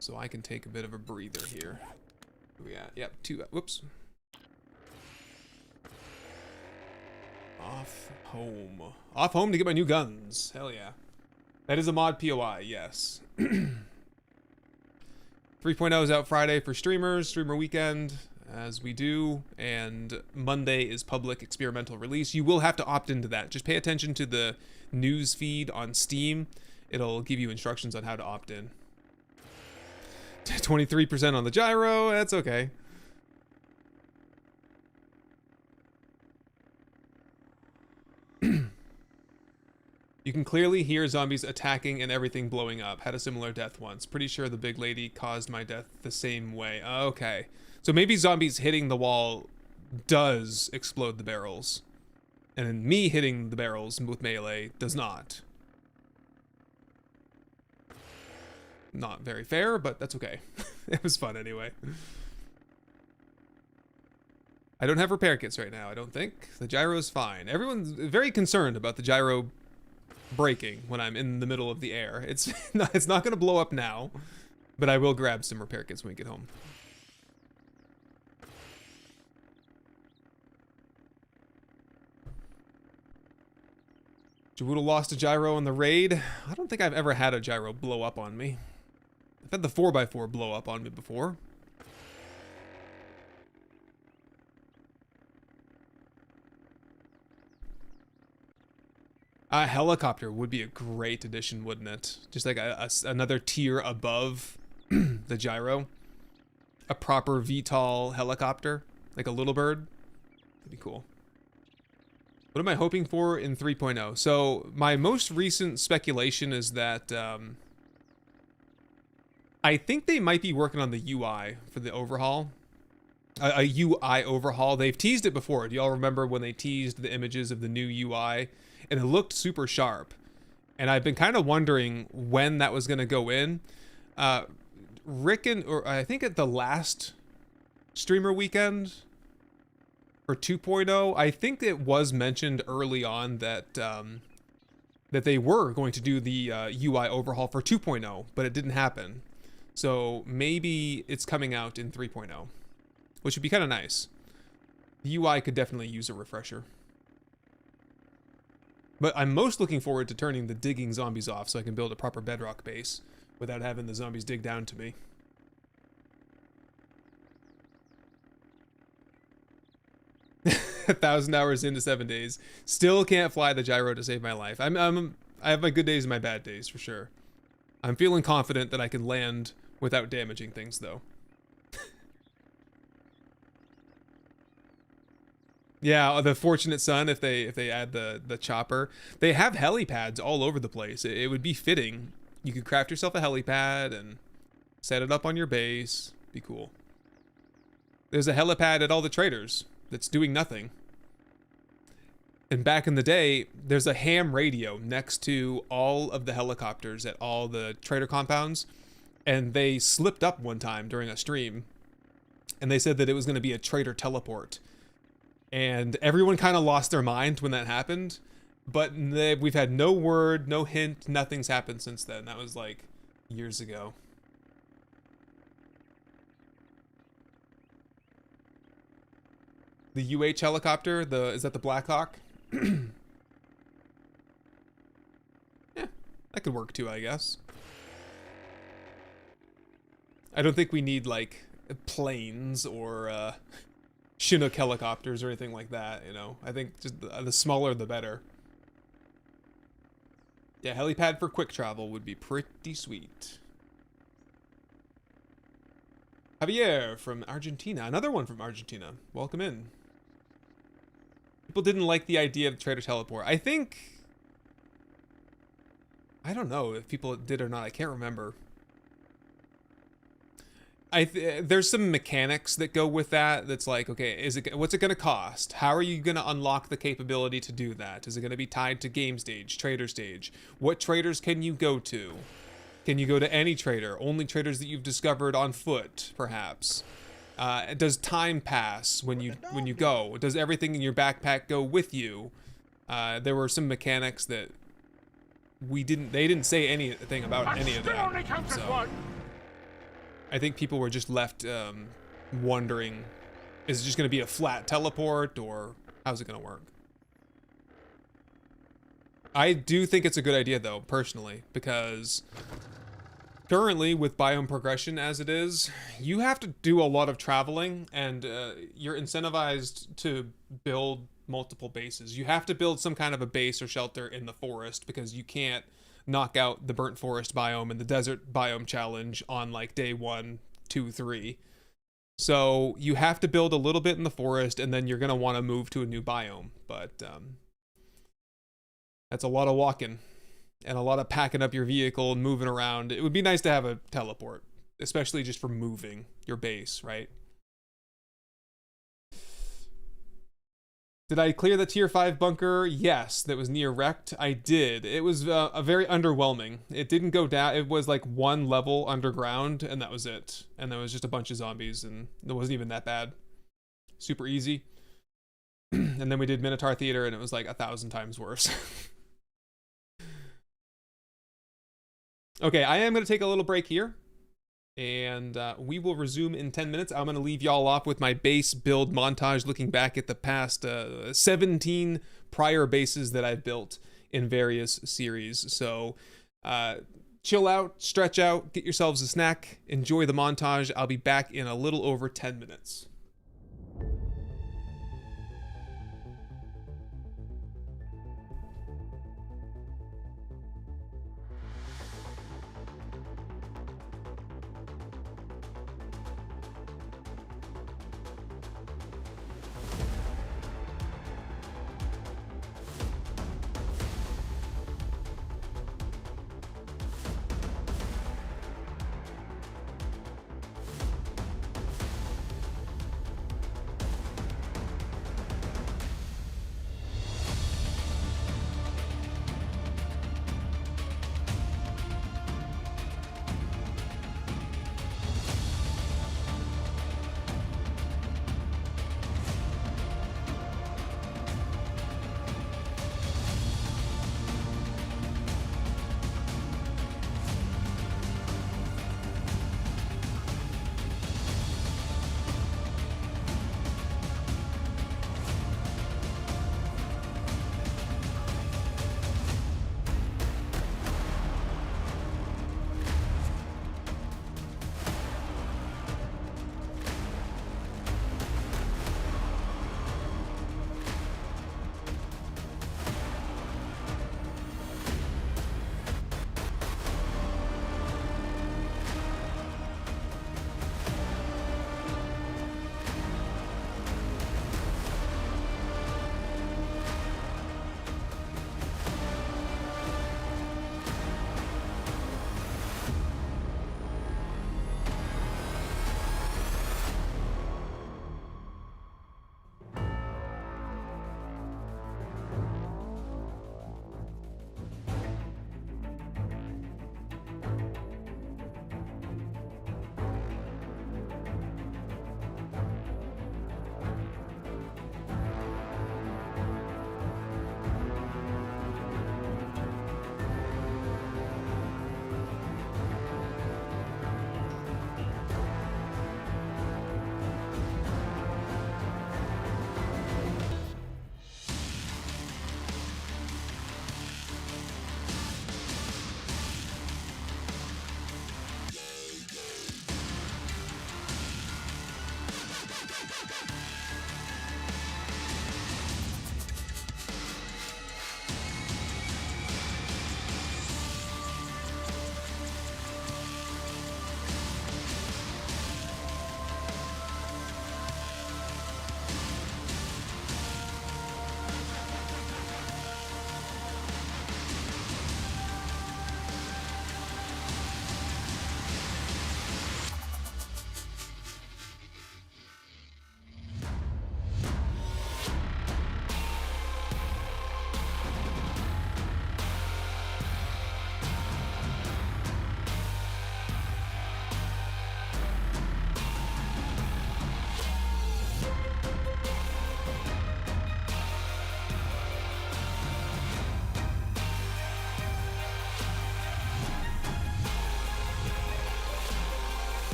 so I can take a bit of a breather here. Where we at? Yep, whoops. Off home to get my new guns. Hell yeah. That is a mod POI, yes. 3.0 is out Friday for streamers, streamer weekend, as we do, and Monday is public experimental release. You will have to opt into that. Just pay attention to the news feed on Steam. It'll give you instructions on how to opt in. 23% on the gyro, that's okay. You can clearly hear zombies attacking and everything blowing up. Had a similar death once. Pretty sure the big lady caused my death the same way. Okay. So maybe zombies hitting the wall does explode the barrels. And then me hitting the barrels with melee does not. Not very fair, but that's okay. It was fun anyway. I don't have repair kits right now, I don't think. The gyro's fine. Everyone's very concerned about the gyro breaking when I'm in the middle of the air. It's not gonna blow up now, but I will grab some repair kits when we get home. Jawoodle lost a gyro on the raid. I don't think I've ever had a gyro blow up on me. I've had the 4x4 blow up on me before. A helicopter would be a great addition, wouldn't it? Just like another tier above the gyro. A proper VTOL helicopter, like a little bird. That'd be cool. What am I hoping for in 3.0? So my most recent speculation is that I think they might be working on the UI for the overhaul. A UI overhaul. They've teased it before. Do y'all remember when they teased the images of the new UI? And it looked super sharp. And I've been kind of wondering when that was going to go in. Or I think at the last streamer weekend for 2.0, I think it was mentioned early on that that they were going to do the UI overhaul for 2.0, but it didn't happen. So maybe it's coming out in 3.0, which would be kind of nice. The UI could definitely use a refresher. But I'm most looking forward to turning the digging zombies off so I can build a proper bedrock base without having the zombies dig down to me. A 1,000 hours into 7 days. Still can't fly the gyro to save my life. I have my good days and my bad days for sure. I'm feeling confident that I can land without damaging things though. Yeah, the Fortunate Son, if they add the chopper. They have helipads all over the place. It would be fitting. You could craft yourself a helipad and set it up on your base. Be cool. There's a helipad at all the traders that's doing nothing. And back in the day, there's a ham radio next to all of the helicopters at all the trader compounds. And they slipped up one time during a stream. And they said that it was going to be a trader teleport. And everyone kind of lost their mind when that happened. But we've had no word, no hint, nothing's happened since then. That was like years ago. The UH helicopter, is that the Black Hawk? Yeah, that could work too, I guess. I don't think we need like planes or Chinook helicopters or anything like that, you know. I think just the smaller the better. Yeah, helipad for quick travel would be pretty sweet. Javier from Argentina. Another one from Argentina. Welcome in. People didn't like the idea of trader teleport. I don't know if people did or not. I can't remember. There's some mechanics that go with that. That's like, okay, what's it going to cost? How are you going to unlock the capability to do that? Is it going to be tied to game stage, trader stage? What traders can you go to? Can you go to any trader? Only traders that you've discovered on foot, perhaps. Does time pass when you go? Does everything in your backpack go with you? There were some mechanics that they didn't say anything about any of that. So I think people were just left wondering, is it just going to be a flat teleport, or how's it going to work? I do think it's a good idea, though, personally, because currently, with biome progression as it is, you have to do a lot of traveling, and you're incentivized to build multiple bases. You have to build some kind of a base or shelter in the forest, because you can't knock out the burnt forest biome and the desert biome challenge on like day 1, 2, 3. So you have to build a little bit in the forest, and then you're going to want to move to a new biome. But that's a lot of walking and a lot of packing up your vehicle and moving around. It would be nice to have a teleport, especially just for moving your base, right? Did I clear the tier 5 bunker? Yes, that was near wrecked. I did. It was a very underwhelming. It didn't go down. It was like one level underground, and that was it. And there was just a bunch of zombies, and it wasn't even that bad. Super easy. And then we did Minotaur Theater, and it was like 1,000 times worse. Okay, I am going to take a little break here. And we will resume in 10 minutes. I'm going to leave y'all off with my base build montage, looking back at the past 17 prior bases that I've built in various series. So chill out, stretch out, get yourselves a snack, enjoy the montage. I'll be back in a little over 10 minutes.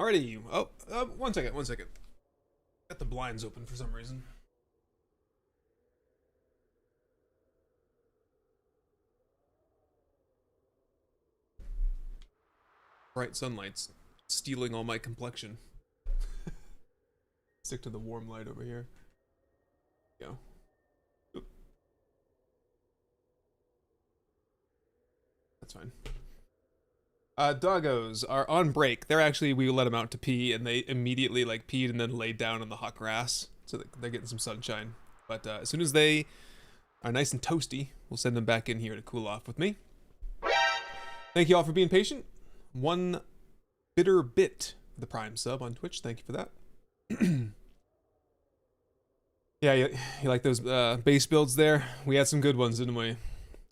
Alrighty. Oh, 1 second, 1 second. Got the blinds open for some reason. Bright sunlight's stealing all my complexion. Stick to the warm light over here. Go. Oop. That's fine. Doggos are on break. They're actually, we let them out to pee, and they immediately like peed and then laid down on the hot grass, so that they're getting some sunshine. But as soon as they are nice and toasty, we'll send them back in here to cool off with me. Thank you all for being patient. One bitter bit of the Prime sub on Twitch. Thank you for that. Yeah, you like those base builds there? We had some good ones, didn't we?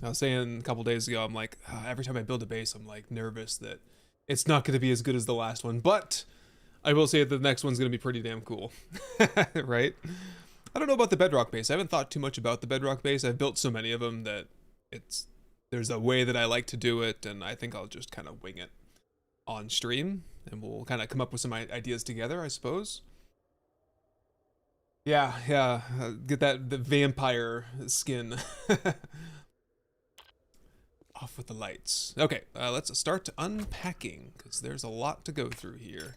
I was saying a couple days ago, I'm like, every time I build a base, I'm like nervous that it's not going to be as good as the last one. But I will say that the next one's going to be pretty damn cool. Right? I don't know about the Bedrock base. I haven't thought too much about the Bedrock base. I've built so many of them that there's a way that I like to do it, and I think I'll just kind of wing it on stream, and we'll kind of come up with some ideas together, I suppose. Yeah, get the vampire skin. Off with the lights. Okay, let's start unpacking, because there's a lot to go through here.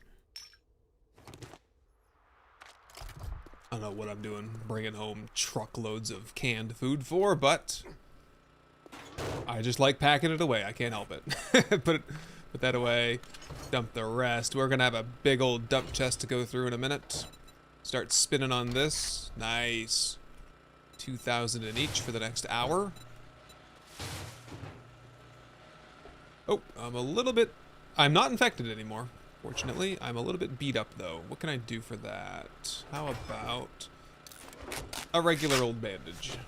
I don't know what I'm doing, bringing home truckloads of canned food for, but I just like packing it away. I can't help it. Put that away, dump the rest. We're gonna have a big old dump chest to go through in a minute. Start spinning on this. Nice. 2,000 in each for the next hour. Oh, I'm not infected anymore, fortunately. I'm a little bit beat up, though. What can I do for that? How about a regular old bandage?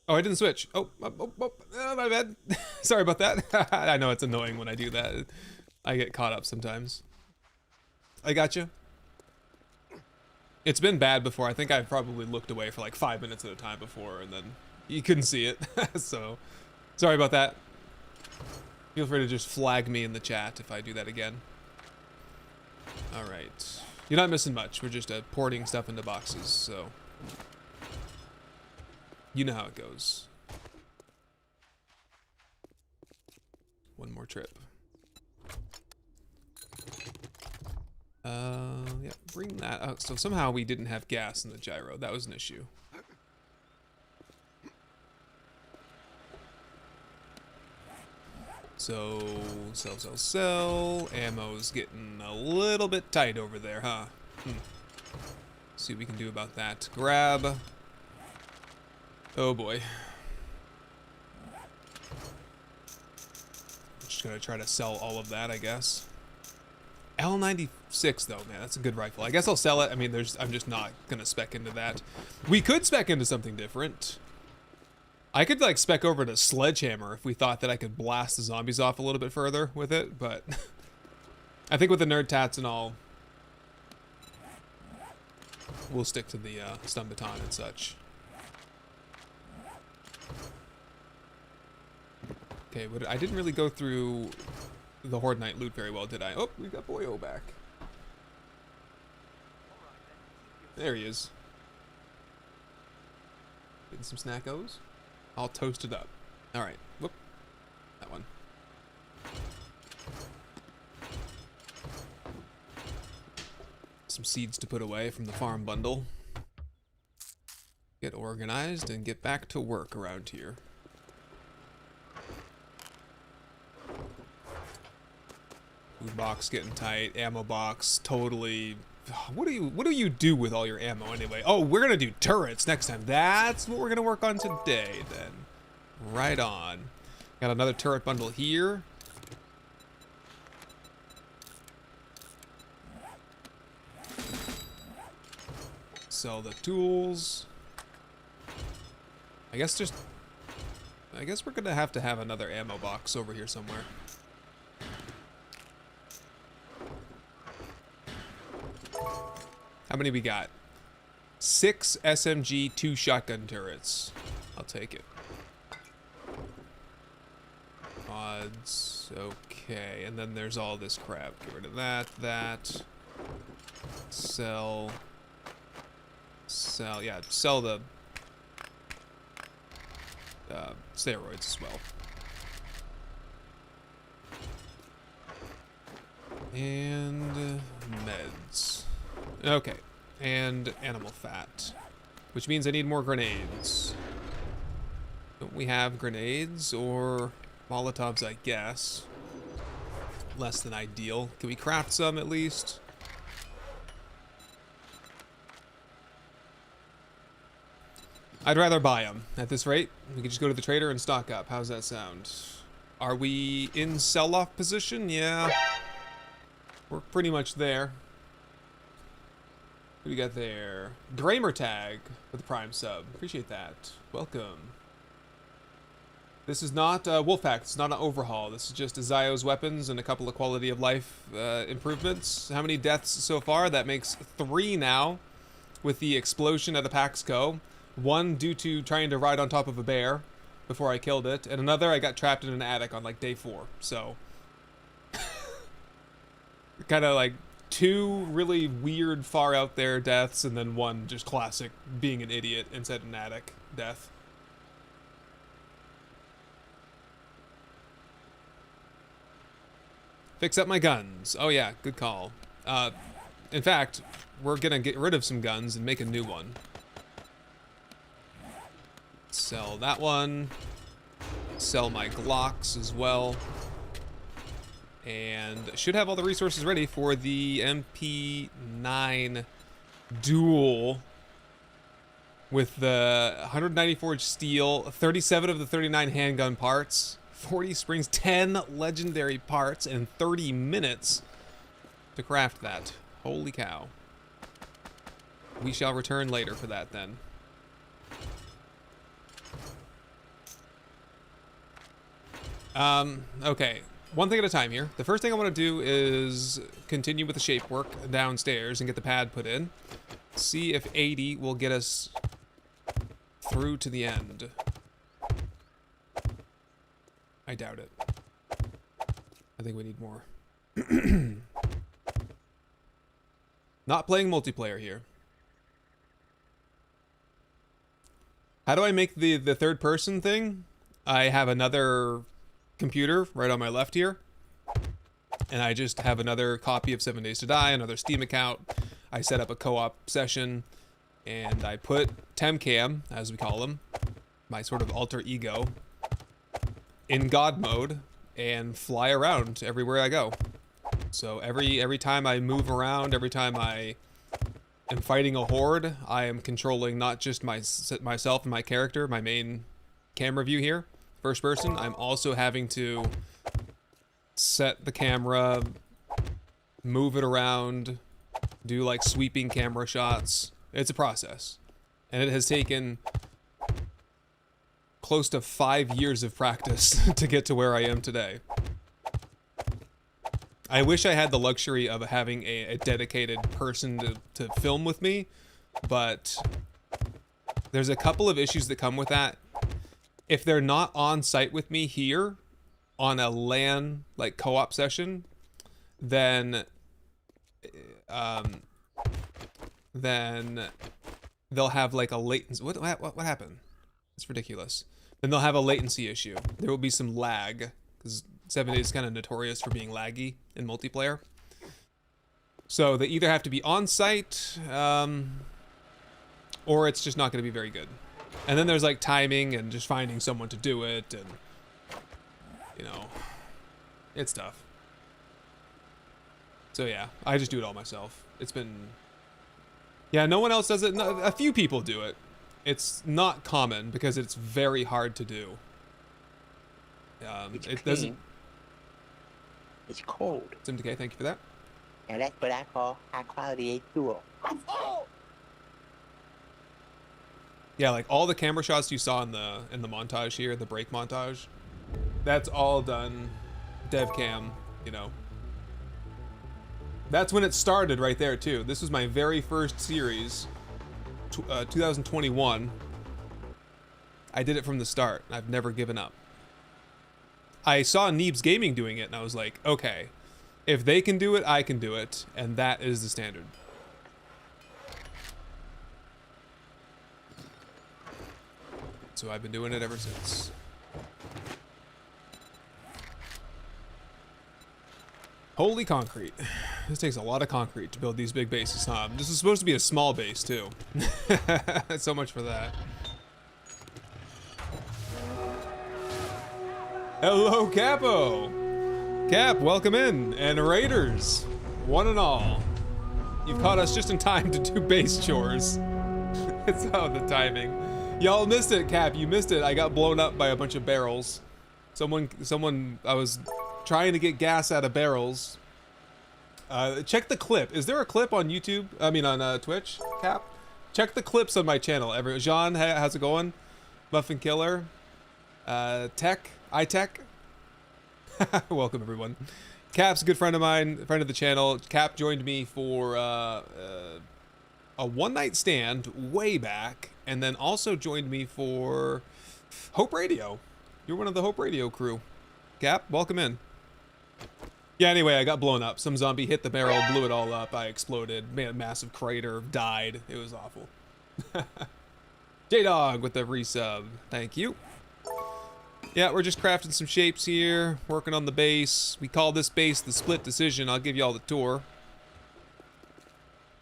Oh, I didn't switch. Oh, my bad. Sorry about that. I know it's annoying when I do that. I get caught up sometimes. I gotcha. It's been bad before. I think I've probably looked away for like 5 minutes at a time before, and then you couldn't see it. So, sorry about that. Feel free to just flag me in the chat if I do that again. All right. You're not missing much. We're just porting stuff into boxes, so you know how it goes. One more trip. Yeah, bring that out. So somehow we didn't have gas in the gyro. That was an issue. So, sell. Ammo's getting a little bit tight over there, huh? See what we can do about that. Grab. Oh boy. Just gonna try to sell all of that, I guess. L96 though, man, that's a good rifle. I guess I'll sell it. I mean, I'm just not gonna spec into that. We could spec into something different. I could like spec over to Sledgehammer if we thought that I could blast the zombies off a little bit further with it, but I think with the nerd tats and all, we'll stick to the stun baton and such. Okay, I didn't really go through the Horde Knight loot very well, did I? Oh, we got Boyo back. There he is. Getting some snackos. All toasted up. All right. Whoop. That one. Some seeds to put away from the farm bundle. Get organized and get back to work around here. Food box getting tight. Ammo box totally. What do you do with all your ammo anyway? Oh, we're gonna do turrets next time. That's what we're gonna work on today then. Right on. Got another turret bundle here. Sell the tools. I guess we're gonna have to have another ammo box over here somewhere. How many we got? 6 SMG, 2 shotgun turrets. I'll take it. mods. Okay, and then there's all this crap. Get rid of that. Sell, yeah, sell the steroids as well. And meds. Okay, and animal fat, which means I need more grenades. Don't we have grenades or Molotovs, I guess? Less than ideal. Can we craft some at least? I'd rather buy them at this rate. We could just go to the trader and stock up. How's that sound? Are we in sell-off position? Yeah. We're pretty much there. What do we got there? Gramer Tag with the Prime sub. Appreciate that. Welcome. This is not Wolfpack. It's not an overhaul. This is just Zio's weapons and a couple of quality of life improvements. How many deaths so far? That makes 3 now with the explosion at the PAX Co. 1 due to trying to ride on top of a bear before I killed it, and another I got trapped in an attic on like day 4. So kind of like 2 really weird far out there deaths, and then 1 just classic being an idiot inside an attic death. Fix up my guns. Oh yeah, good call. In fact, we're gonna get rid of some guns and make a new one. Sell that one. Sell my Glocks as well. And should have all the resources ready for the MP9 duel with the 190 forged steel, 37 of the 39 handgun parts, 40 springs, 10 legendary parts, and 30 minutes to craft that. Holy cow. We shall return later for that then. Okay. One thing at a time here. The first thing I want to do is continue with the shape work downstairs and get the pad put in. See if 80 will get us through to the end. I doubt it. I think we need more. Not playing multiplayer here. How do I make the third person thing? I have another computer right on my left here, and I just have another copy of 7 Days to Die, another Steam account. I set up a co-op session, and I put Temcam, as we call him, my sort of alter ego, in God mode and fly around everywhere I go. So every time I move around, every time I am fighting a horde, I am controlling not just myself and my character, my main camera view here, first person. I'm also having to set the camera, move it around, do like sweeping camera shots. It's a process, and it has taken close to 5 years of practice to get to where I am today. I wish I had the luxury of having a dedicated person to film with me, but there's a couple of issues that come with that. If they're not on site with me here on a LAN like co-op session, then they'll have like a latency. What happened? It's ridiculous. Then they'll have a latency issue. There will be some lag because 7 Days is kind of notorious for being laggy in multiplayer. So they either have to be on site, or it's just not going to be very good. And then there's like timing and just finding someone to do it, and you know, it's tough. So yeah, I just do it all myself. It's been, yeah, no one else does it. No, a few people do it. It's not common because it's very hard to do. It doesn't. It's cold. SimDK, thank you for that. And that's what I call high quality H2O. Yeah, like all the camera shots you saw in the montage here, the break montage, that's all done dev cam, you know. That's when it started right there too. This was my very first series, 2021. I did it from the start. I've never given up. I saw Neebs Gaming doing it, and I was like, okay, if they can do it, I can do it, and that is the standard. So I've been doing it ever since. Holy concrete. This takes a lot of concrete to build these big bases, huh? This is supposed to be a small base, too. So much for that. Hello, Capo! Cap, welcome in. And Raiders, one and all. You've caught us just in time to do base chores. It's how the timing. Y'all missed it, Cap. You missed it. I got blown up by a bunch of barrels. Someone, I was trying to get gas out of barrels. Check the clip. Is there a clip on YouTube? I mean, on Twitch, Cap? Check the clips on my channel. Jean, how's it going? Muffin Killer. iTech. Welcome, everyone. Cap's a good friend of mine, friend of the channel. Cap joined me for a one-night stand way back, and then also joined me for Hope Radio. You're one of the Hope Radio crew. Cap, welcome in. Yeah, anyway, I got blown up. Some zombie hit the barrel, blew it all up. I exploded, made a massive crater, died. It was awful. J-Dog with the resub. Thank you. Yeah, we're just crafting some shapes here, working on the base. We call this base the Split Decision. I'll give you all the tour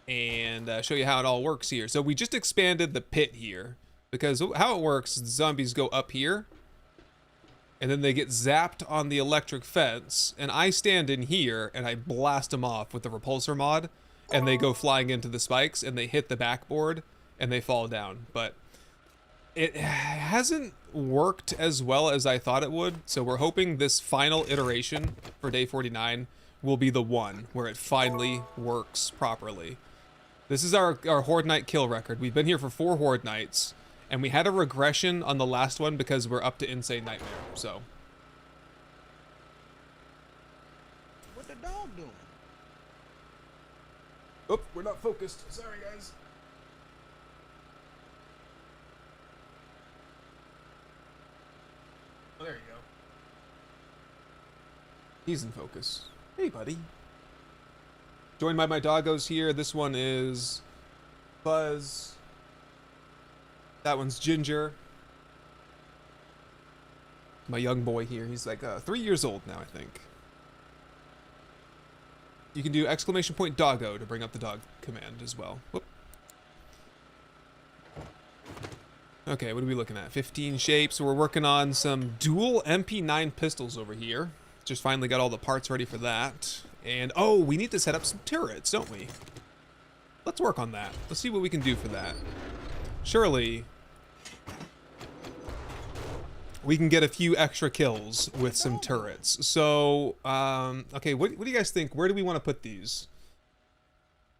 and show you how it all works here. So we just expanded the pit here because how it works is the zombies go up here and then they get zapped on the electric fence, and I stand in here and I blast them off with the repulsor mod, and they go flying into the spikes and they hit the backboard and they fall down. But it hasn't worked as well as I thought it would, so we're hoping this final iteration for day 49 will be the one where it finally works properly. This is our Horde Night kill record. We've been here for 4 Horde Nights, and we had a regression on the last one because we're up to Insane Nightmare, so. What the dog doing? Oop, we're not focused. Sorry, guys. Oh, there you go. He's in focus. Hey, buddy. Joined by my doggos here. This one is Buzz. That one's Ginger. My young boy here. He's like 3 years old now, I think. You can do ! doggo to bring up the dog command as well. Whoop. Okay, what are we looking at? 15 shapes. We're working on some dual MP9 pistols over here. Just finally got all the parts ready for that. And, oh, we need to set up some turrets, don't we? Let's work on that. Let's see what we can do for that. Surely we can get a few extra kills with some turrets. So, okay, what do you guys think? Where do we want to put these?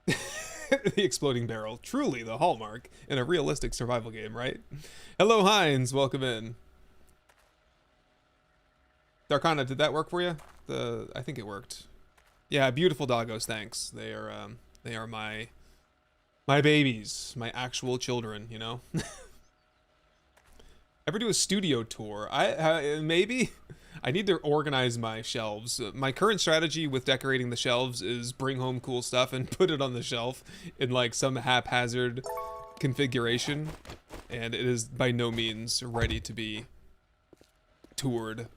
The exploding barrel. Truly the hallmark in a realistic survival game, right? Hello, Heinz. Welcome in. Darkana, did that work for you? I think it worked. Yeah, beautiful doggos, thanks. They are my babies, my actual children, you know? Ever do a studio tour? Maybe. I need to organize my shelves. My current strategy with decorating the shelves is bring home cool stuff and put it on the shelf in like some haphazard configuration, and it is by no means ready to be toured.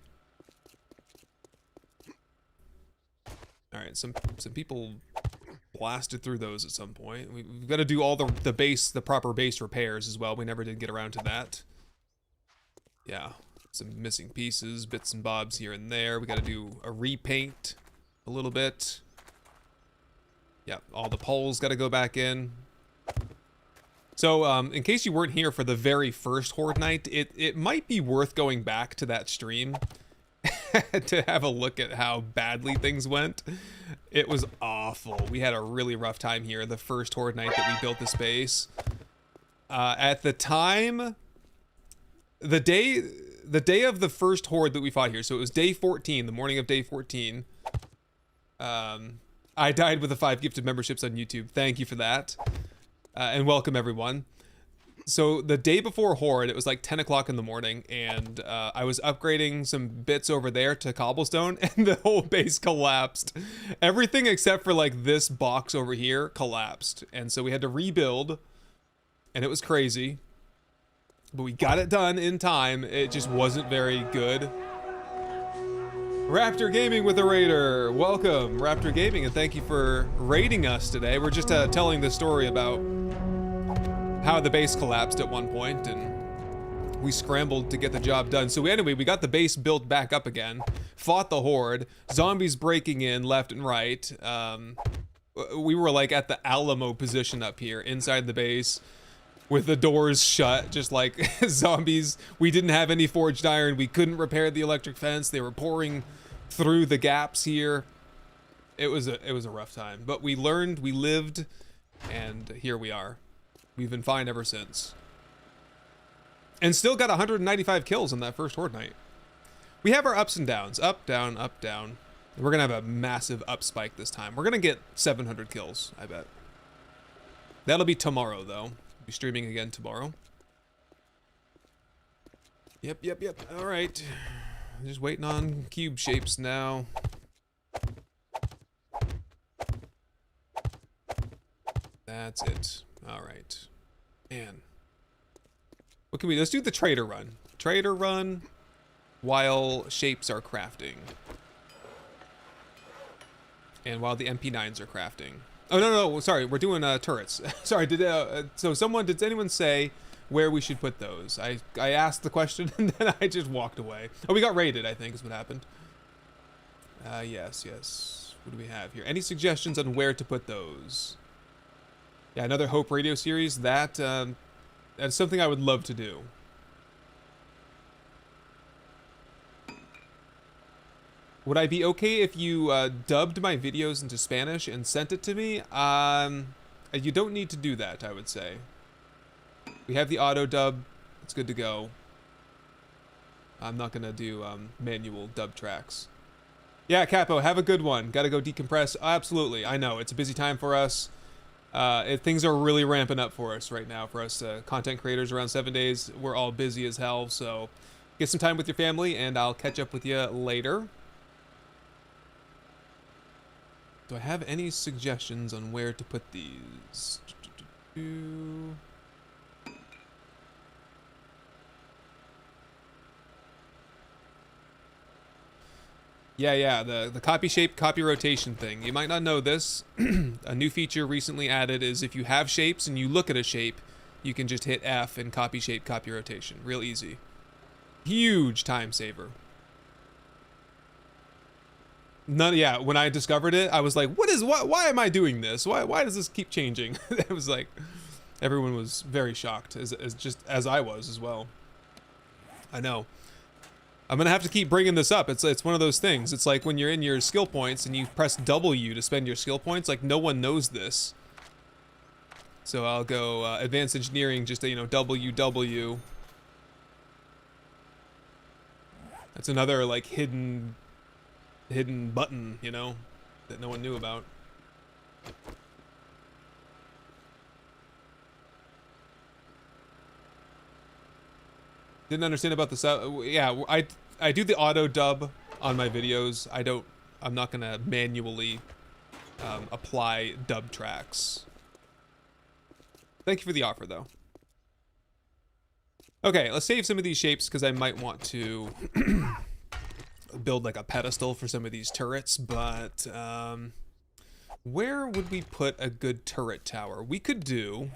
All right, some people blasted through those at some point. We've got to do all the proper base repairs as well. We never did get around to that. Yeah, some missing pieces, bits and bobs here and there. We got to do a repaint a little bit. Yeah, all the poles got to go back in. So, in case you weren't here for the very first Horde Night, it might be worth going back to that stream to have a look at how badly things went. It was awful. We had a really rough time here the first Horde Night that we built this base. At the time, the day of the first Horde that we fought here, so it was day 14, the morning of day 14. I died with the 5 gifted memberships on YouTube. Thank you for that. And welcome everyone. So the day before Horde, it was like 10 o'clock in the morning, and I was upgrading some bits over there to cobblestone, and the whole base collapsed. Everything except for like this box over here collapsed, and so we had to rebuild, and it was crazy. But we got it done in time. It just wasn't very good. Raptor Gaming with a raider. Welcome, Raptor Gaming, and thank you for raiding us today. We're just telling the story about how the base collapsed at one point, and we scrambled to get the job done. So anyway, we got the base built back up again, fought the Horde, zombies breaking in left and right. We were like at the Alamo position up here, inside the base, with the doors shut, just like zombies. We didn't have any forged iron. We couldn't repair the electric fence. They were pouring through the gaps here. It was a rough time, but we learned, we lived, and here we are. We've been fine ever since. And still got 195 kills on that first Horde night. We have our ups and downs. Up, down, up, down. We're gonna have a massive up spike this time. We're gonna get 700 kills, I bet. That'll be tomorrow, though. Be streaming again tomorrow. Yep. All right. Just waiting on cube shapes now. That's it. All right. Man. What can we do? Let's do the trader run. Trader run while shapes are crafting. And while the MP9s are crafting. Oh, no, sorry, we're doing turrets. Sorry, did anyone say where we should put those? I asked the question and then I just walked away. Oh, we got raided, I think is what happened. Yes. What do we have here? Any suggestions on where to put those? Yeah, another Hope radio series. That's something I would love to do. Would I be okay if you dubbed my videos into Spanish and sent it to me? You don't need to do that, I would say. We have the auto dub. It's good to go. I'm not gonna do manual dub tracks. Yeah, Capo, have a good one. Gotta go decompress. Absolutely, I know. It's a busy time for us. Things are really ramping up for us right now. For us content creators around 7 days, we're all busy as hell. So get some time with your family and I'll catch up with you later. Do I have any suggestions on where to put these? Yeah, the copy shape, copy rotation thing. You might not know this. A new feature recently added is if you have shapes and you look at a shape, you can just hit F and copy shape, copy rotation. Real easy. Huge time saver. Yeah, when I discovered it, I was like, why am I doing this? Why does this keep changing? It was like, everyone was very shocked, as I was as well. I know. I'm gonna have to keep bringing this up. It's one of those things. It's like when you're in your skill points and you press W to spend your skill points, like no one knows this. So I'll go advanced engineering, just WW. That's another like hidden button, that no one knew about. Didn't understand about the yeah, I do the auto dub on my videos. I'm not gonna manually apply dub tracks. Thank you for the offer though. Okay, let's save some of these shapes because I might want to build like a pedestal for some of these turrets, but where would we put a good turret tower? We could do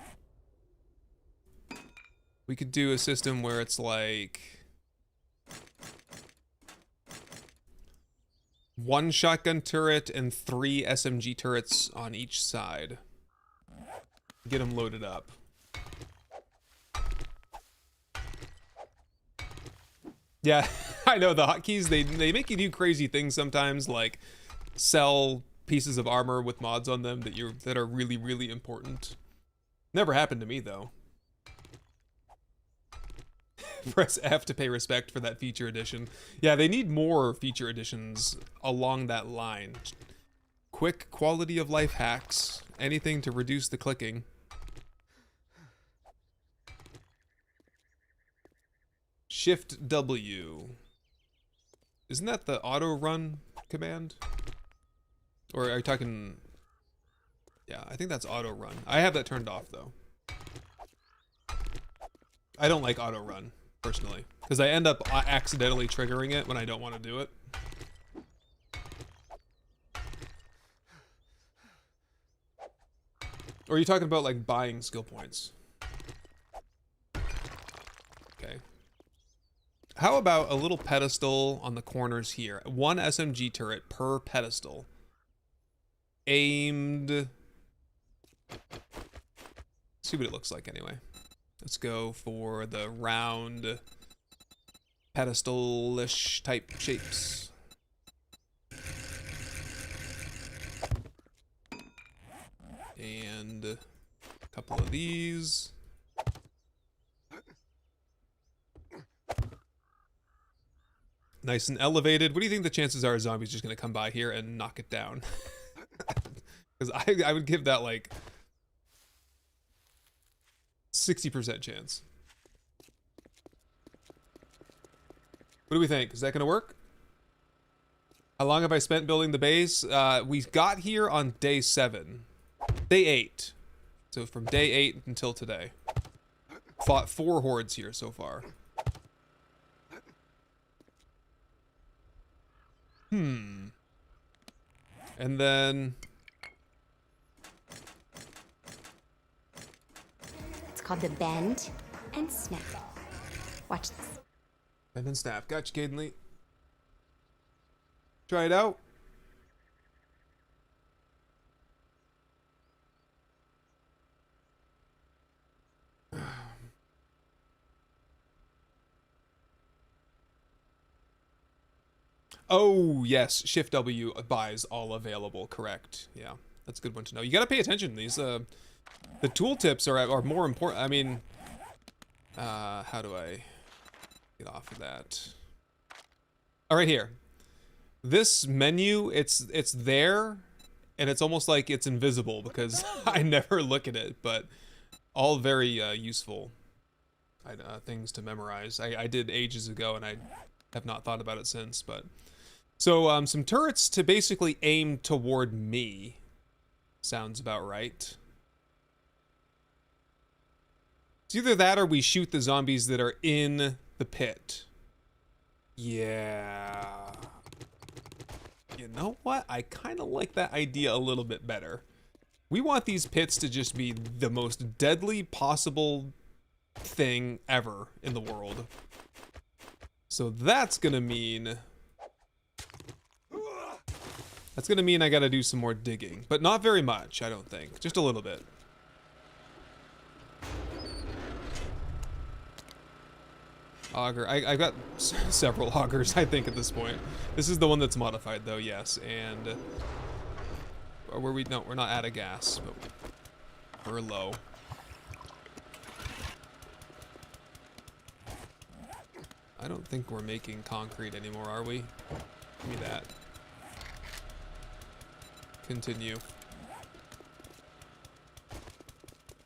a system where it's like 1 shotgun turret and 3 SMG turrets on each side. Get them loaded up. Yeah, I know the hotkeys, they make you do crazy things sometimes, like sell pieces of armor with mods on them that are really, really important. Never happened to me though. Press F to pay respect for that feature edition. Yeah, they need more feature editions along that line. Quick quality of life hacks, anything to reduce the clicking. Shift W. Isn't that the auto run command? Or are you talking... Yeah, I think that's auto run. I have that turned off though. I don't like auto run personally because I end up accidentally triggering it when I don't want to do it. Or are you talking about like buying skill points? Okay. How about a little pedestal on the corners here? 1 SMG turret per pedestal. Aimed. Let's see what it looks like anyway. Let's go for the round pedestal-ish type shapes. And a couple of these. Nice and elevated. What do you think the chances are a zombie's just gonna come by here and knock it down? Because I would give that like 60% chance. What do we think? Is that gonna work? How long have I spent building the base? We got here on day 7. Day 8. So from day 8 until today. Fought 4 hordes here so far. And then... It's called the bend and snap. Watch this. Bend and snap. Gotcha, Caden Lee. Try it out. Oh, yes. Shift W buys all available. Correct. Yeah, that's a good one to know. You got to pay attention. These, the tooltips are more important. I mean, how do I get off of that? All right, here. This menu, it's there, and it's almost like it's invisible because I never look at it, but all very useful things to memorize. I did ages ago, and I have not thought about it since, but... So, some turrets to basically aim toward me. Sounds about right. It's either that or we shoot the zombies that are in the pit. Yeah. You know what? I kind of like that idea a little bit better. We want these pits to just be the most deadly possible thing ever in the world. So that's gonna mean... That's gonna mean I gotta do some more digging, but not very much, I don't think. Just a little bit. Auger. I've got several augers, I think, at this point. This is the one that's modified, though, yes. And were we? No, we're not out of gas, but we're low. I don't think we're making concrete anymore, are we? Give me that. Continue.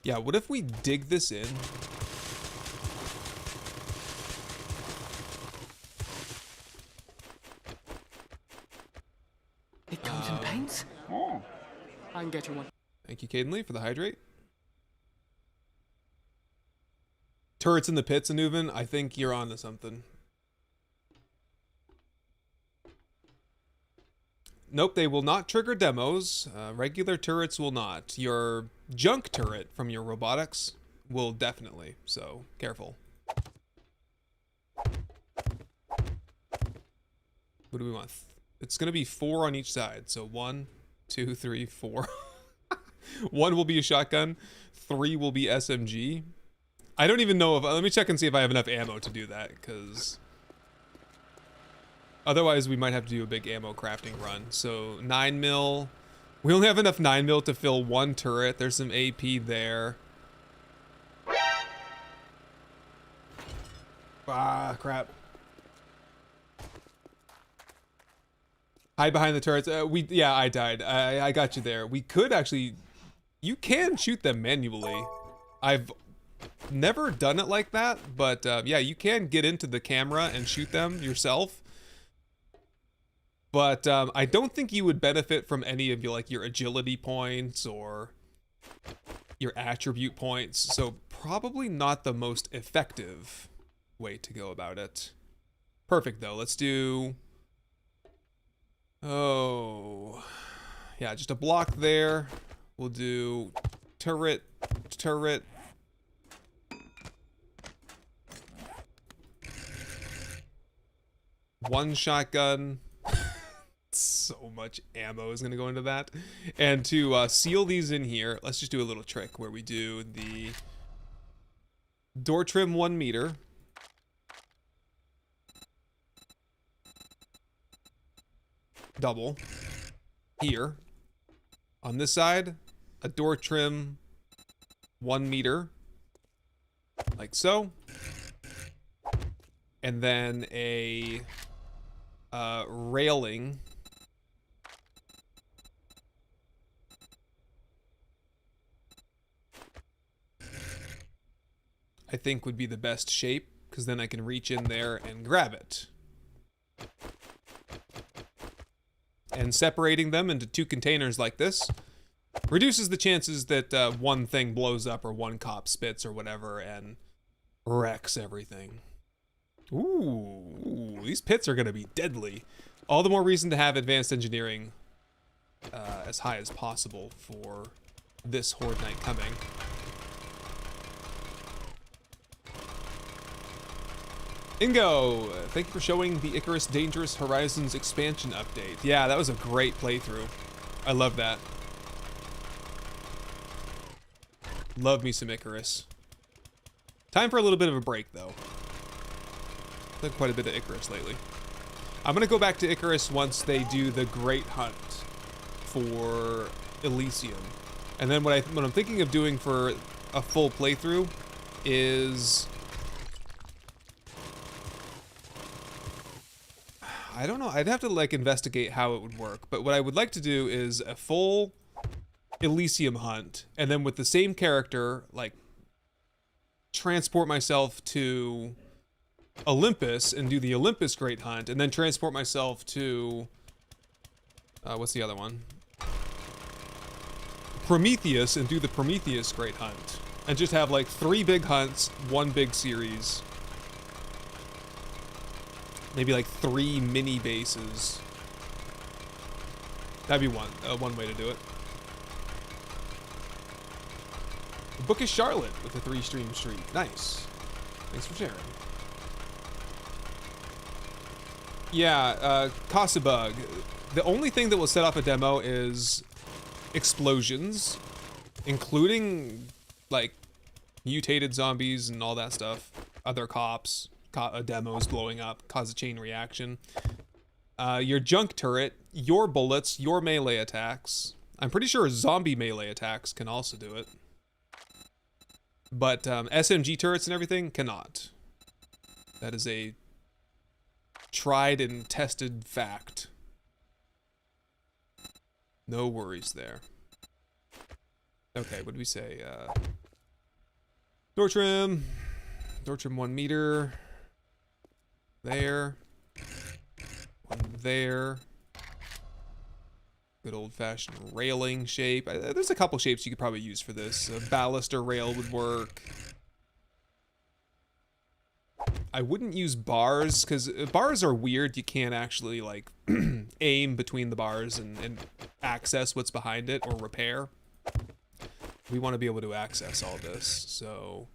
Yeah, what if we dig this in? It comes in paints? Oh. I can get you one. Thank you, Caden Lee, for the hydrate. Turrets in the pits, Anuvan. I think you're on to something. Nope, they will not trigger demos. Regular turrets will not. Your junk turret from your robotics will definitely, so careful. What do we want? It's gonna be 4 on each side, so 1, 2, 3, 4. 1 will be a shotgun, 3 will be SMG. I don't even know if, let me check and see if I have enough ammo to do that, because otherwise we might have to do a big ammo crafting run. So 9mm, we only have enough 9mm to fill 1 turret. There's some AP there. Ah, crap. Hide behind the turrets. Yeah, I died. I got you there. We could actually, you can shoot them manually. I've never done it like that, but yeah, you can get into the camera and shoot them yourself. But I don't think you would benefit from any of your agility points or your attribute points, so probably not the most effective way to go about it. Perfect, though. Let's do... Oh... Yeah, just a block there. We'll do turret, turret. One shotgun. So much ammo is going to go into that. And to seal these in here, let's just do a little trick where we do the door trim 1 meter. Double. Here. On this side, a door trim 1 meter. Like so. And then a railing. I think would be the best shape, because then I can reach in there and grab it. And separating them into 2 containers like this reduces the chances that one thing blows up or one cop spits or whatever and wrecks everything. Ooh, these pits are going to be deadly. All the more reason to have advanced engineering as high as possible for this Horde Night coming. Ingo, thank you for showing the Icarus Dangerous Horizons expansion update. Yeah, that was a great playthrough. I love that. Love me some Icarus. Time for a little bit of a break, though. Done quite a bit of Icarus lately. I'm gonna go back to Icarus once they do the Great Hunt for Elysium. And then what I'm thinking of doing for a full playthrough is... I don't know. I'd have to investigate how it would work. But what I would like to do is a full Elysium hunt, and then with the same character, transport myself to Olympus and do the Olympus Great Hunt, and then transport myself to what's the other one? Prometheus, and do the Prometheus Great Hunt, and just have 3 big hunts, 1 big series. Maybe 3 mini bases. That'd be one way to do it. Bookish Charlotte with a 3-stream streak. Nice. Thanks for sharing. Yeah, Casabug. The only thing that will set off a demo is explosions, including mutated zombies and all that stuff. Other cops. Demos blowing up, cause a chain reaction. Your junk turret, your bullets, your melee attacks. I'm pretty sure zombie melee attacks can also do it. But SMG turrets and everything cannot. That is a tried and tested fact. No worries there. Okay, what did we say? Door trim 1 meter. There. 1 there. Good old-fashioned railing shape. There's a couple shapes you could probably use for this. A baluster rail would work. I wouldn't use bars, because bars are weird. You can't actually, aim between the bars and access what's behind it or repair. We want to be able to access all this, so...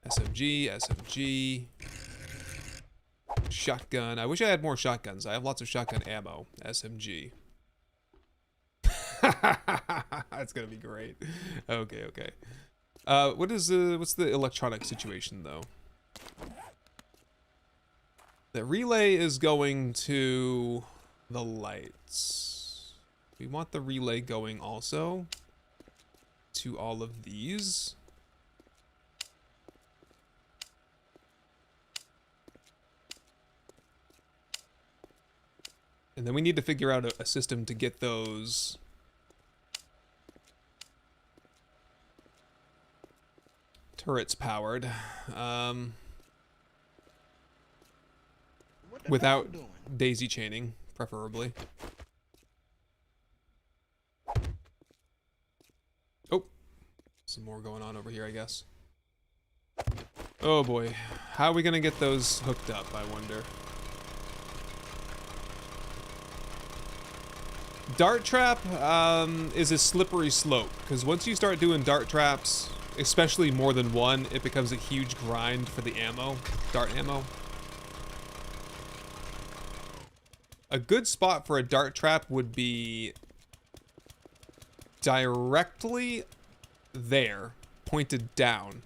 SMG... Shotgun. I wish I had more shotguns. I have lots of shotgun ammo. SMG. That's gonna be great. Okay. What's the electronic situation though? The relay is going to the lights. We want the relay going also to all of these. And then we need to figure out a system to get those turrets powered. What the Without dog doing? daisy chaining, preferably. Oh, some more going on over here, I guess. Oh boy, how are we gonna get those hooked up, I wonder? Dart trap is a slippery slope, because once you start doing dart traps, especially more than one, it becomes a huge grind for the ammo, dart ammo. A good spot for a dart trap would be directly there, pointed down.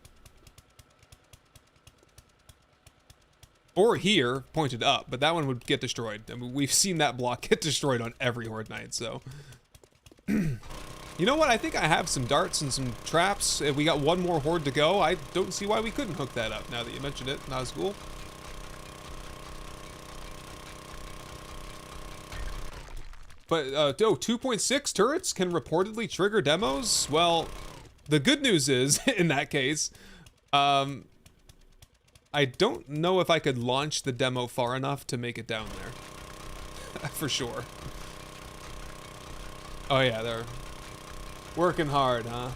Or here, pointed up, but that one would get destroyed. I mean, we've seen that block get destroyed on every Horde Night, so. You know what? I think I have some darts and some traps. If we got one more Horde to go, I don't see why we couldn't hook that up now that you mentioned it. Not as cool. But, 2.6 turrets can reportedly trigger demos? Well, the good news is, in that case, I don't know if I could launch the demo far enough to make it down there. For sure. Oh yeah, they're working hard, huh?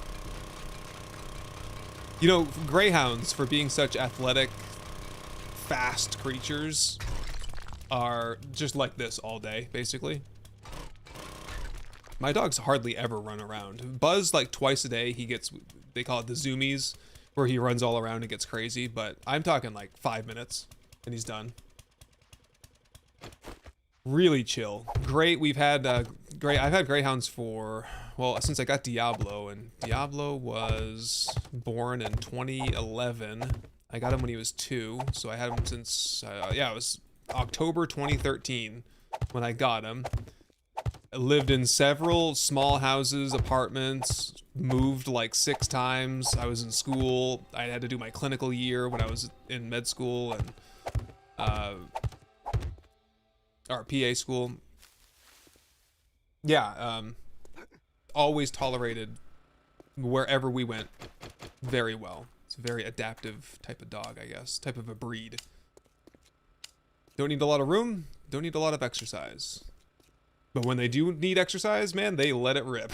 You know, greyhounds, for being such athletic, fast creatures, are just like this all day, basically. My dogs hardly ever run around. Buzz, like twice a day, he gets, they call it the zoomies, where he runs all around and gets crazy, but I'm talking like 5 minutes and he's done. Really chill. Great. We've had I've had greyhounds for, well, since I got Diablo, and Diablo was born in 2011. I got him when he was 2, so I had him since yeah, it was October 2013 when I got him. I lived in several small houses, apartments, moved like 6 times. I was in school. I had to do my clinical year when I was in med school and or PA school. Yeah, always tolerated wherever we went very well. It's a very adaptive type of dog, I guess. Type of a breed. Don't need a lot of room, don't need a lot of exercise. But when they do need exercise, man, they let it rip.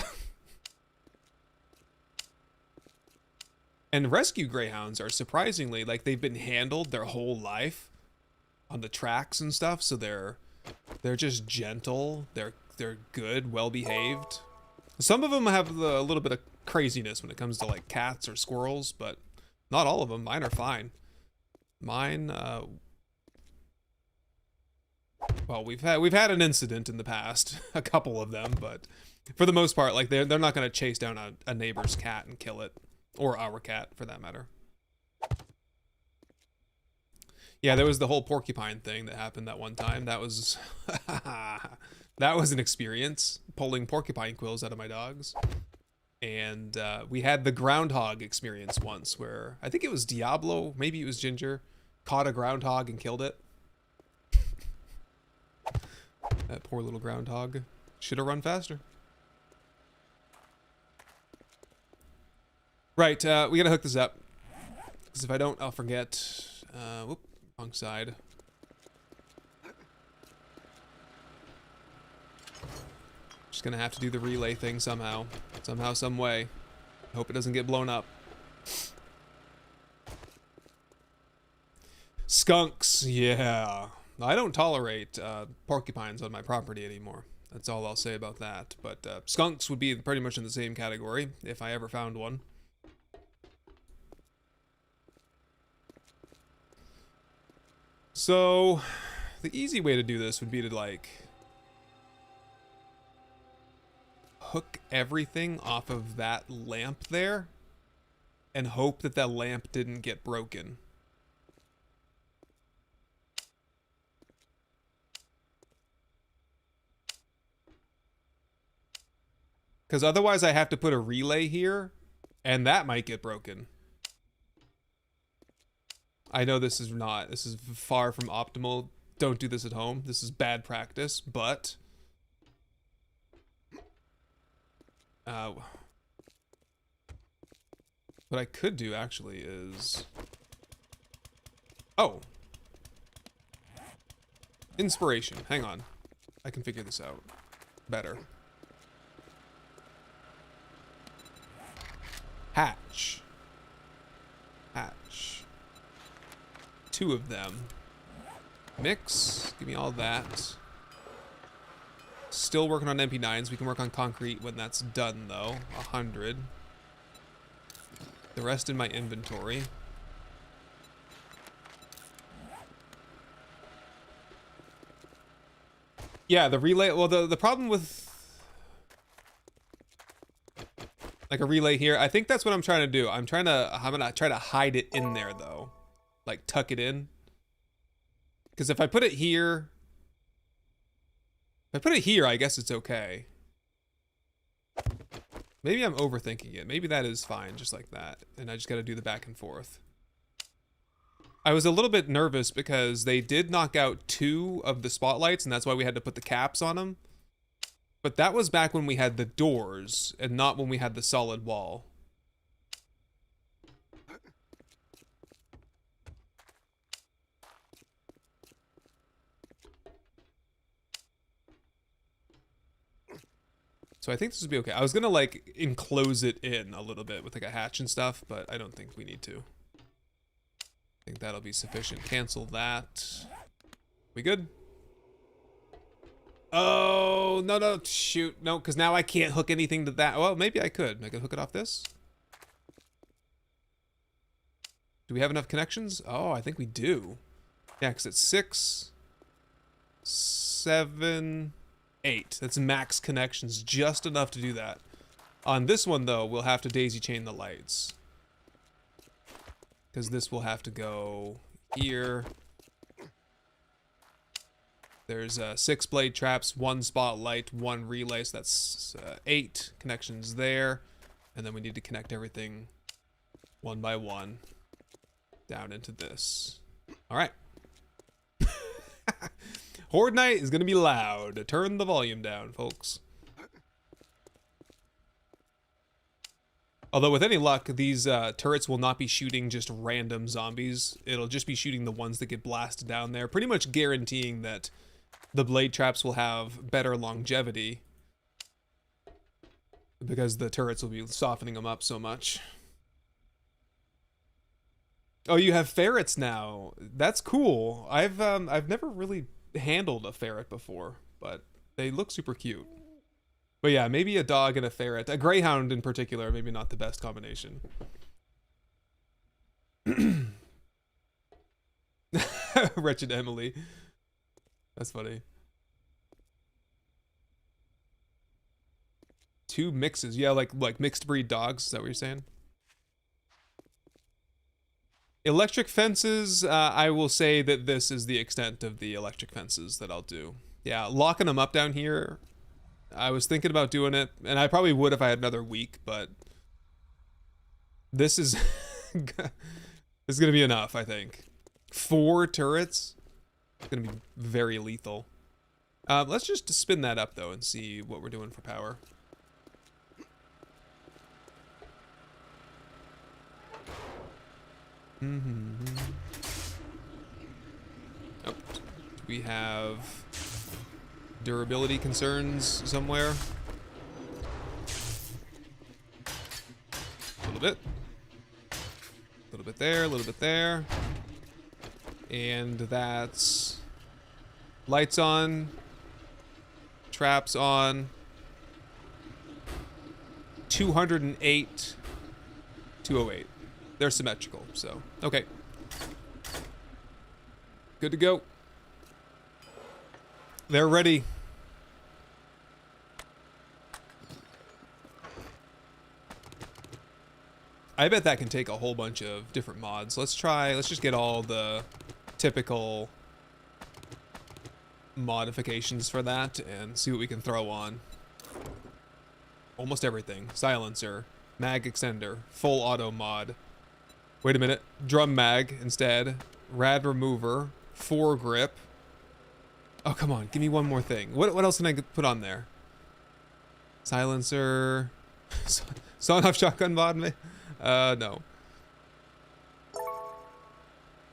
And rescue greyhounds are surprisingly, like, they've been handled their whole life on the tracks and stuff, so they're just gentle, they're good, well behaved. Some of them have a little bit of craziness when it comes to like cats or squirrels, but not all of them. Mine are fine. Mine, well, we've had an incident in the past, a couple of them, but for the most part, like they're not gonna chase down a neighbor's cat and kill it, or our cat for that matter. Yeah, there was the whole porcupine thing that happened that one time. That was that was an experience, pulling porcupine quills out of my dogs. And we had the groundhog experience once, where I think it was Diablo, maybe it was Ginger, caught a groundhog and killed it. That poor little groundhog should have run faster. Right, we gotta hook this up, because if I don't, I'll forget. Whoop, wrong side. Just gonna have to do the relay thing somehow, some way. Hope it doesn't get blown up. Skunks, yeah. I don't tolerate porcupines on my property anymore. That's all I'll say about that. But skunks would be pretty much in the same category if I ever found one. So, the easy way to do this would be to like hook everything off of that lamp there and hope that that lamp didn't get broken. Because otherwise I have to put a relay here, and that might get broken. I know this is far from optimal. Don't do this at home. This is bad practice, but... What I could do actually is... Oh. Inspiration. Hang on. I can figure this out better. Hatch. Hatch. 2 of them. Mix. Give me all that. Still working on MP9s. We can work on concrete when that's done, though. 100. The rest in my inventory. Yeah, the relay. Well, the problem with like a relay here, I think that's what I'm trying to do. I'm gonna try to hide it in there though, like tuck it in. Because if I put it here, I guess it's okay. Maybe I'm overthinking it. Maybe that is fine, just like that. And I just got to do the back and forth. I was a little bit nervous because they did knock out 2 of the spotlights, and that's why we had to put the caps on them. But that was back when we had the doors, and not when we had the solid wall. So I think this would be okay. I was gonna like enclose it in a little bit with like a hatch and stuff, but I don't think we need to. I think that'll be sufficient. Cancel that. We good? Oh, no, shoot. No, because now I can't hook anything to that. Well, maybe I could. I could hook it off this. Do we have enough connections? Oh, I think we do. Yeah, because it's 6, 7, 8. That's max connections, just enough to do that. On this one, though, we'll have to daisy chain the lights. Because this will have to go here. There's 6 blade traps, 1 spotlight, 1 relay, so that's 8 connections there. And then we need to connect everything one by one down into this. All right. Horde Night is going to be loud. Turn the volume down, folks. Although with any luck, these turrets will not be shooting just random zombies. It'll just be shooting the ones that get blasted down there, pretty much guaranteeing that the blade traps will have better longevity because the turrets will be softening them up so much. Oh, you have ferrets now. That's cool. I've never really handled a ferret before, but they look super cute. But yeah, maybe a dog and a ferret. A greyhound in particular, maybe not the best combination. Wretched Emily. That's funny. 2 mixes. Yeah, like mixed breed dogs. Is that what you're saying? Electric fences, I will say that this is the extent of the electric fences that I'll do. Yeah, locking them up down here. I was thinking about doing it, and I probably would if I had another week, but this is it's gonna be enough, I think. 4 turrets. It's gonna be very lethal. Let's just spin that up though and see what we're doing for power. Oh, we have durability concerns somewhere. A little bit. A little bit there, a little bit there. And that's lights on, traps on, 208, 208. They're symmetrical, so okay. Good to go. They're ready. I bet that can take a whole bunch of different mods. Let's just get all the typical modifications for that and see what we can throw on. Almost everything. Silencer, mag extender, full auto mod. Wait a minute, drum mag instead. Rad remover, foregrip. Oh, come on, give me one more thing. What else can I put on there? Silencer, sawn off shotgun mod. No.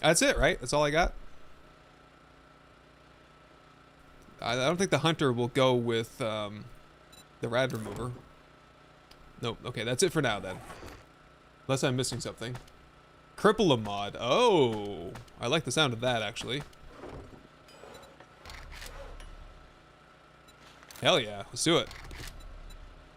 That's it, right? That's all I got? I don't think the hunter will go with the rad remover. Nope. Okay, that's it for now then. Unless I'm missing something. Cripple a mod. Oh, I like the sound of that actually. Hell yeah, let's do it.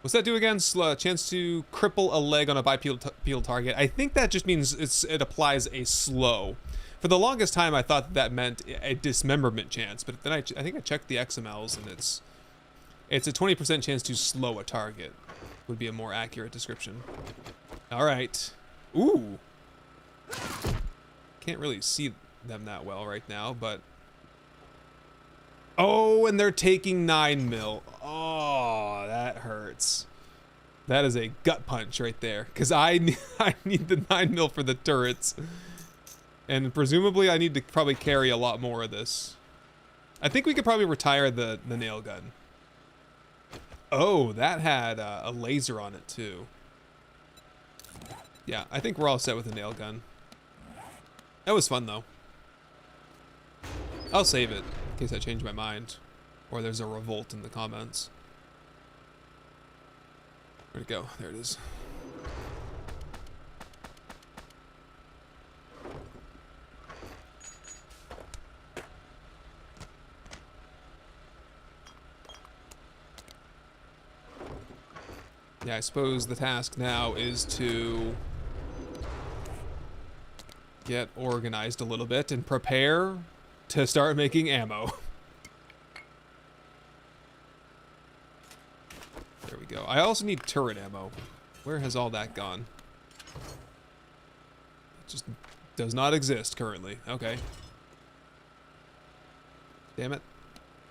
What's that do again? Chance to cripple a leg on a bipedal target. I think that just means it applies a slow. For the longest time, I thought that meant a dismemberment chance, but then I think I checked the XMLs and it's a 20% chance to slow a target. Would be a more accurate description. All right. Ooh. Can't really see them that well right now, but. Oh, and they're taking 9 mil. Oh, that hurts. That is a gut punch right there, because I need the 9 mil for the turrets. And presumably I need to probably carry a lot more of this. I think we could probably retire the nail gun. Oh, that had a laser on it too. Yeah, I think we're all set with the nail gun. That was fun though. I'll save it in case I change my mind. Or there's a revolt in the comments. Where'd it go? There it is. Yeah, I suppose the task now is to get organized a little bit and prepare to start making ammo. There we go. I also need turret ammo. Where has all that gone? It just does not exist currently. Okay. Damn it.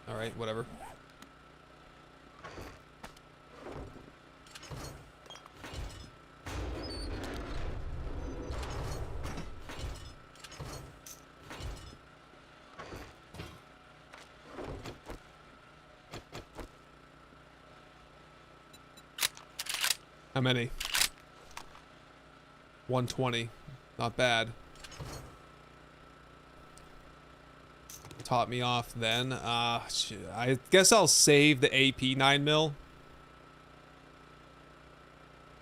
Alright, whatever. How many? 120. Not bad. Taught me off then. I guess I'll save the AP 9mm.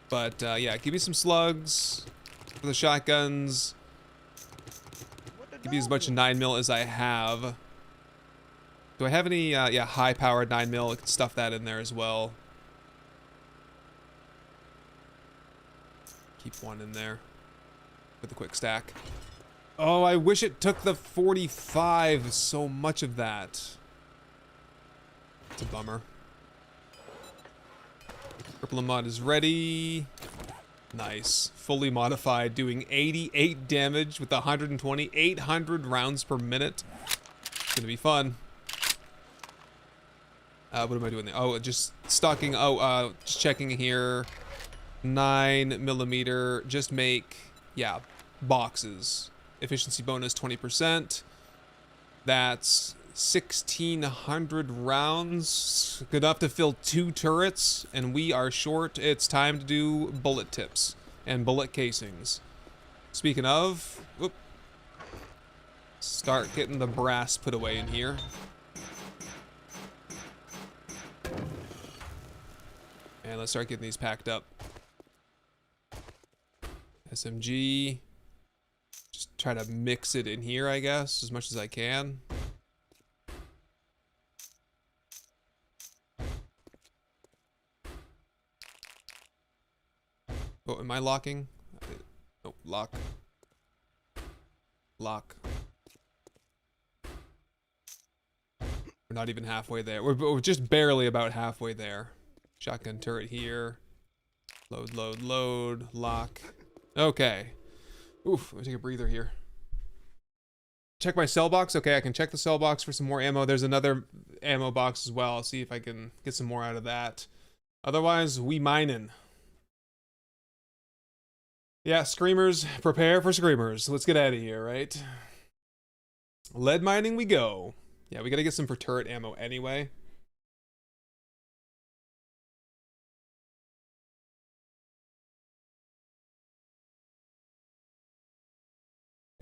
But yeah, give me some slugs for the shotguns. Give me as much 9mm as I have. Do I have any yeah, high powered 9mm? I can stuff that in there as well. Keep one in there with a quick stack. Oh, I wish it took the 45. So much of that. It's a bummer. Purple mod is ready. Nice. Fully modified, doing 88 damage with 120, 800 rounds per minute. It's gonna be fun. What am I doing there? Oh, just stocking. Oh, just checking here. 9mm, just make, yeah, boxes. Efficiency bonus 20%. That's 1,600 rounds. Good enough to fill 2 turrets, and we are short. It's time to do bullet tips and bullet casings. Speaking of, whoop, start getting the brass put away in here. And let's start getting these packed up. SMG. Just try to mix it in here, I guess, as much as I can. Oh, am I locking? Oh, lock. Lock. We're not even halfway there. We're just barely about halfway there. Shotgun turret here. Load, load, load. Lock. Okay. Oof, let me take a breather here. Check my cell box. Okay, I can check the cell box for some more ammo. There's another ammo box as well. I'll see if I can get some more out of that. Otherwise, we mining. Yeah, screamers. Prepare for screamers. Let's get out of here, right? Lead mining we go. Yeah, we gotta get some for turret ammo anyway.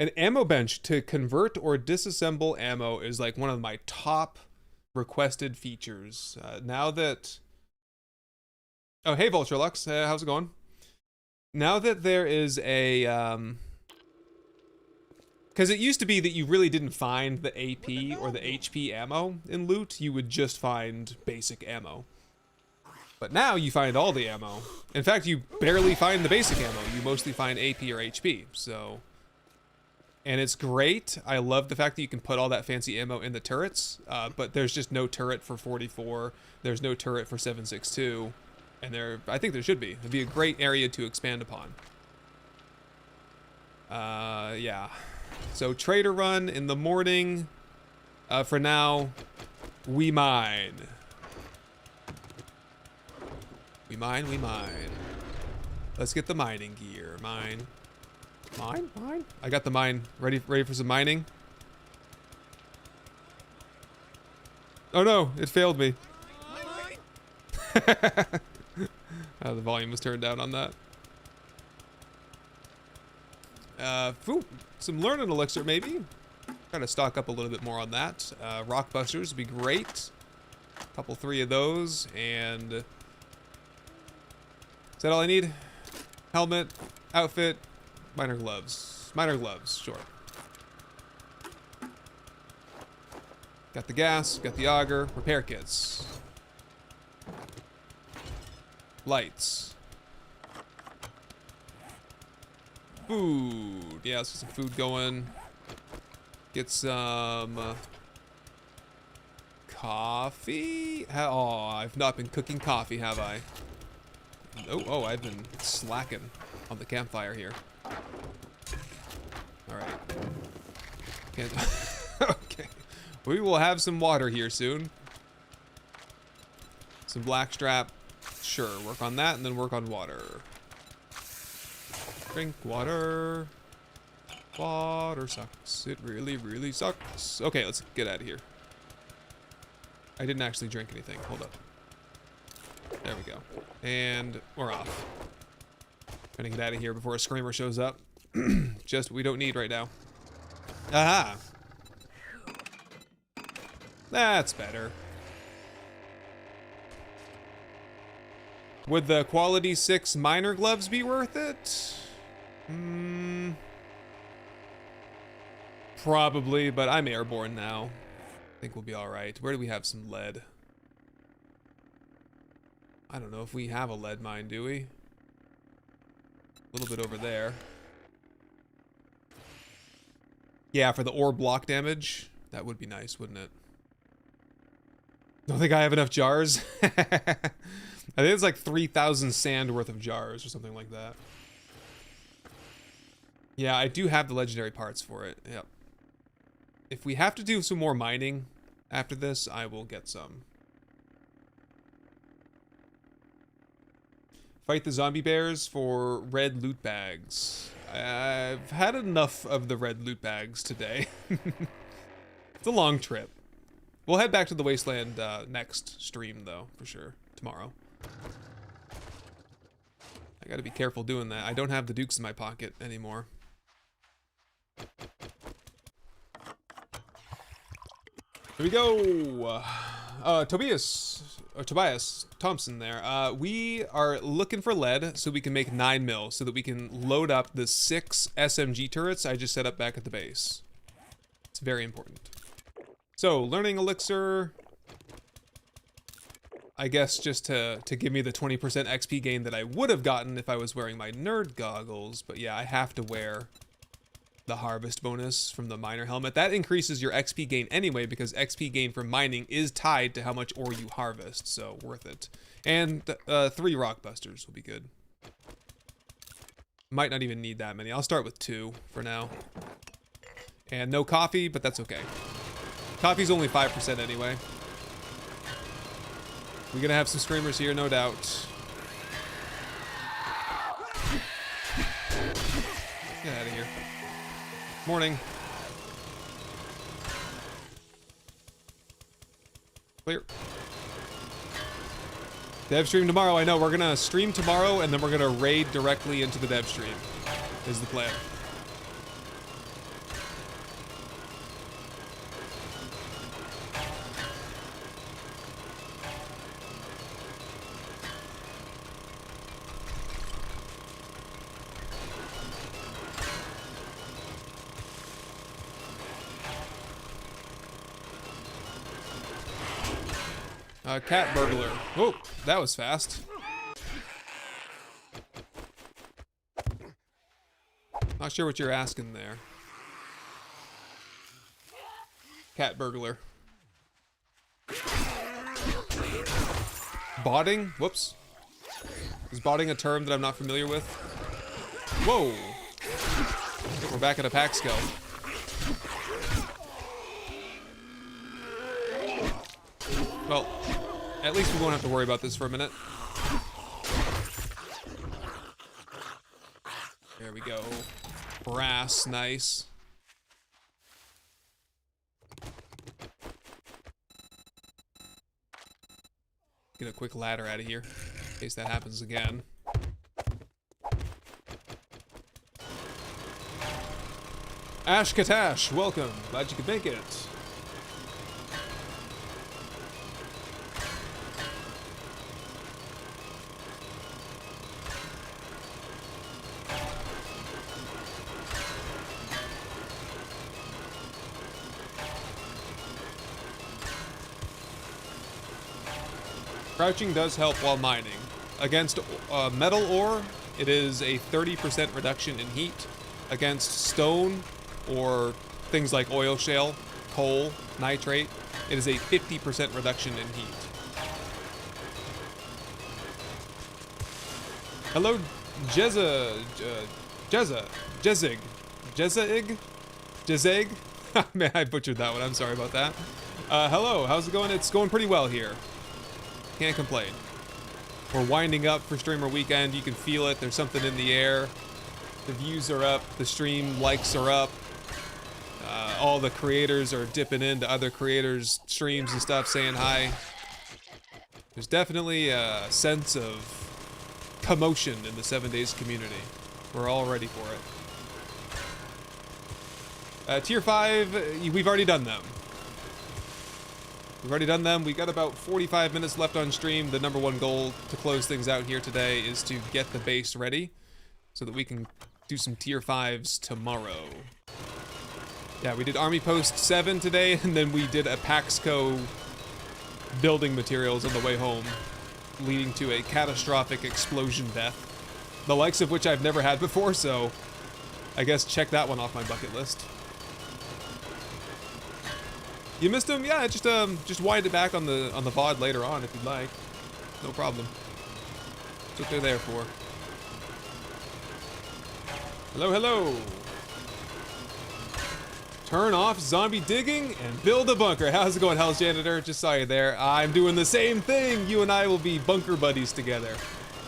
An ammo bench to convert or disassemble ammo is like one of my top requested features. Now that... Oh, hey, Vulturelux. How's it going? Now that there is a... Because it used to be that you really didn't find the AP or the HP ammo in loot. You would just find basic ammo. But now you find all the ammo. In fact, you barely find the basic ammo. You mostly find AP or HP. So... And it's great. I love the fact that you can put all that fancy ammo in the turrets, but there's just no turret for 44. There's no turret for 7.62, and I think there should be. It'd be a great area to expand upon. Yeah. So trader run in the morning. For now, we mine. We mine. Let's get the mining gear. Mine. I got the mine ready for some mining. Oh no, it failed me. The volume was turned down on that. Some learning elixir maybe. Try to stock up a little bit more on that. Rock busters would be great. Couple, 3 of those, and is that all I need? Helmet, outfit. Minor gloves, sure. Got the gas, got the auger, repair kits. Lights. Food, yeah, let's get some food going. Get some coffee. Oh, I've not been cooking coffee, have I? Oh, I've been slacking on the campfire here. Alright. Okay. We will have some water here soon. Some blackstrap. Sure, work on that and then work on water. Drink water. Water sucks. It really, really sucks. Okay, let's get out of here. I didn't actually drink anything. Hold up. There we go. And we're off. Gonna get out of here before a screamer shows up. Just what we don't need right now. Aha! That's better. Would the quality 6 miner gloves be worth it? Probably, but I'm airborne now. I think we'll be alright. Where do we have some lead? I don't know if we have a lead mine, do we? A little bit over there. Yeah, for the ore block damage, that would be nice, wouldn't it? Don't think I have enough jars. I think it's like 3,000 sand worth of jars or something like that. Yeah, I do have the legendary parts for it. Yep. If we have to do some more mining after this, I will get some. Fight the zombie bears for red loot bags. I've had enough of the red loot bags today. It's a long trip. We'll head back to the wasteland next stream though, for sure, tomorrow. I gotta be careful doing that. I don't have the dukes in my pocket anymore. Here we go. Tobias Thompson there. We are looking for lead so we can make 9 mil so that we can load up the 6 SMG turrets I just set up back at the base. It's very important. So, learning elixir. I guess just to give me the 20% XP gain that I would have gotten if I was wearing my nerd goggles. But yeah, I have to wear the harvest bonus from the miner helmet. That increases your XP gain anyway because XP gain from mining is tied to how much ore you harvest, so worth it. And 3 rock busters will be good. Might not even need that many. I'll start with 2 for now. And no coffee, but that's okay. Coffee's only 5% anyway. We're gonna have some screamers here, no doubt. Get out of here. Morning. Clear. Dev stream tomorrow. I know we're gonna stream tomorrow and then we're gonna raid directly into the dev stream is the plan. Cat burglar. Whoa, that was fast. Not sure what you're asking there. Cat burglar. Botting? Whoops. Is botting a term that I'm not familiar with? Whoa! We're back at a pack skill. Well, at least we won't have to worry about this for a minute. There we go. Brass, nice. Get a quick ladder out of here, in case that happens again. Ash Katash, welcome. Glad you could make it. Crouching does help while mining. Against metal ore, it is a 30% reduction in heat. Against stone or things like oil shale, coal, nitrate, it is a 50% reduction in heat. Hello, Jezeg? Man, I butchered that one. I'm sorry about that. Hello, how's it going? It's going pretty well here. Can't complain. We're winding up for Streamer Weekend. You can feel it. There's something in the air. The views are up. The stream likes are up. All the creators are dipping into other creators' streams and stuff, saying hi. There's definitely a sense of commotion in the 7 Days community. We're all ready for it. Tier 5, we've already done them. We've already done them. We got about 45 minutes left on stream. The #1 goal to close things out here today is to get the base ready so that we can do some tier 5s tomorrow. Yeah, we did Army Post 7 today, and then we did a Paxco building materials on the way home, leading to a catastrophic explosion death, the likes of which I've never had before, so I guess check that one off my bucket list. You missed them? Yeah, just wind it back on the VOD later on if you'd like. No problem. That's what they're there for. Hello, hello. Turn off zombie digging and build a bunker. How's it going, Hell's Janitor? Just saw you there. I'm doing the same thing. You and I will be bunker buddies together.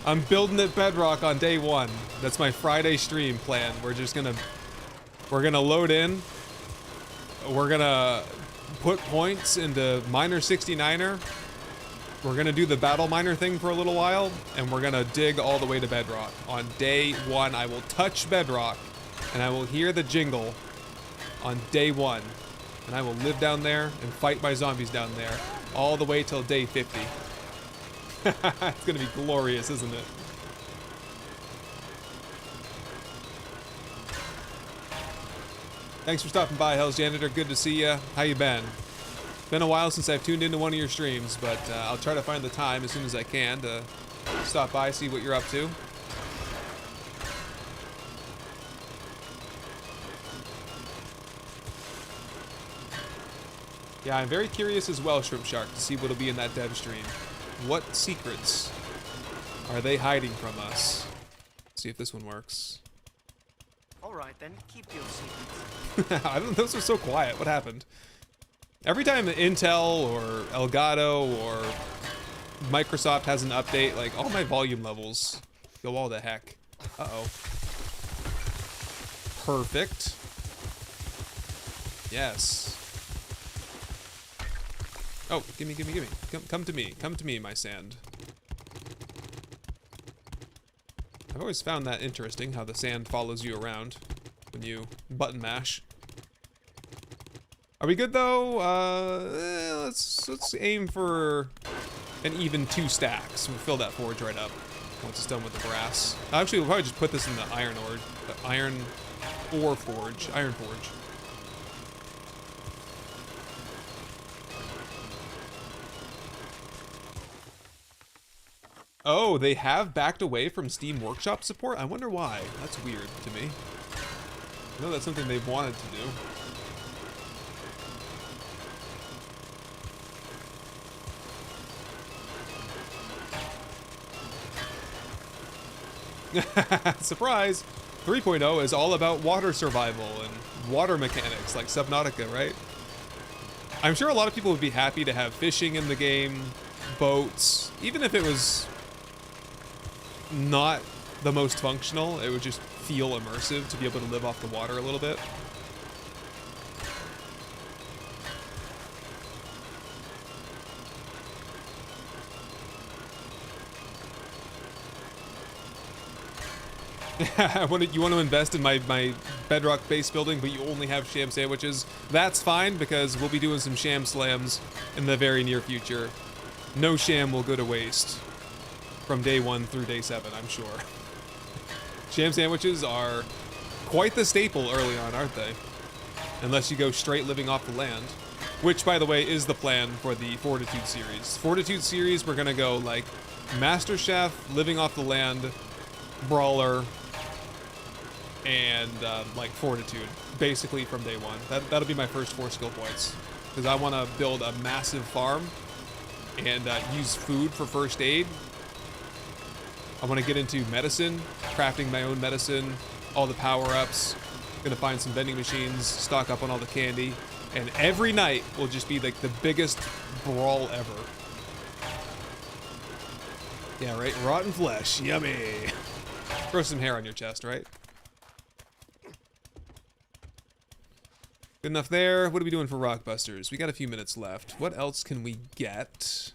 I'm building at Bedrock on day 1. That's my Friday stream plan. We're gonna load in. We're gonna put points into Miner 69er. We're gonna do the battle miner thing for a little while, and we're gonna dig all the way to Bedrock. On day 1, I will touch Bedrock, and I will hear the jingle on day 1, and I will live down there and fight my zombies down there all the way till day 50. It's gonna be glorious, isn't it? Thanks for stopping by, Hell's Janitor. Good to see ya. How you been? Been a while since I've tuned into one of your streams, but I'll try to find the time as soon as I can to stop by, see what you're up to. Yeah, I'm very curious as well, Shrimp Shark, to see what'll be in that dev stream. What secrets are they hiding from us? See if this one works. Alright then, keep your secrets. I don't know, those are so quiet. What happened? Every time Intel or Elgato or Microsoft has an update, like, all my volume levels go all the heck. Uh-oh. Perfect. Yes. Oh, gimme. Come to me, my sand. I've always found that interesting, how the sand follows you around when you button mash. Are we good though? Let's aim for an even 2 stacks. We'll fill that forge right up once it's done with the brass. Actually, we'll probably just put this in the iron forge. Oh, they have backed away from Steam Workshop support? I wonder why. That's weird to me. I know that's something they've wanted to do. Surprise! 3.0 is all about water survival and water mechanics like Subnautica, right? I'm sure a lot of people would be happy to have fishing in the game, boats, even if it was not the most functional, it would just feel immersive to be able to live off the water a little bit. You want to invest in my bedrock base building, but you only have sham sandwiches? That's fine, because we'll be doing some sham slams in the very near future. No sham will go to waste from day 1 through day 7, I'm sure. Sham sandwiches are quite the staple early on, aren't they? Unless you go straight living off the land. Which, by the way, is the plan for the Fortitude series. Fortitude series, we're gonna go like Master Chef, living off the land, Brawler, and like Fortitude, basically from day 1. That'll be my first 4 skill points, because I want to build a massive farm and use food for first aid. I want to get into medicine, crafting my own medicine, all the power-ups. Gonna find some vending machines, stock up on all the candy, and every night will just be like the biggest brawl ever. Yeah, right? Rotten flesh, yummy. Grow some hair on your chest, right? Good enough there. What are we doing for Rockbusters? We got a few minutes left. What else can we get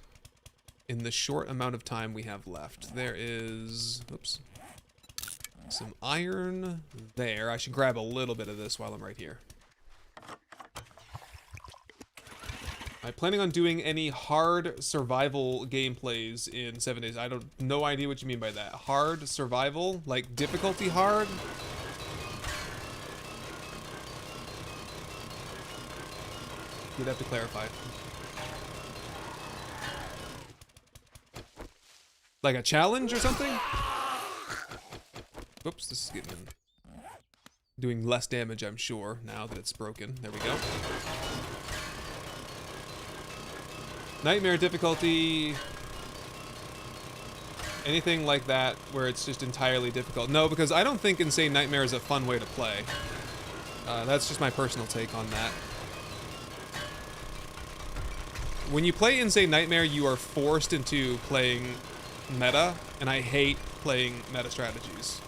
in the short amount of time we have left? There is, oops, some iron there. I should grab a little bit of this while I'm right here. Am I planning on doing any hard survival gameplays in 7 days? I don't, no idea what you mean by that. Hard survival? Like difficulty hard? You'd have to clarify. Like a challenge or something? Oops, this is getting doing less damage, I'm sure, now that it's broken. There we go. Nightmare difficulty. Anything like that where it's just entirely difficult. No, because I don't think Insane Nightmare is a fun way to play. That's just my personal take on that. When you play Insane Nightmare, you are forced into playing meta, and I hate playing meta strategies.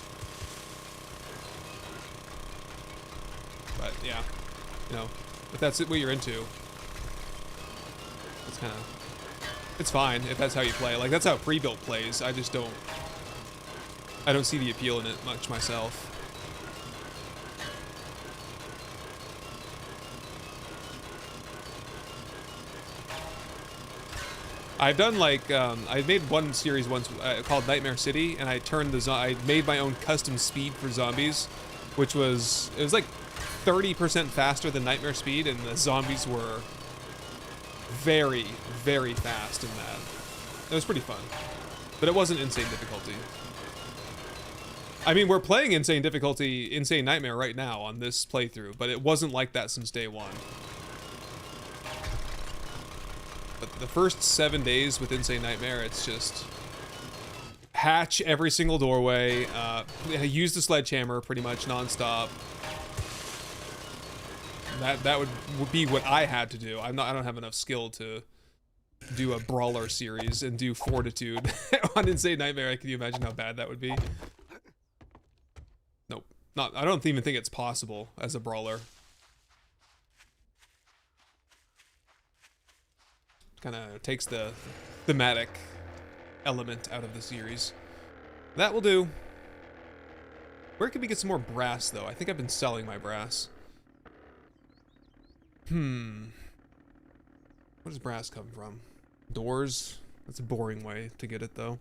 But yeah, you know, if that's what you're into, it's kind of, it's fine if that's how you play. Like, that's how pre-built plays. I just don't, I don't see the appeal in it much myself. I've done like, I made one series once called Nightmare City, and I turned I made my own custom speed for zombies, which was, it was like 30% faster than Nightmare Speed, and the zombies were very, very fast in that. It was pretty fun, but it wasn't insane difficulty. I mean, we're playing insane difficulty, Insane Nightmare right now on this playthrough, but it wasn't like that since day 1. But the first 7 days with Insane Nightmare, it's just hatch every single doorway, use the sledgehammer pretty much nonstop. That would be what I had to do. I don't have enough skill to do a brawler series and do Fortitude on Insane Nightmare. Can you imagine how bad that would be? Nope. I don't even think it's possible as a brawler. Kind of takes the thematic element out of the series. That will do. Where can we get some more brass, though? I think I've been selling my brass. Where does brass come from? Doors? That's a boring way to get it, though.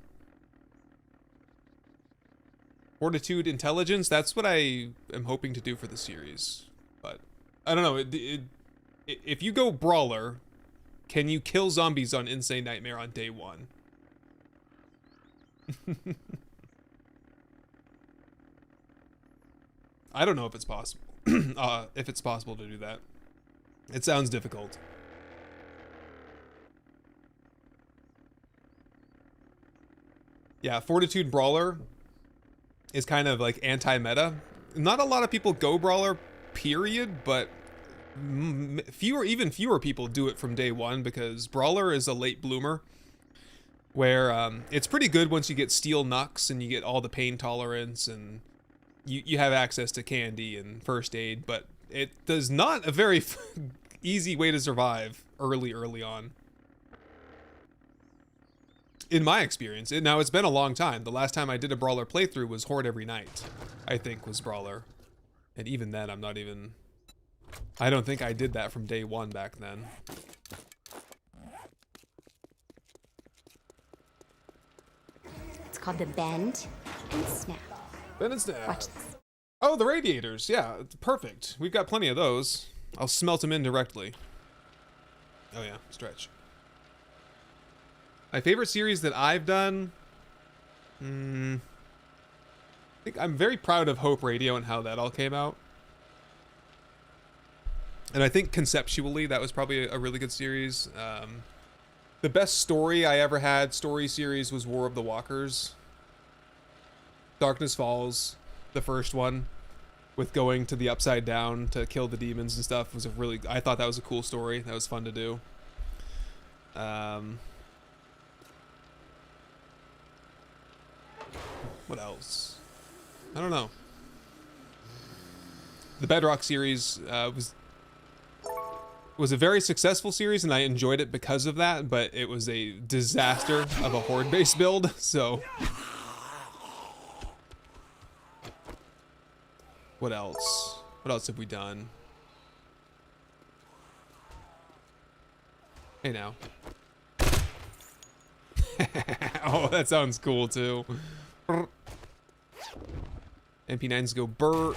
Fortitude Intelligence? That's what I am hoping to do for the series. But, I don't know. If you go Brawler, can you kill zombies on Insane Nightmare on day 1? I don't know if it's possible. If it's possible to do that. It sounds difficult. Yeah, Fortitude Brawler is kind of like anti-meta. Not a lot of people go Brawler, period, but even fewer people do it from day one because Brawler is a late bloomer where it's pretty good once you get Steel Nux and you get all the pain tolerance and you have access to candy and first aid, but it does not a very easy way to survive early on. In my experience. Now, it's been a long time. The last time I did a Brawler playthrough was Horde Every Night, I think was Brawler. And even then, I don't think I did that from day one back then. It's called the Bend and Snap. Bend and Snap. Watch this. Oh, the radiators. Yeah, perfect. We've got plenty of those. I'll smelt them in directly. Oh yeah, stretch. My favorite series that I've done, I think I'm very proud of Hope Radio and how that all came out. And I think conceptually that was probably a really good series. The best story I ever had, story series, was War of the Walkers. Darkness Falls, the first one, with going to the Upside Down to kill the demons and stuff, was I thought that was a cool story. That was fun to do. What else? I don't know. The Bedrock series was a very successful series, and I enjoyed it because of that, but it was a disaster of a horde-based build, so... What else? What else have we done? Hey now. Oh, that sounds cool too. MP9s go burr. What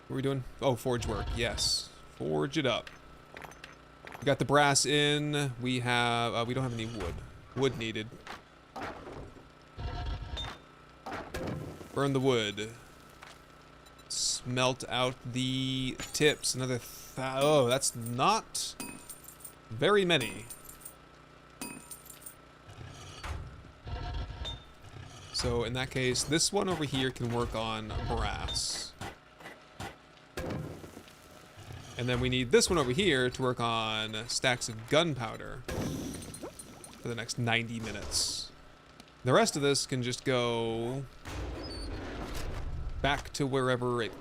are we doing? Oh, forge work. Yes. Forge it up. We got the brass in. We have... we don't have any wood. Wood needed. Burn the wood. Smelt out the tips. Another... oh, that's not very many. So in that case, this one over here can work on brass. And then we need this one over here to work on stacks of gunpowder for the next 90 minutes. The rest of this can just go back to wherever it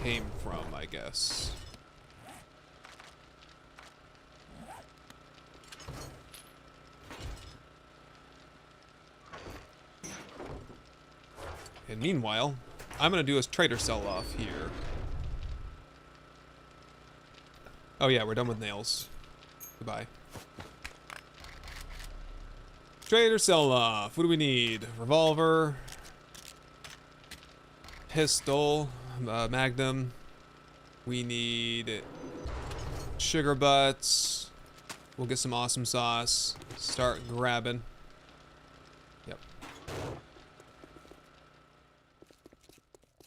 came from, I guess. And meanwhile, I'm gonna do a trader sell-off here. Oh yeah, we're done with nails. Goodbye. Trader sell-off. What do we need? Revolver. Pistol. Magnum. We need sugar butts. We'll get some awesome sauce. Start grabbing. Yep.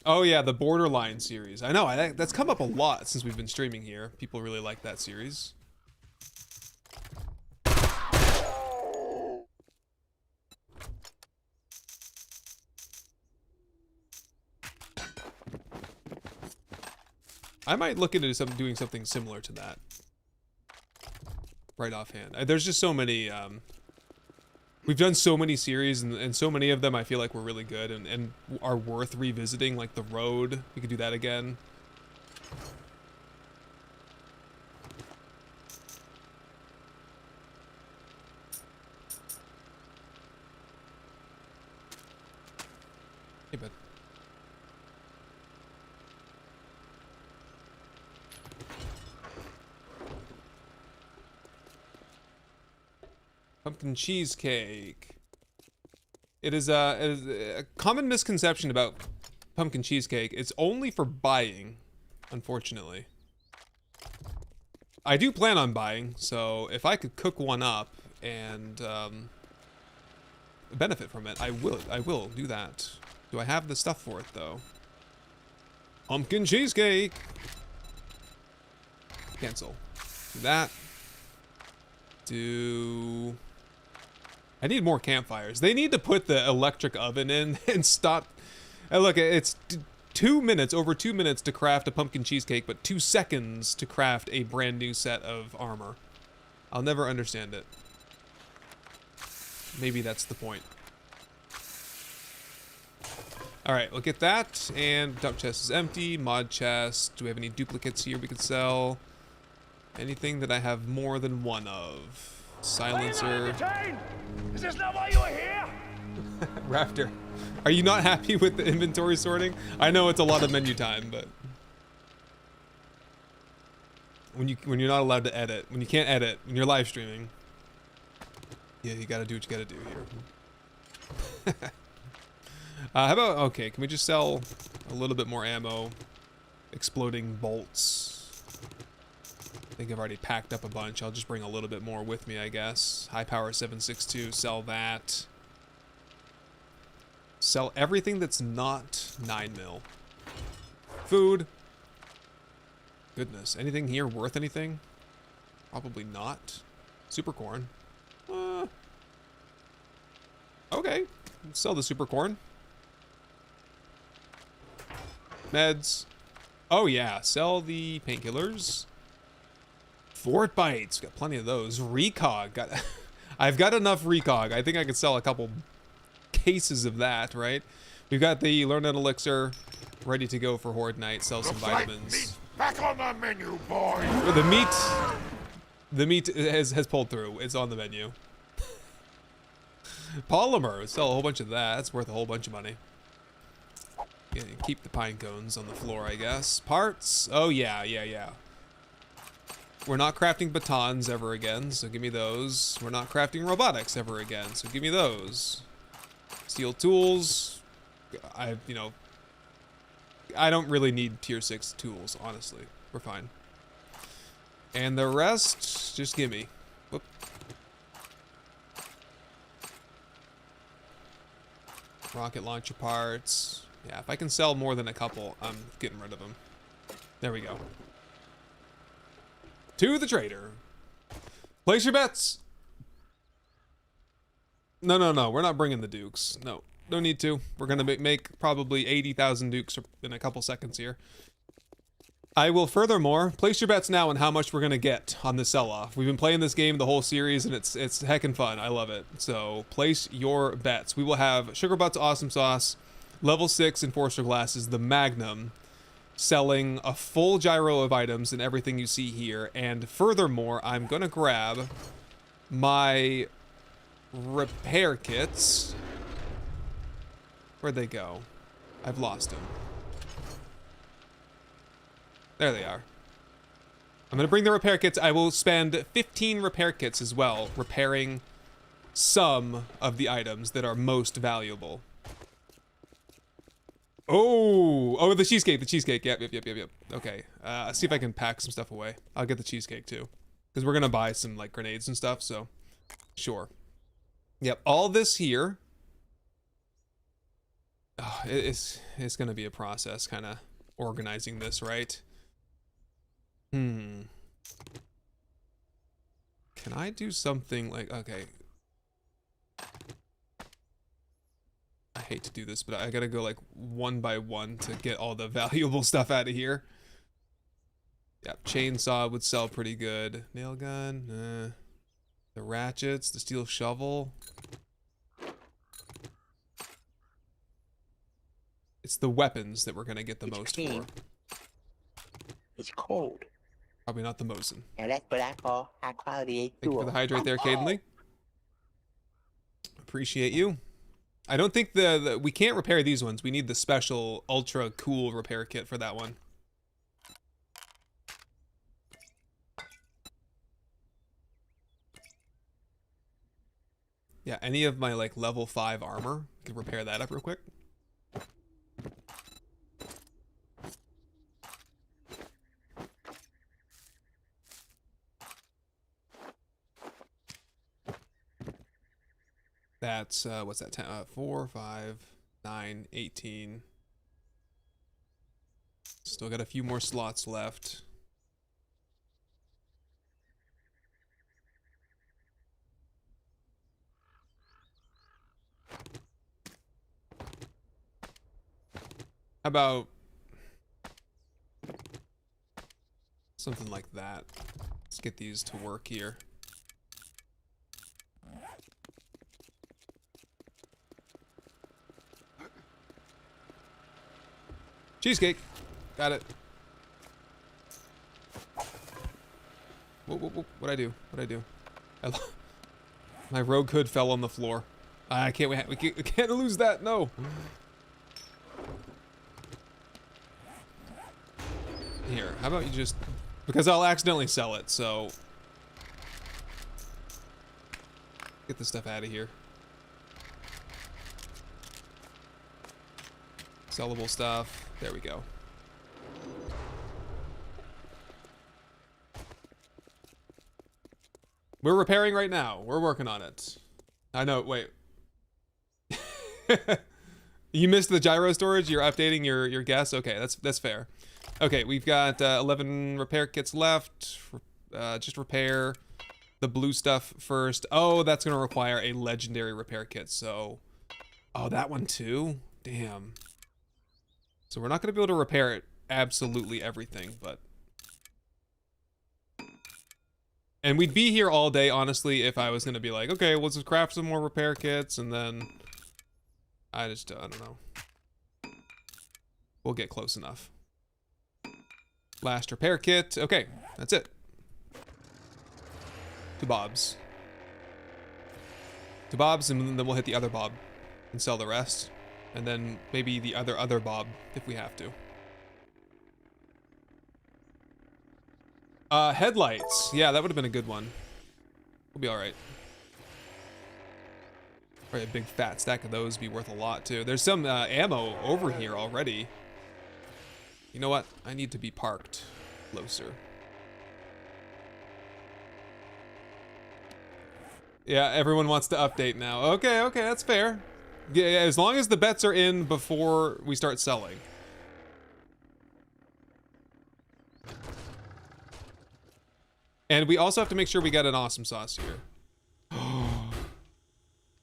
Oh yeah, the Borderline series. I know, that's come up a lot since we've been streaming here. People really like that series. I might look into doing something similar to that. Right offhand. There's just so many, we've done so many series, and so many of them I feel like were really good and are worth revisiting, like The Road. We could do that again. Hey, bud. Pumpkin cheesecake. It is a common misconception about pumpkin cheesecake. It's only for buying, unfortunately. I do plan on buying, so if I could cook one up and benefit from it, I will do that. Do I have the stuff for it though? Pumpkin cheesecake. Cancel. Do that. I need more campfires. They need to put the electric oven in and stop. And look, it's 2 minutes, over 2 minutes to craft a pumpkin cheesecake, but 2 seconds to craft a brand new set of armor. I'll never understand it. Maybe that's the point. Alright, we'll get that, and dump chest is empty. Mod chest, do we have any duplicates here we could sell? Anything that I have more than one of? Silencer. Is this not why you are here? Raptor, are you not happy with the inventory sorting? I know it's a lot of menu time, but when you're not allowed to edit, when you can't edit, when you're live streaming, yeah, you gotta do what you gotta do here. How about, okay, can we just sell a little bit more ammo? Exploding bolts. I think I've already packed up a bunch. I'll just bring a little bit more with me, I guess. High power 7.62, sell that. Sell everything that's not 9mm. Food. Goodness, anything here worth anything? Probably not. Super corn. Okay, sell the super corn. Meds. Oh yeah, sell the painkillers. Fort bites, got plenty of those. Recog, I've got enough recog. I think I could sell a couple cases of that, right? We've got the Learned Elixir ready to go for Horde Night. Sell some vitamins. Back on the menu, boy. The meat has pulled through. It's on the menu. Polymer, sell a whole bunch of that. That's worth a whole bunch of money. Yeah, keep the pine cones on the floor, I guess. Parts. Oh yeah. We're not crafting batons ever again, so give me those. We're not crafting robotics ever again, so give me those. Steel tools. I don't really need tier 6 tools, honestly. We're fine. And the rest, just give me. Whoop. Rocket launcher parts. Yeah, if I can sell more than a couple, I'm getting rid of them. There we go. To the trader. Place your bets. No. We're not bringing the dukes. No need to. We're gonna make probably 80,000 dukes in a couple seconds here. I will furthermore place your bets now on how much we're gonna get on the sell-off. We've been playing this game the whole series, and it's heckin' fun. I love it. So place your bets. We will have Sugar Butts Awesome Sauce, level 6 Enforcer glasses, the Magnum, selling a full gyro of items and everything you see here. And furthermore, I'm gonna grab my repair kits. Where'd they go? I've lost them. There they are. I'm gonna bring the repair kits. I will spend 15 repair kits as well, repairing some of the items that are most valuable. Oh, the cheesecake, Yep. Okay, see if I can pack some stuff away. I'll get the cheesecake too, because we're gonna buy some like grenades and stuff, so sure. Yep, all this here. Oh, it's gonna be a process, kind of organizing this, right? Can I do something like, okay. I hate to do this, but I gotta go like one by one to get all the valuable stuff out of here. Yep, chainsaw would sell pretty good. Nail gun, the ratchets, the steel shovel. It's the weapons that we're gonna get the most for. It's cold. Probably not the Mosin. And that's what I call high quality Thank you for the hydrate there, Cadenly. Appreciate you. I don't think we can't repair these ones. We need the special ultra cool repair kit for that one. Yeah, any of my like level 5 armor, could repair that up real quick. That's, what's that? 10, 4, 5, 9, 18. Still got a few more slots left. How about something like that? Let's get these to work here. Cheesecake. Got it. What'd I do? What'd I do? My rogue hood fell on the floor. I can't wait. We can't lose that. No. Here, how about you just... Because I'll accidentally sell it, so... Get this stuff out of here. Sellable stuff. There we go. We're repairing right now. We're working on it. I know, wait. You missed the gyro storage? You're updating your guess? Okay, that's fair. Okay, we've got 11 repair kits left. Just repair the blue stuff first. Oh, that's gonna require a legendary repair kit, so... Oh, that one too? Damn. So we're not gonna be able to repair it absolutely everything, but... And we'd be here all day, honestly, if I was gonna be like, okay, let's just craft some more repair kits, and then... I don't know. We'll get close enough. Last repair kit. Okay, that's it. 2 bobs. 2 bobs, and then we'll hit the other bob and sell the rest. And then maybe the other bob if we have to. Headlights. Yeah, that would have been a good one. We'll be alright. Probably a big fat stack of those would be worth a lot too. There's some ammo over here already. You know what? I need to be parked closer. Yeah, everyone wants to update now. Okay, that's fair. Yeah, as long as the bets are in before we start selling. And we also have to make sure we got an awesome sauce here.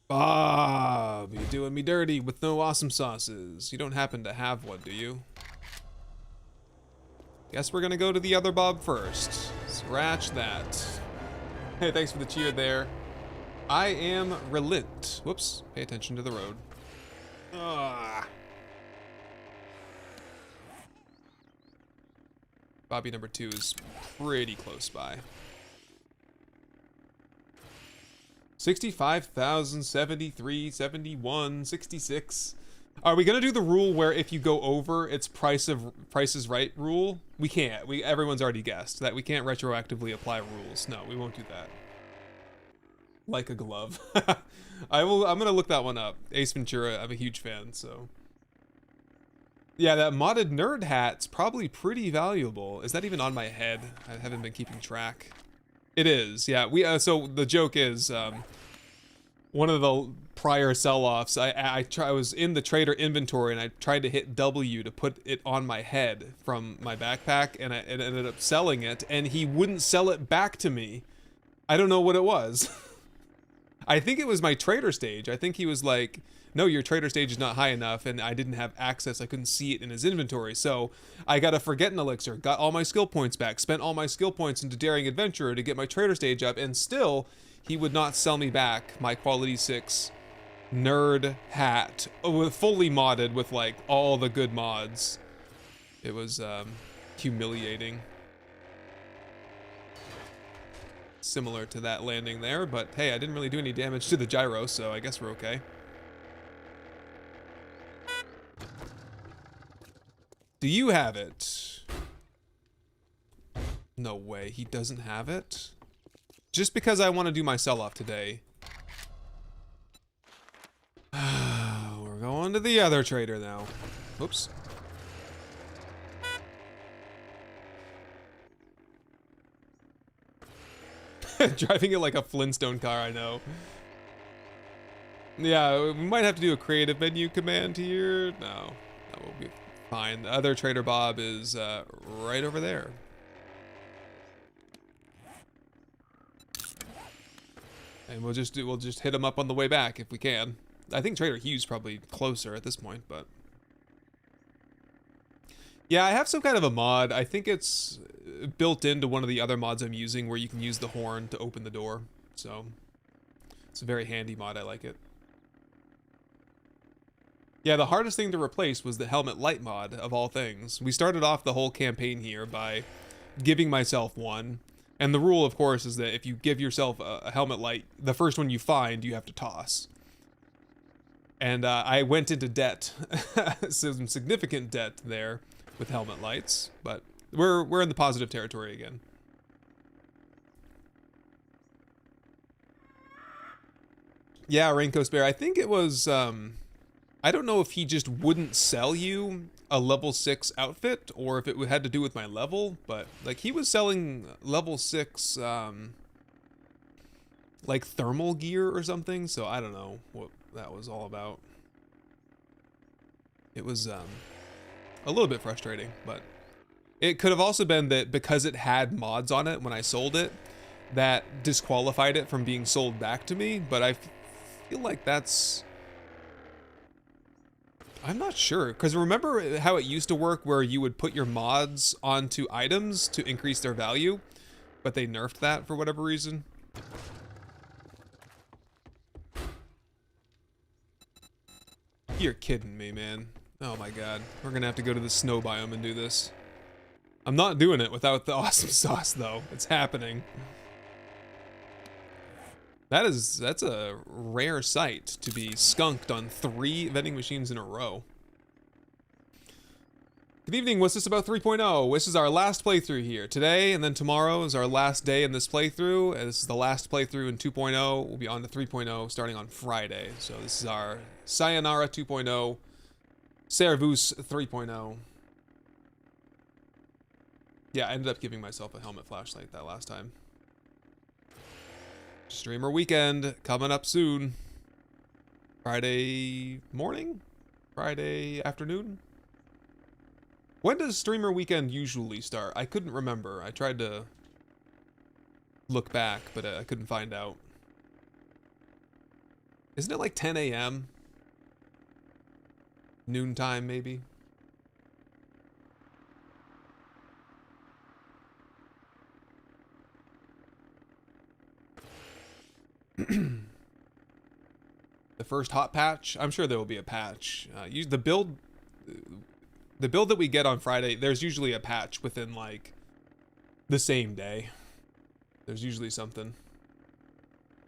Bob, you're doing me dirty with no awesome sauces. You don't happen to have one, do you? Guess we're gonna go to the other Bob first. Scratch that. Hey, thanks for the cheer there. I am relent. Whoops, pay attention to the road. Ah. Bobby number 2 is pretty close by. 65,000, 73, 71, 66. Are we gonna do the rule where if you go over, it's Price is Right rule? We can't. Everyone's already guessed that we can't retroactively apply rules. No, we won't do that. Like a glove. I'm gonna look that one up. Ace Ventura. I'm a huge fan. So. Yeah, that modded nerd hat's probably pretty valuable. Is that even on my head? I haven't been keeping track. It is. Yeah. So the joke is. One of the prior sell-offs, I was in the trader inventory and I tried to hit W to put it on my head from my backpack, and I ended up selling it, and he wouldn't sell it back to me. I don't know what it was. I think it was my trader stage. I think he was like, no, your trader stage is not high enough, and I didn't have access. I couldn't see it in his inventory, so I got a Forgotten Elixir, got all my skill points back, spent all my skill points into Daring Adventurer to get my trader stage up, and still... he would not sell me back my quality 6 nerd hat, fully modded with like all the good mods. It was humiliating. Similar to that landing there, but hey, I didn't really do any damage to the gyro, so I guess we're okay. Do you have it? No way, he doesn't have it? Just because I want to do my sell-off today. We're going to the other trader now. Oops. Driving it like a Flintstone car, I know. Yeah, we might have to do a creative menu command here. No, that will be fine. The other Trader Bob is right over there. And we'll just hit him up on the way back if we can. I think Trader Hugh's probably closer at this point, but yeah, I have some kind of a mod. I think it's built into one of the other mods I'm using where you can use the horn to open the door. So it's a very handy mod. I like it. Yeah, the hardest thing to replace was the helmet light mod of all things. We started off the whole campaign here by giving myself one. And the rule, of course, is that if you give yourself a helmet light, the first one you find, you have to toss. And I went into debt, some significant debt there with helmet lights, but we're in the positive territory again. Yeah, Raincoast Bear. I think it was. I don't know if he just wouldn't sell you a level 6 outfit or if it had to do with my level, but like he was selling level 6 like thermal gear or something, so I don't know what that was all about. It was a little bit frustrating, but it could have also been that because it had mods on it when I sold it, that disqualified it from being sold back to me, but I feel like that's... I'm not sure, because remember how it used to work where you would put your mods onto items to increase their value, but they nerfed that for whatever reason? You're kidding me, man. Oh my god. We're gonna have to go to the snow biome and do this. I'm not doing it without the awesome sauce, though. It's happening. That's a rare sight to be skunked on 3 vending machines in a row. Good evening, what's this about 3.0? This is our last playthrough here. Today and then tomorrow is our last day in this playthrough. And this is the last playthrough in 2.0. We'll be on to 3.0 starting on Friday. So this is our Sayonara 2.0, Servus 3.0. Yeah, I ended up giving myself a helmet flashlight that last time. Streamer weekend coming up soon. Friday morning? Friday afternoon? When does streamer weekend usually start? I couldn't remember. I tried to look back, but I couldn't find out. Isn't it like 10 a.m.? Noontime, maybe? The first hot patch? I'm sure there will be a patch. The build that we get on Friday, there's usually a patch within like the same day. There's usually something.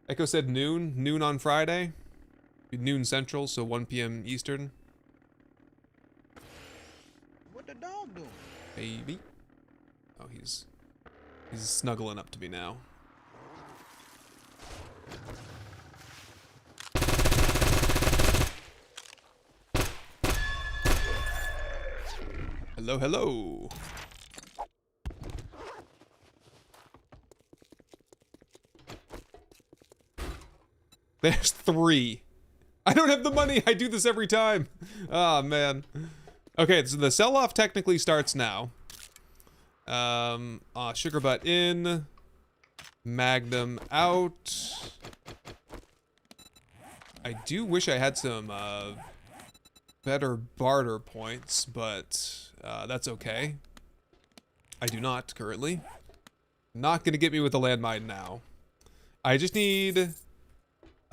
Echo said noon on Friday. Noon Central, so 1 p.m. Eastern. What the dog doing? Baby. Oh, he's snuggling up to me now. Hello, hello. There's 3. I don't have the money. I do this every time. Oh, man. Okay, so the sell-off technically starts now. Sugar Butt in. Magnum out. I do wish I had some better barter points, but that's okay. I do not currently. Not gonna get me with the landmine now. I just need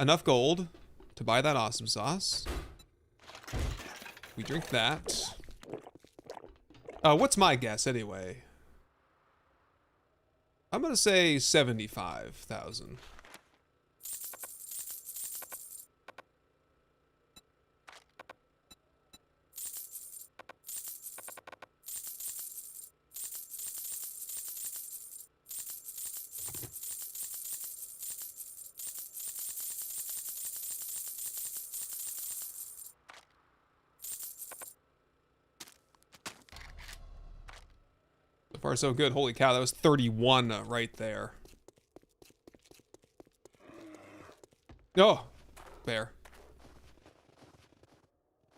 enough gold to buy that awesome sauce. We drink that. What's my guess anyway? I'm gonna say 75,000. So far, so good. Holy cow, that was 31 right there. Oh, bear.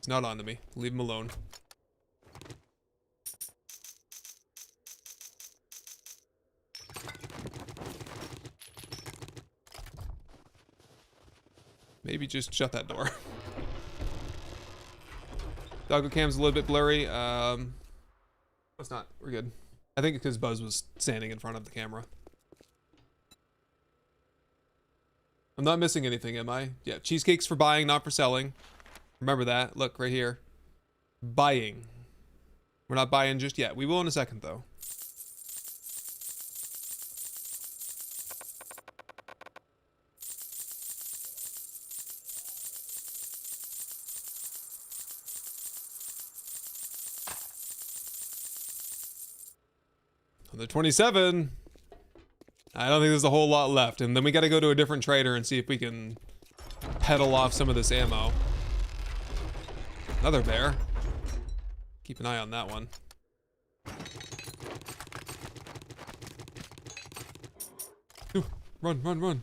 He's not on to me. Leave him alone. Maybe just shut that door. Doggo cam's a little bit blurry. It's not. We're good. I think it's because Buzz was standing in front of the camera. I'm not missing anything, am I? Yeah, cheesecakes for buying, not for selling. Remember that. Look, right here. Buying. We're not buying just yet. We will in a second, though. On the 27. I don't think there's a whole lot left. And then we got to go to a different trader and see if we can peddle off some of this ammo. Another bear. Keep an eye on that one. Ooh, run, run, run.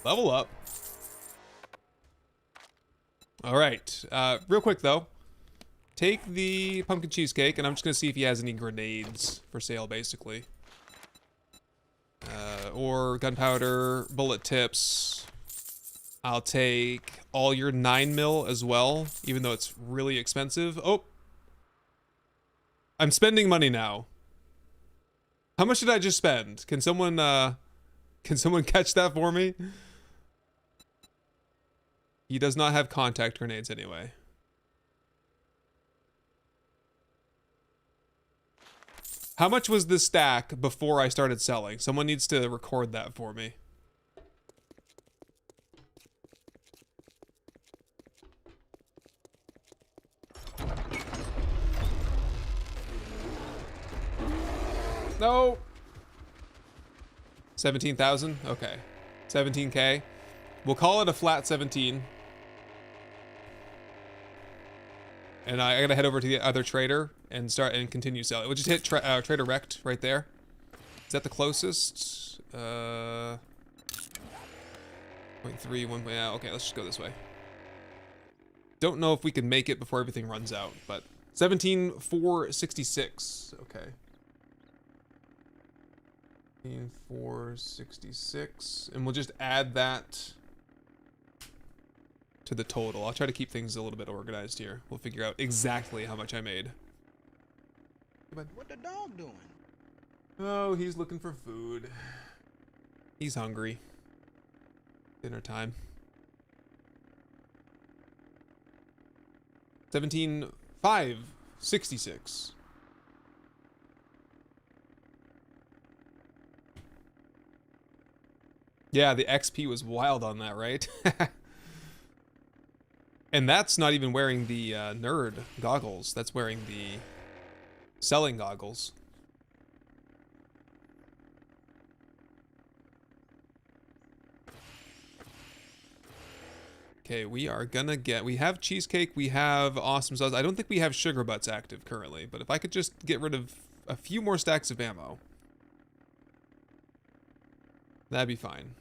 Level up. All right. Real quick, though. Take the pumpkin cheesecake, and I'm just going to see if he has any grenades for sale, basically. Or gunpowder, bullet tips. I'll take all your 9mm as well, even though it's really expensive. Oh! I'm spending money now. How much did I just spend? Can someone catch that for me? He does not have contact grenades anyway. How much was this stack before I started selling? Someone needs to record that for me. No. 17,000? Okay. 17K. We'll call it a flat 17. And I gotta head over to the other trader and continue selling. We'll just hit Trader Rect right there. Is that the closest? 0.3, 1. Yeah, okay, let's just go this way. Don't know if we can make it before everything runs out, but 17,466. Okay. 17,466, and we'll just add that to the total. I'll try to keep things a little bit organized here. We'll figure out exactly how much I made. What the dog doing? Oh, he's looking for food. He's hungry. Dinner time. 17,566. Yeah, the XP was wild on that, right? And that's not even wearing the nerd goggles. That's wearing the selling goggles. Okay, we are gonna get... We have cheesecake, we have awesome sauce. I don't think we have sugar butts active currently, but if I could just get rid of a few more stacks of ammo, that'd be fine.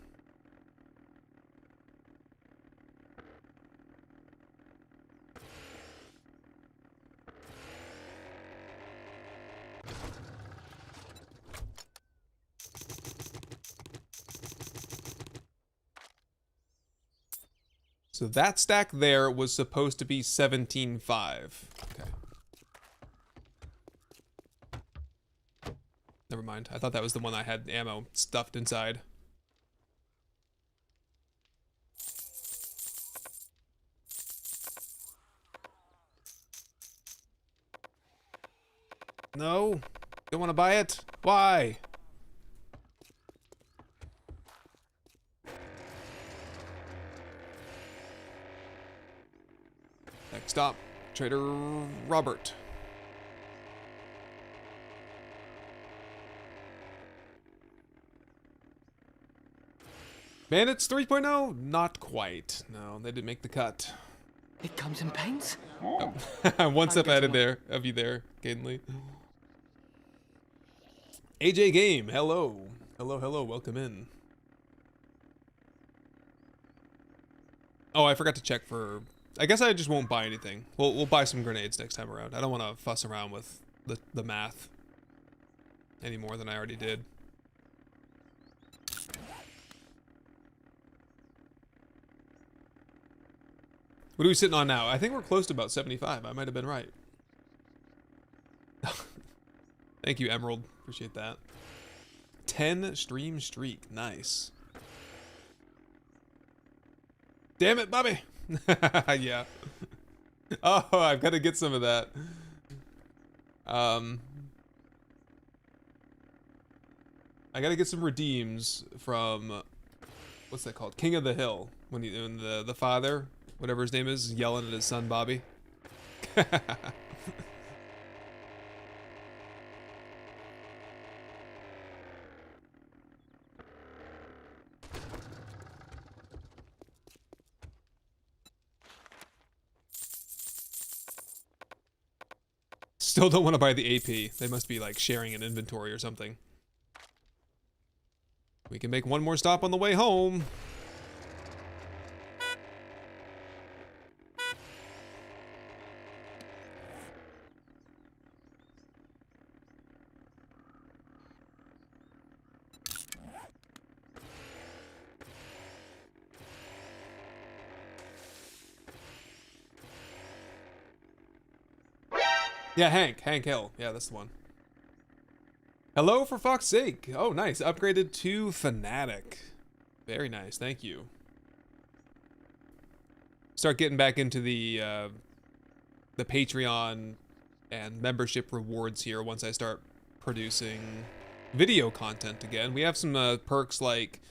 So that stack there was supposed to be 17,500. Okay. Never mind. I thought that was the one I had ammo stuffed inside. No. Don't want to buy it? Why? Next stop, Trader Robert. Bandits 3.0? Not quite. No, they didn't make the cut. It comes in paints. One step ahead of you there, Gainley. AJ Game, hello. Hello, welcome in. Oh, I forgot to check for... I guess I just won't buy anything. We'll buy some grenades next time around. I don't want to fuss around with the math any more than I already did. What are we sitting on now? I think we're close to about 75. I might have been right. Thank you, Emerald. Appreciate that. 10 stream streak. Nice. Damn it, Bobby. Yeah. Oh, I've got to get some of that. I got to get some redeems from... What's that called? King of the Hill. When the father... Whatever his name is, yelling at his son, Bobby. Still don't want to buy the AP. They must be like sharing an inventory or something. We can make one more stop on the way home. Yeah, Hank Hill. Yeah, that's the one. Hello, for fuck's sake. Oh, nice. Upgraded to Fanatic. Very nice. Thank you. Start getting back into the Patreon and membership rewards here once I start producing video content again. We have some perks like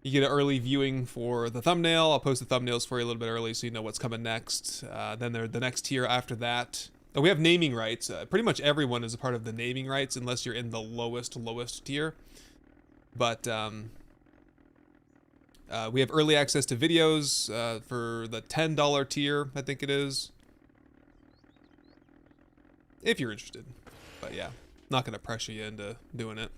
you get an early viewing for the thumbnail. I'll post the thumbnails for you a little bit early so you know what's coming next. Then the next tier after that. We have naming rights. Pretty much everyone is a part of the naming rights unless you're in the lowest tier. But we have early access to videos for the $10 tier, I think it is. If you're interested. But yeah, not going to pressure you into doing it.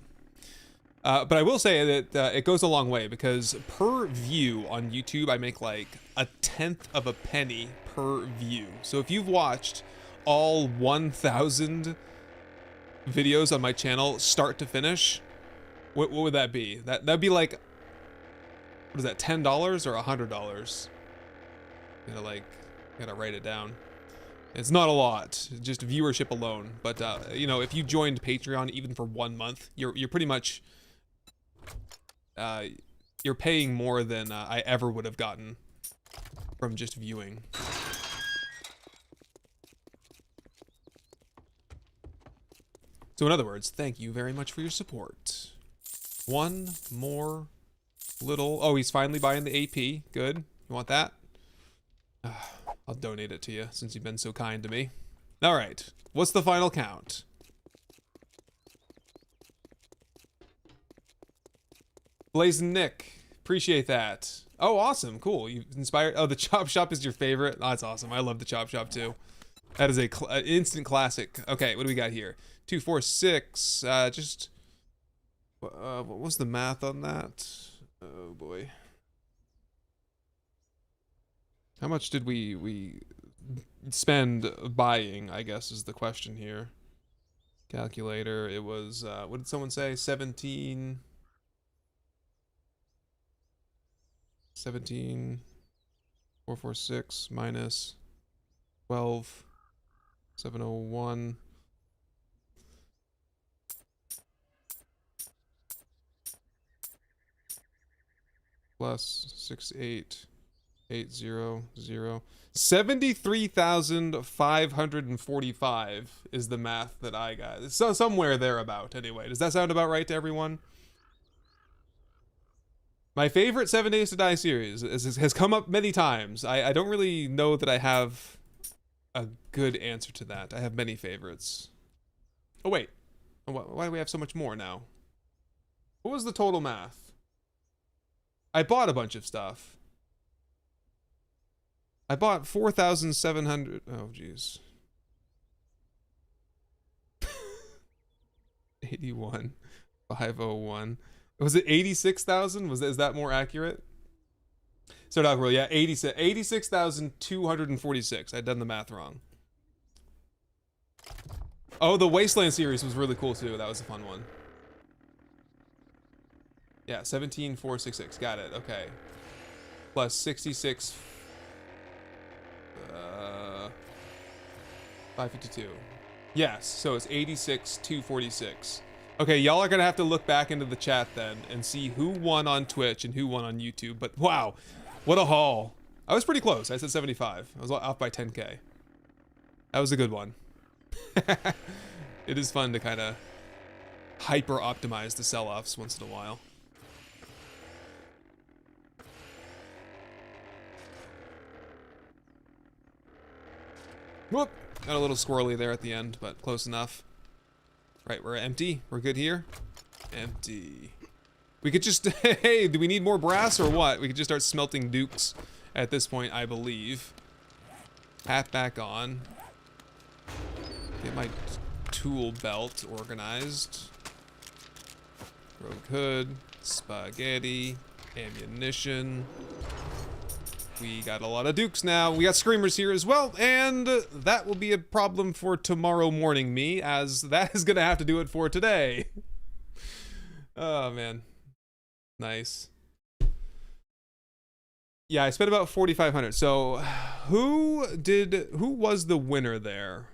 But I will say that it goes a long way because per view on YouTube, I make like 1/10 of a penny per view. So if you've watched all 1,000 videos on my channel, start to finish, what would that be? That'd be like, what is that, $10 or $100? Gotta write it down. It's not a lot, just viewership alone. But you know, if you joined Patreon even for 1 month, you're pretty much you're paying more than I ever would have gotten from just viewing. So in other words, thank you very much for your support. One more little... Oh, he's finally buying the AP. Good. You want that? I'll donate it to you since you've been so kind to me. All right. What's the final count? Blazing Nick. Appreciate that. Oh, awesome. Cool. You inspired... Oh, the Chop Shop is your favorite? Oh, that's awesome. I love the Chop Shop too. That is an instant classic. Okay, what do we got here? 2, 4, 6. Just what was the math on that? Oh boy. How much did we spend buying, I guess is the question here. Calculator, it was what did someone say? 17 446 minus 12 701 plus 68800. 73,545 is the math that I got. So somewhere thereabout anyway. Does that sound about right to everyone? My favorite 7 Days to Die series has come up many times. I don't really know that I have a good answer to that. I have many favorites. Oh wait, why do we have so much more now? What was the total math? I bought a bunch of stuff. I bought 4,700. Oh, jeez. 81. 501. Was it 86,000? Is that more accurate? So Dog World, yeah, 86,246. I'd done the math wrong. Oh, the Wasteland series was really cool too. That was a fun one. Yeah, 17,466. Got it. Okay. Plus 66. 552. Yes, so it's 86,246. Okay, y'all are gonna have to look back into the chat then and see who won on Twitch and who won on YouTube. But wow, what a haul. I was pretty close. I said 75. I was off by 10K. That was a good one. It is fun to kind of hyper optimize the sell-offs once in a while. Whoop! Got a little squirrely there at the end, but close enough. Right, we're empty. We're good here. Empty. We could just, hey, do we need more brass or what? We could just start smelting dukes at this point, I believe. Hat back on. Get my tool belt organized. Rogue hood, spaghetti, ammunition. We got a lot of dukes now. We got screamers here as well, and that will be a problem for tomorrow morning me, as that is gonna have to do it for today. Oh man, nice. Yeah, I spent about 4,500. So, who was the winner there?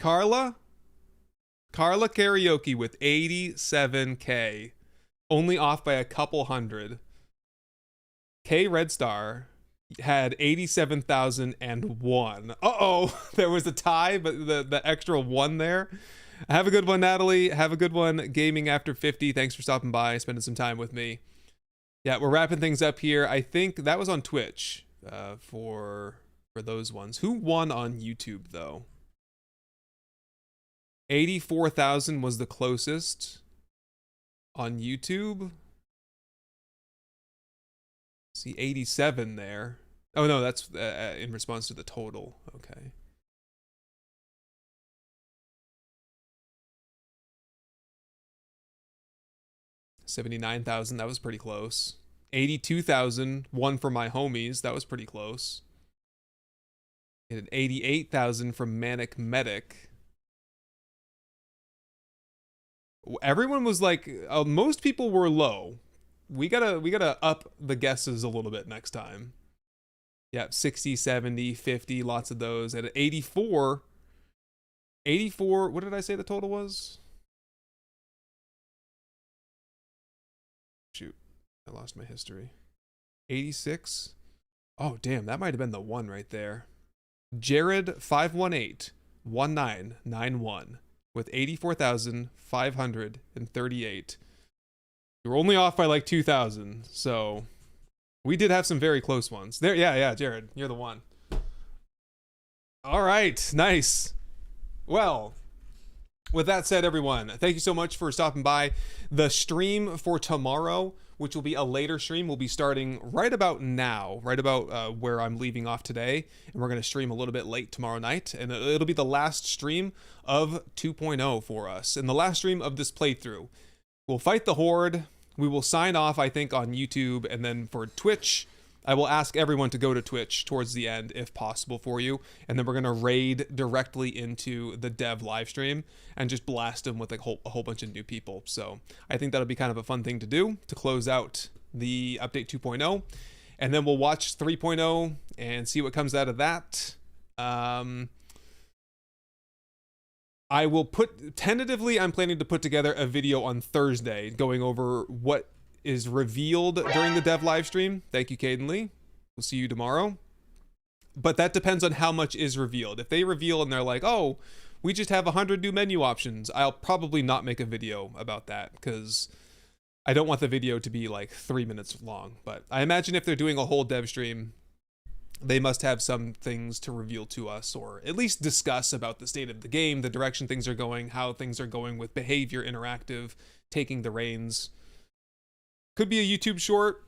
Carla Karaoke with 87K, only off by a couple hundred. K Red Star had 87,001. Uh-oh, there was a tie, but the extra one there. Have a good one, Natalie. Have a good one, Gaming After 50. Thanks for stopping by, spending some time with me. Yeah, we're wrapping things up here. I think that was on Twitch for those ones. Who won on YouTube though? 84,000 was the closest on YouTube. See 87 there. Oh no, that's in response to the total. Okay. $79,000, that was pretty close. 82,000, one for my homies, that was pretty close. And 88,000 from Manic Medic. Everyone was like, most people were low. We gotta up the guesses a little bit next time. Yeah, 60, 70, 50, lots of those. At 84, what did I say the total was? Shoot, I lost my history. 86. Oh, damn, that might have been the one right there. Jared 518 1991 with 84,538. You were only off by like 2,000, so we did have some very close ones. There, yeah, Jared, you're the one. All right, nice. Well, with that said, everyone, thank you so much for stopping by. The stream for tomorrow, which will be a later stream, will be starting right about now, right about where I'm leaving off today. And we're going to stream a little bit late tomorrow night. And it'll be the last stream of 2.0 for us. And the last stream of this playthrough. We'll fight the Horde. We will sign off, I think, on YouTube. And then for Twitch, I will ask everyone to go to Twitch towards the end, if possible for you. And then we're going to raid directly into the dev live stream and just blast them with a whole bunch of new people. So I think that'll be kind of a fun thing to do to close out the update 2.0. And then we'll watch 3.0 and see what comes out of that. I will tentatively, I'm planning to put together a video on Thursday going over what is revealed during the dev live stream. Thank you, Caden Lee. We'll see you tomorrow. But that depends on how much is revealed. If they reveal and they're like, oh, we just have 100 new menu options, I'll probably not make a video about that because I don't want the video to be like 3 minutes long. But I imagine if they're doing a whole dev stream, they must have some things to reveal to us, or at least discuss about the state of the game, the direction things are going, how things are going with Behavior Interactive taking the reins. Could be a YouTube short.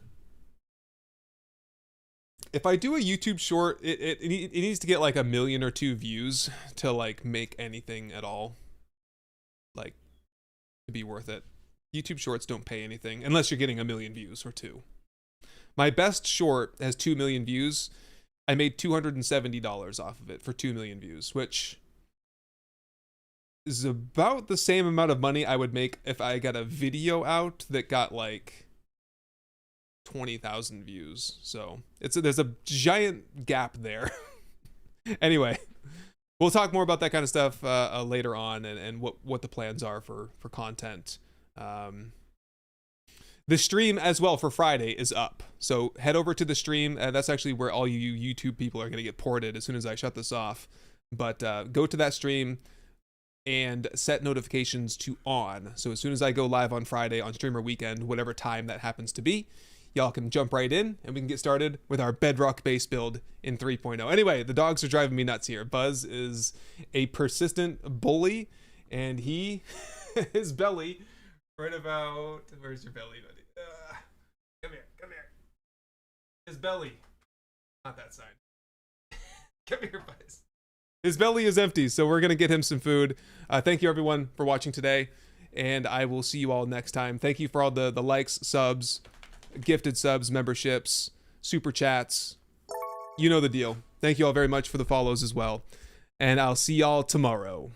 If I do a YouTube short, it needs to get like 1 million or 2 views to like make anything at all, like, to be worth it. YouTube shorts don't pay anything unless you're getting 1 million views or 2. My best short has 2 million views. I made $270 off of it for 2 million views, which is about the same amount of money I would make if I got a video out that got like 20,000 views. So there's a giant gap there. Anyway, we'll talk more about that kind of stuff later on, and what the plans are for content. The stream as well for Friday is up. So head over to the stream. That's actually where all you YouTube people are going to get ported as soon as I shut this off. But go to that stream and set notifications to on. So as soon as I go live on Friday on Streamer Weekend, whatever time that happens to be, y'all can jump right in and we can get started with our Bedrock base build in 3.0. Anyway, the dogs are driving me nuts here. Buzz is a persistent bully, and his belly right about, where's your belly, buddy? Come here. His belly, not that side. Come here, Buzz. His belly is empty, so we're gonna get him some food. Thank you everyone for watching today, and I will see you all next time. Thank you for all the likes, subs, gifted subs, memberships, super chats. You know the deal. Thank you all very much for the follows as well, and I'll see y'all tomorrow.